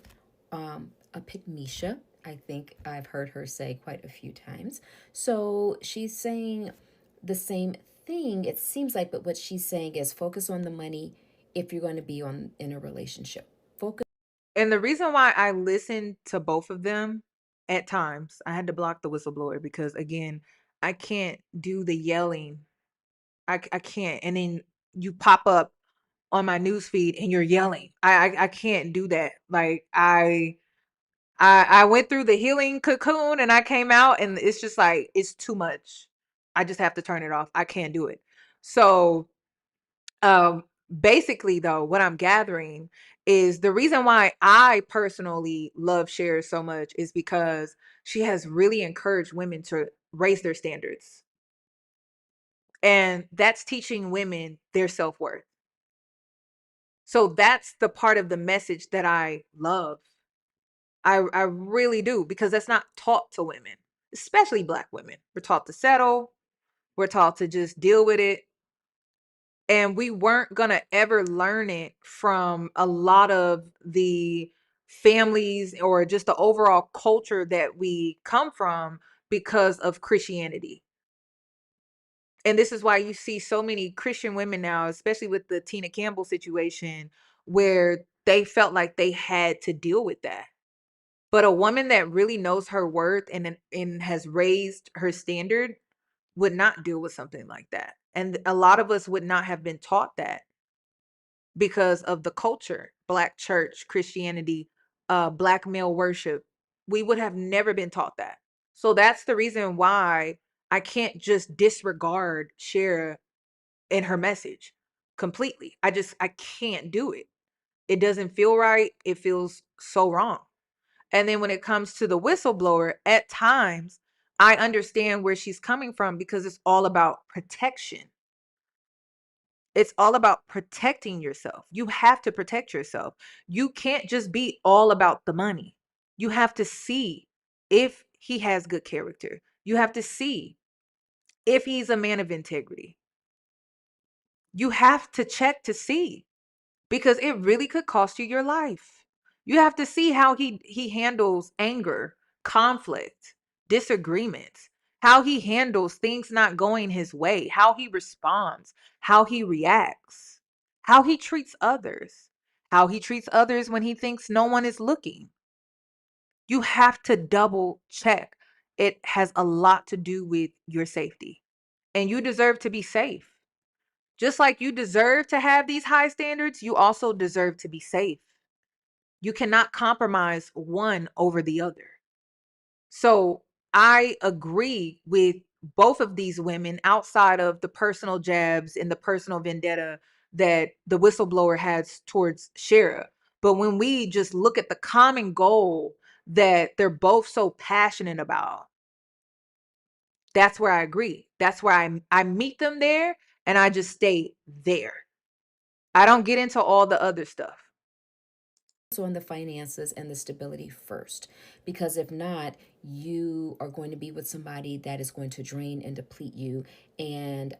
A pygmisha, I think I've heard her say quite a few times. So she's saying the same thing, it seems like, but what she's saying is focus on the money if you're going to be in a relationship. Focus. And the reason why I listened to both of them at times, I had to block the whistleblower because, again, I can't do the yelling I can't. And then you pop up on my news feed and you're yelling. I can't do that. Like I went through the healing cocoon and I came out and it's just like it's too much. I just have to turn it off. I can't do it. So basically though, what I'm gathering is the reason why I personally love Cher so much is because she has really encouraged women to raise their standards. And that's teaching women their self-worth. So that's the part of the message that I love. I really do, because that's not taught to women, especially Black women. We're taught to settle. We're taught to just deal with it. And we weren't going to ever learn it from a lot of the families or just the overall culture that we come from because of Christianity. And this is why you see so many Christian women now, especially with the Tina Campbell situation, where they felt like they had to deal with that. But a woman that really knows her worth and has raised her standard would not deal with something like that. And a lot of us would not have been taught that because of the culture, Black church, Christianity, Black male worship. We would have never been taught that. So that's the reason why I can't just disregard Shara and her message completely. I can't do it. It doesn't feel right. It feels so wrong. And then when it comes to the whistleblower, at times I understand where she's coming from because it's all about protection. It's all about protecting yourself. You have to protect yourself. You can't just be all about the money. You have to see if he has good character. You have to see if he's a man of integrity. You have to check to see, because it really could cost you your life. You have to see how he handles anger, conflict, disagreements, how he handles things not going his way, how he responds, how he reacts, how he treats others, how he treats others when he thinks no one is looking. You have to double check. It has a lot to do with your safety, and you deserve to be safe. Just like you deserve to have these high standards, you also deserve to be safe. You cannot compromise one over the other. So I agree with both of these women outside of the personal jabs and the personal vendetta that the whistleblower has towards Shara. But when we just look at the common goal that they're both so passionate about, that's where I agree. That's where I meet them there and I just stay there. I don't get into all the other stuff. On the finances and the stability first, because if not, you are going to be with somebody that is going to drain and deplete you, and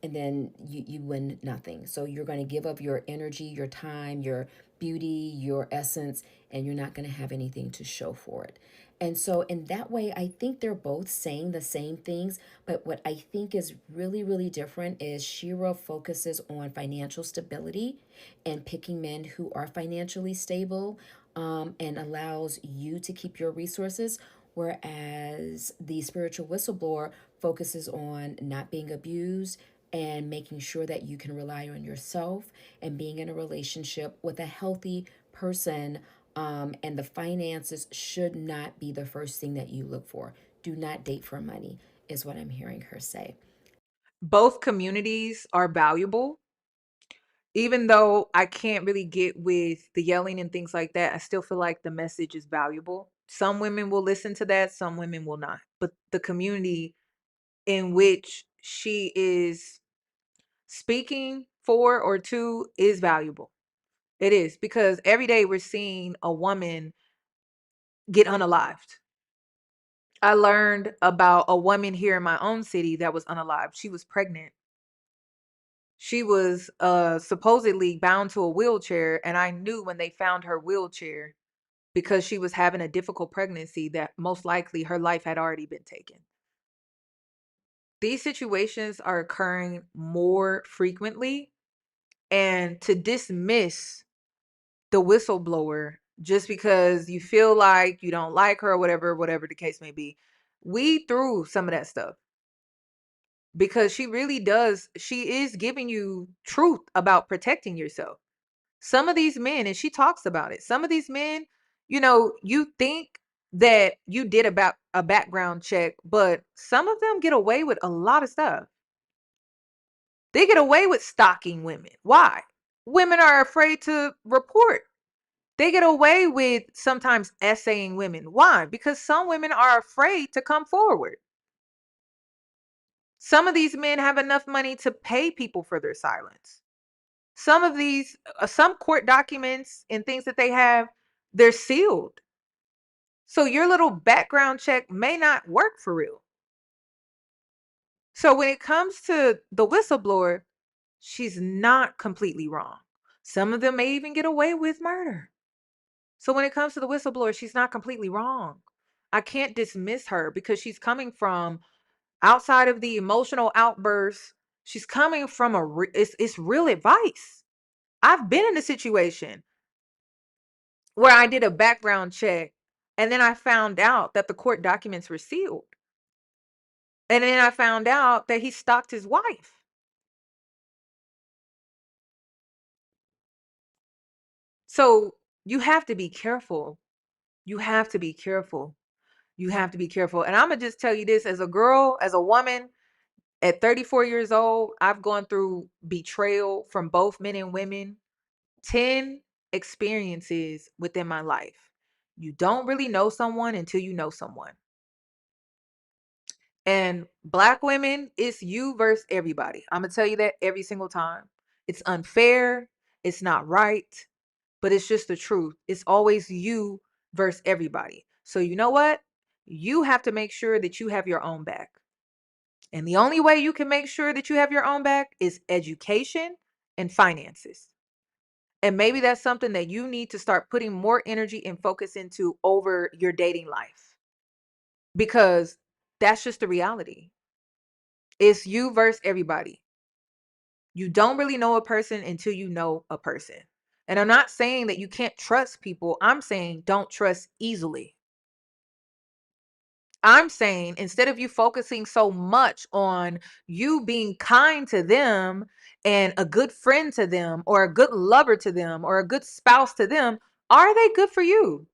then you win nothing. So you're going to give up your energy, your time, your beauty, your essence, and you're not going to have anything to show for it. And so, in that way, I think they're both saying the same things. But what I think is really, really different is Shira focuses on financial stability and picking men who are financially stable, and allows you to keep your resources. Whereas the spiritual whistleblower focuses on not being abused and making sure that you can rely on yourself and being in a relationship with a healthy person, and the finances should not be the first thing that you look for. Do not date for money, is what I'm hearing her say. Both communities are valuable. Even though I can't really get with the yelling and things like that, I still feel like the message is valuable. Some women will listen to that, some women will not. But the community in which she is speaking for or to is valuable. It is, because every day we're seeing a woman get unalived. I learned about a woman here in my own city that was unalived. She was pregnant. She was supposedly bound to a wheelchair, and I knew when they found her wheelchair, because she was having a difficult pregnancy, that most likely her life had already been taken. These situations are occurring more frequently, and to dismiss the whistleblower just because you feel like you don't like her or whatever the case may be, weed through some of that stuff. because she really does. She is giving you truth about protecting yourself. Some of these men, and she talks about it, some of these men, you think that you did about a background check, but some of them get away with a lot of stuff. They get away with stalking women. Why? Women are afraid to report. They get away with sometimes essaying women. Why? Because some women are afraid to come forward. Some of these men have enough money to pay people for their silence. Some of these, some court documents and things that they have, they're sealed. So your little background check may not work for real. So when it comes to the whistleblower, she's not completely wrong. Some of them may even get away with murder. So when it comes to the whistleblower, she's not completely wrong. I can't dismiss her because she's coming from outside of the emotional outbursts. She's coming from it's real advice. I've been in a situation where I did a background check and then I found out that the court documents were sealed. And then I found out that he stalked his wife. So you have to be careful. You have to be careful. You have to be careful. And I'm going to just tell you this, as a girl, as a woman, at 34 years old, I've gone through betrayal from both men and women, 10 experiences within my life. You don't really know someone until you know someone. And Black women, it's you versus everybody. I'm going to tell you that every single time. It's unfair. It's not right, but it's just the truth. It's always you versus everybody. So you know what? You have to make sure that you have your own back. And the only way you can make sure that you have your own back is education and finances. And maybe that's something that you need to start putting more energy and focus into over your dating life. Because that's just the reality. It's you versus everybody. You don't really know a person until you know a person. And I'm not saying that you can't trust people. I'm saying don't trust easily. I'm saying instead of you focusing so much on you being kind to them and a good friend to them or a good lover to them or a good spouse to them, are they good for you?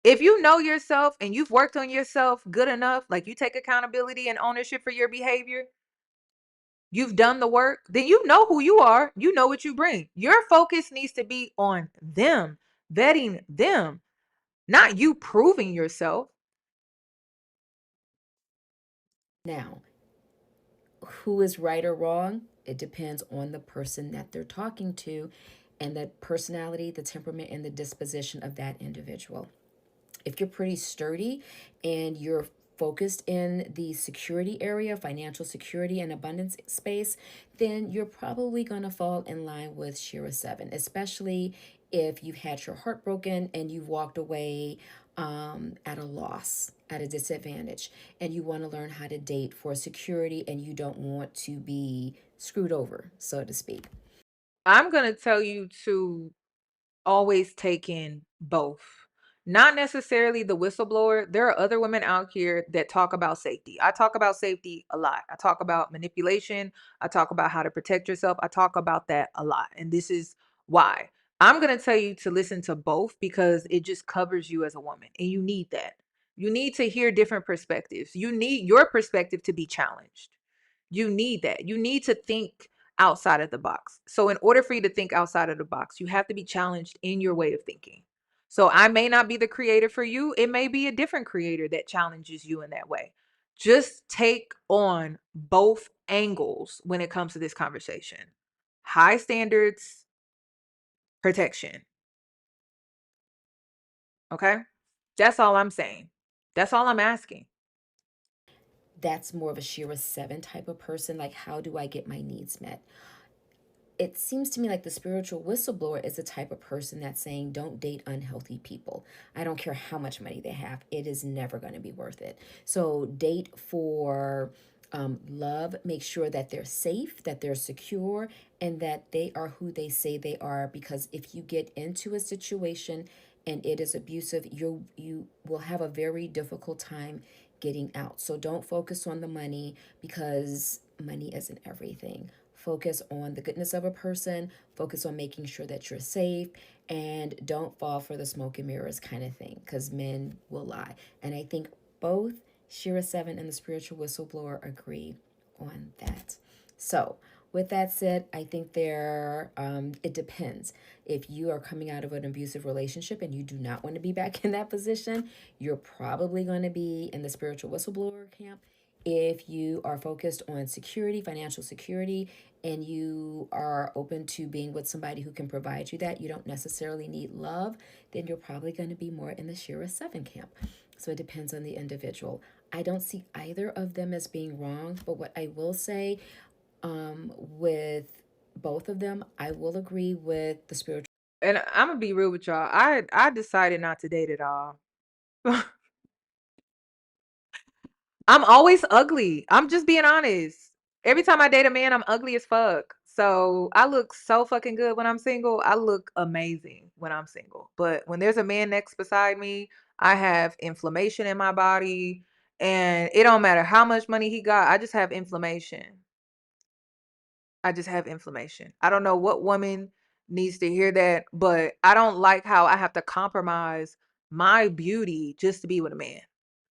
If you know yourself and you've worked on yourself good enough, like you take accountability and ownership for your behavior, you've done the work, then you know who you are. You know what you bring. Your focus needs to be on them, vetting them, not you proving yourself. Now, who is right or wrong? It depends on the person that they're talking to and the personality, the temperament, and the disposition of that individual. If you're pretty sturdy and you're focused in the security area, financial security and abundance space, then you're probably going to fall in line with Shira 7, especially if you've had your heart broken and you've walked away at a loss, at a disadvantage, and you want to learn how to date for security and you don't want to be screwed over, so to speak. I'm going to tell you to always take in both. Not necessarily the whistleblower. There are other women out here that talk about safety. I talk about safety a lot. I talk about manipulation. I talk about how to protect yourself. I talk about that a lot. And this is why. I'm going to tell you to listen to both because it just covers you as a woman. And you need that. You need to hear different perspectives. You need your perspective to be challenged. You need that. You need to think outside of the box. So in order for you to think outside of the box, you have to be challenged in your way of thinking. So I may not be the creator for you. It may be a different creator that challenges you in that way. Just take on both angles when it comes to this conversation. High standards, protection. Okay? That's all I'm saying. That's all I'm asking. That's more of a Shira 7 type of person. Like, how do I get my needs met? It seems to me like the spiritual whistleblower is the type of person that's saying, don't date unhealthy people. I don't care how much money they have, it is never going to be worth it. So, date for love, make sure that they're safe, that they're secure, and that they are who they say they are. Because if you get into a situation and it is abusive, you will have a very difficult time getting out. So don't focus on the money, because money isn't everything. Focus on the goodness of a person, focus on making sure that you're safe, and don't fall for the smoke and mirrors kind of thing, because men will lie. And I think both Shira 7 and the spiritual whistleblower agree on that. So, with that said, I think it depends. If you are coming out of an abusive relationship and you do not want to be back in that position, you're probably going to be in the spiritual whistleblower camp. If you are focused on security, financial security, and you are open to being with somebody who can provide you that, you don't necessarily need love, then you're probably going to be more in the Shira 7 camp. So it depends on the individual. I don't see either of them as being wrong, but what I will say, with both of them, I will agree with the spiritual. And I'm gonna be real with y'all. I decided not to date at all. I'm always ugly. I'm just being honest. Every time I date a man, I'm ugly as fuck. So I look so fucking good when I'm single. I look amazing when I'm single. But when there's a man next beside me, I have inflammation in my body. And it don't matter how much money he got. I just have inflammation. I just have inflammation. I don't know what woman needs to hear that, but I don't like how I have to compromise my beauty just to be with a man.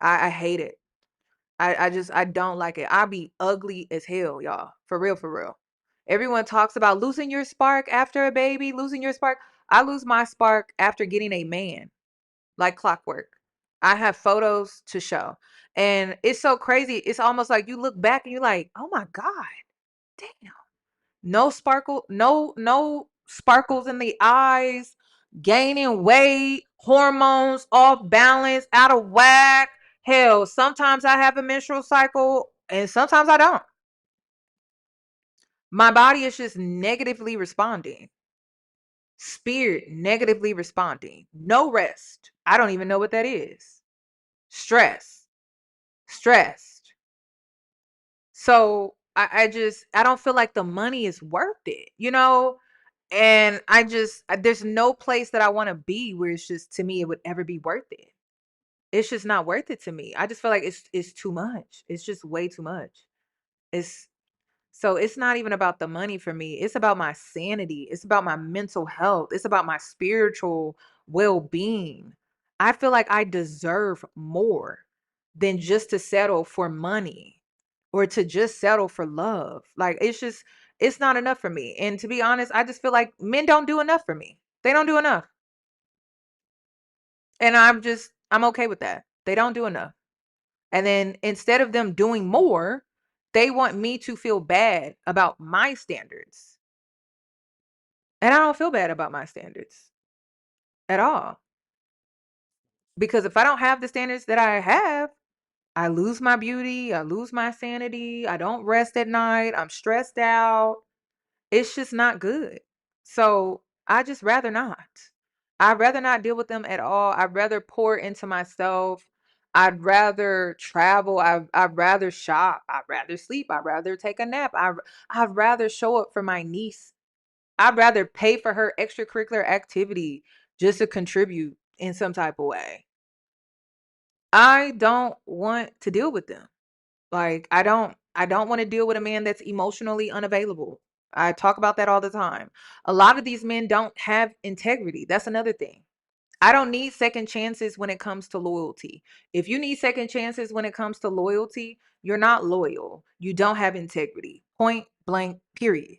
I hate it. I don't like it. I be ugly as hell, y'all. For real, for real. Everyone talks about losing your spark after a baby, losing your spark. I lose my spark after getting a man, like clockwork. I have photos to show. And it's so crazy. It's almost like you look back and you're like, oh my God, damn. No sparkle, no sparkles in the eyes, gaining weight, hormones off balance, out of whack. Hell, sometimes I have a menstrual cycle and sometimes I don't. My body is just negatively responding. Spirit negatively responding. No rest. I don't even know what that is. Stress. Stressed. So I don't feel like the money is worth it, you know? And there's no place that I want to be where it's just, to me, it would ever be worth it. It's just not worth it to me. I just feel like it's too much. It's just way too much. It's So it's not even about the money for me. It's about my sanity. It's about my mental health. It's about my spiritual well-being. I feel like I deserve more than just to settle for money or to just settle for love. Like it's not enough for me. And to be honest, I just feel like men don't do enough for me. They don't do enough. And I'm okay with that. They don't do enough. And then instead of them doing more, they want me to feel bad about my standards. And I don't feel bad about my standards at all. Because if I don't have the standards that I have, I lose my beauty, I lose my sanity, I don't rest at night, I'm stressed out. It's just not good. So I just rather not. I'd rather not deal with them at all. I'd rather pour into myself. I'd rather travel. I'd rather shop. I'd rather sleep. I'd rather take a nap. I'd rather show up for my niece. I'd rather pay for her extracurricular activity just to contribute in some type of way. I don't want to deal with them. Like I don't want to deal with a man that's emotionally unavailable. I talk about that all the time. A lot of these men don't have integrity. That's another thing. I don't need second chances when it comes to loyalty. If you need second chances when it comes to loyalty, you're not loyal. You don't have integrity. Point blank, period.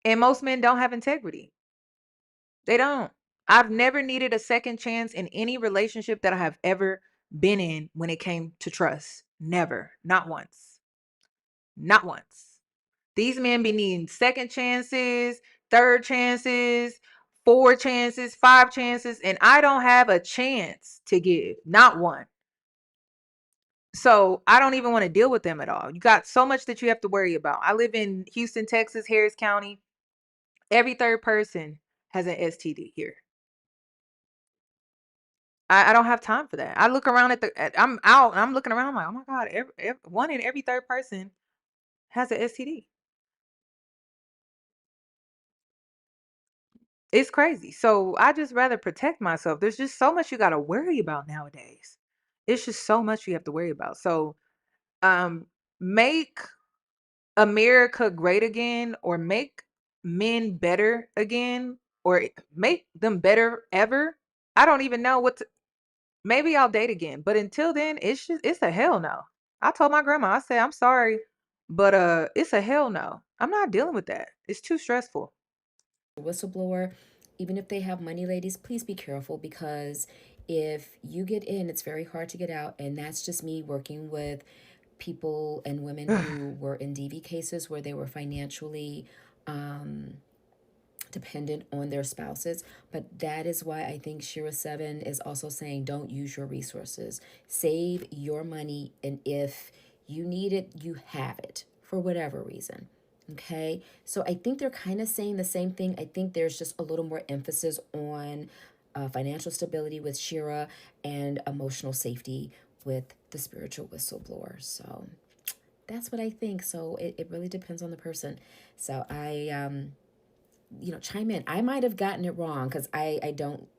And most men don't have integrity. They don't. I've never needed a second chance in any relationship that I have ever been in when it came to trust. Never. Not once. Not once. These men be needing second chances, third chances, four chances, five chances, and I don't have a chance to give. Not one. So I don't even want to deal with them at all. You got so much that you have to worry about. I live in Houston, Texas, Harris County. Every third person has an STD here. I don't have time for that. I look around I'm out and I'm looking around like, oh my God, one in every third person has an STD. It's crazy. So I just rather protect myself. There's just so much you got to worry about nowadays. It's just so much you have to worry about. So, make America great again, or make men better again, or make them better ever. I don't even know what to, maybe I'll date again. But until then, it's a hell no. I told my grandma, I said, I'm sorry, but it's a hell no. I'm not dealing with that. It's too stressful. Whistleblower, even if they have money, ladies, please be careful, because if you get in, it's very hard to get out. And that's just me working with people and women who were in DV cases where they were financially dependent on their spouses. But that is why I think Shira 7 is also saying don't use your resources. Save your money, and if you need it, you have it for whatever reason. Okay, so I think they're kind of saying the same thing. I think there's just a little more emphasis on financial stability with Shira and emotional safety with the spiritual whistleblower. So that's what I think. So it really depends on the person. So I chime in. I might have gotten it wrong because I don't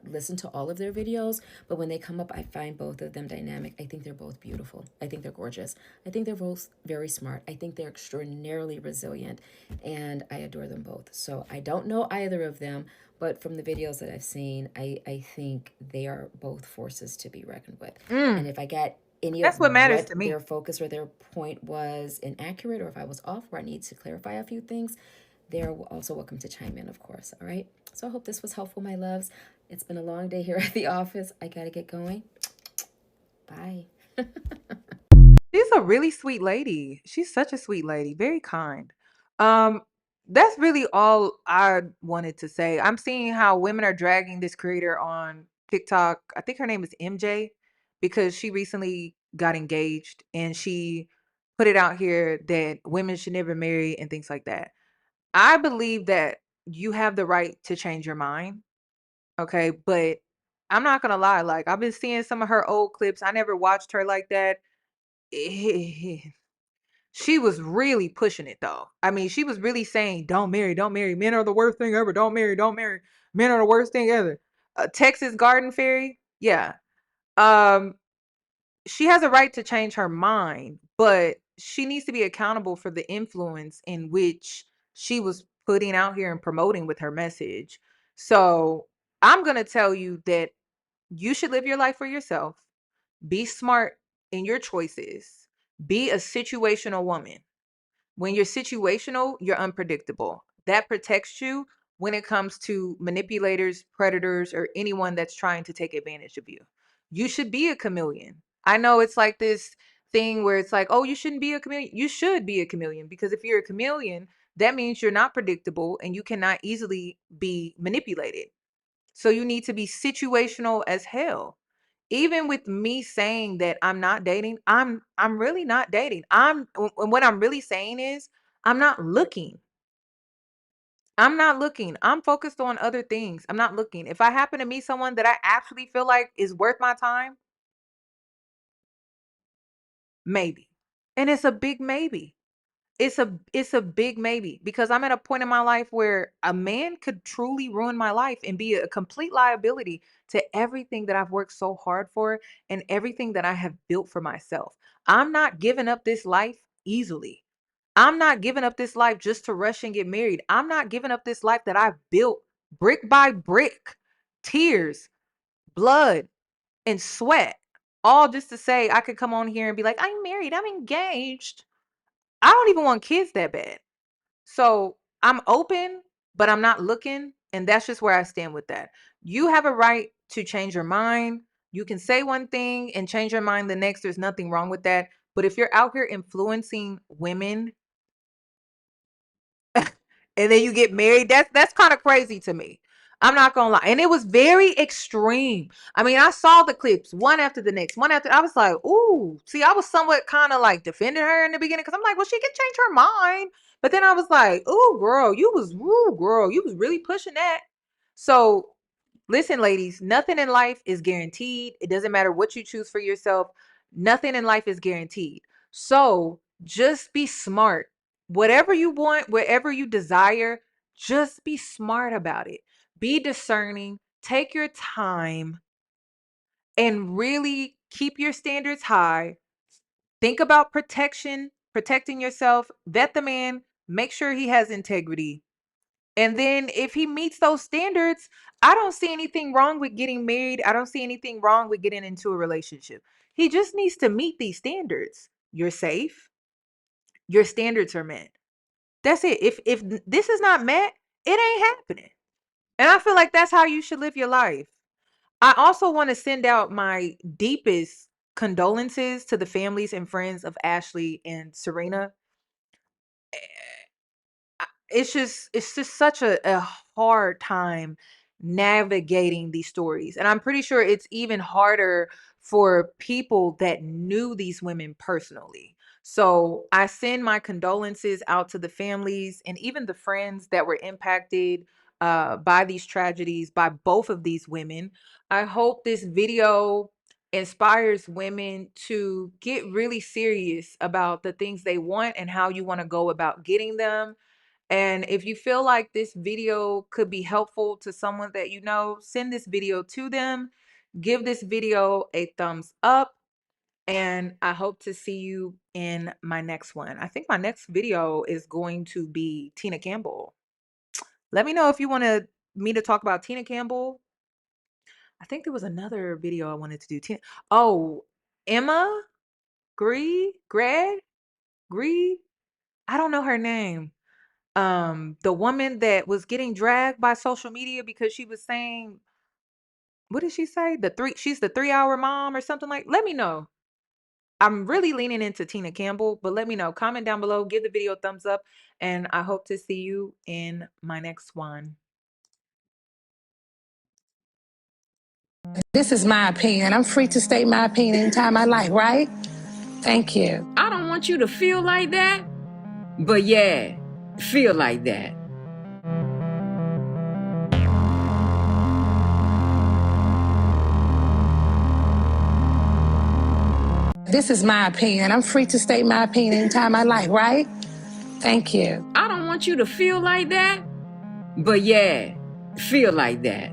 listen to all of their videos, but when they come up, I find both of them dynamic. I think they're both beautiful. I think they're gorgeous. I think they're both very smart. I think they're extraordinarily resilient, and I adore them both. So I don't know either of them, but from the videos that I've seen, I think they are both forces to be reckoned with. And if I got any That's of what matters to me. their focus or their point was inaccurate, or if I was off or I need to clarify a few things, they're also welcome to chime in, of course. All right. So I hope this was helpful, my loves. It's been a long day here at the office. I got to get going. Bye. She's a really sweet lady. She's such a sweet lady, very kind. Um, that's really all I wanted to say. I'm seeing how women are dragging this creator on TikTok. I think her name is MJ, because she recently got engaged and she put it out here that women should never marry and things like that. I believe that you have the right to change your mind. Okay. But I'm not going to lie. Like, I've been seeing some of her old clips. I never watched her like that. She was really pushing it though. I mean, she was really saying, don't marry, don't marry. Men are the worst thing ever. Don't marry, don't marry. Men are the worst thing ever. Texas Garden Fairy. Yeah. Um, she has a right to change her mind, but she needs to be accountable for the influence in which she was putting out here and promoting with her message. So I'm going to tell you that you should live your life for yourself. Be smart in your choices. Be a situational woman. When you're situational, you're unpredictable. That protects you when it comes to manipulators, predators, or anyone that's trying to take advantage of you. You should be a chameleon. I know it's like this thing where it's like, oh, you shouldn't be a chameleon. You should be a chameleon, because if you're a chameleon, that means you're not predictable and you cannot easily be manipulated. So you need to be situational as hell. Even with me saying that I'm not dating, I'm really not dating. What I'm really saying is I'm not looking. I'm not looking. I'm focused on other things. I'm not looking. If I happen to meet someone that I actually feel like is worth my time, maybe. And it's a big maybe. It's a big maybe, because I'm at a point in my life where a man could truly ruin my life and be a complete liability to everything that I've worked so hard for and everything that I have built for myself. I'm not giving up this life easily. I'm not giving up this life just to rush and get married. I'm not giving up this life that I've built brick by brick, tears, blood, and sweat, all just to say I could come on here and be like, I'm married, I'm engaged. I don't even want kids that bad. So I'm open, but I'm not looking. And that's just where I stand with that. You have a right to change your mind. You can say one thing and change your mind the next. There's nothing wrong with that. But if you're out here influencing women and then you get married, that's kind of crazy to me. I'm not gonna lie. And it was very extreme. I mean, I saw the clips one after the next, one after. I was like, ooh. See, I was somewhat kind of like defending her in the beginning, because I'm like, well, she can change her mind. But then I was like, ooh, girl, you was really pushing that. So listen, ladies, nothing in life is guaranteed. It doesn't matter what you choose for yourself. Nothing in life is guaranteed. So just be smart. Whatever you want, whatever you desire, just be smart about it. Be discerning. Take your time and really keep your standards high. Think about protecting yourself, vet the man, make sure he has integrity. And then if he meets those standards, I don't see anything wrong with getting married. I don't see anything wrong with getting into a relationship. He just needs to meet these standards. You're safe. Your standards are met. That's it. If this is not met, it ain't happening. And I feel like that's how you should live your life. I also want to send out my deepest condolences to the families and friends of Ashlee and Cerina. It's just such a hard time navigating these stories. And I'm pretty sure it's even harder for people that knew these women personally. So I send my condolences out to the families and even the friends that were impacted by these tragedies, by both of these women. I hope this video inspires women to get really serious about the things they want and how you want to go about getting them. And if you feel like this video could be helpful to someone that you know, send this video to them. Give this video a thumbs up. And I hope to see you in my next one. I think my next video is going to be Tina Campbell. Let me know if you want me to talk about Tina Campbell. I think there was another video I wanted to do. Emma Greg. I don't know her name. The woman that was getting dragged by social media because she was saying, what did she say? She's the 3-hour mom or something like. Let me know. I'm really leaning into Tina Campbell, but let me know. Comment down below, give the video a thumbs up, and I hope to see you in my next one. This is my opinion. I'm free to state my opinion anytime I like, right? Thank you. I don't want you to feel like that, but yeah, feel like that. This is my opinion. I'm free to state my opinion anytime I like, right? Thank you. I don't want you to feel like that, but yeah, feel like that.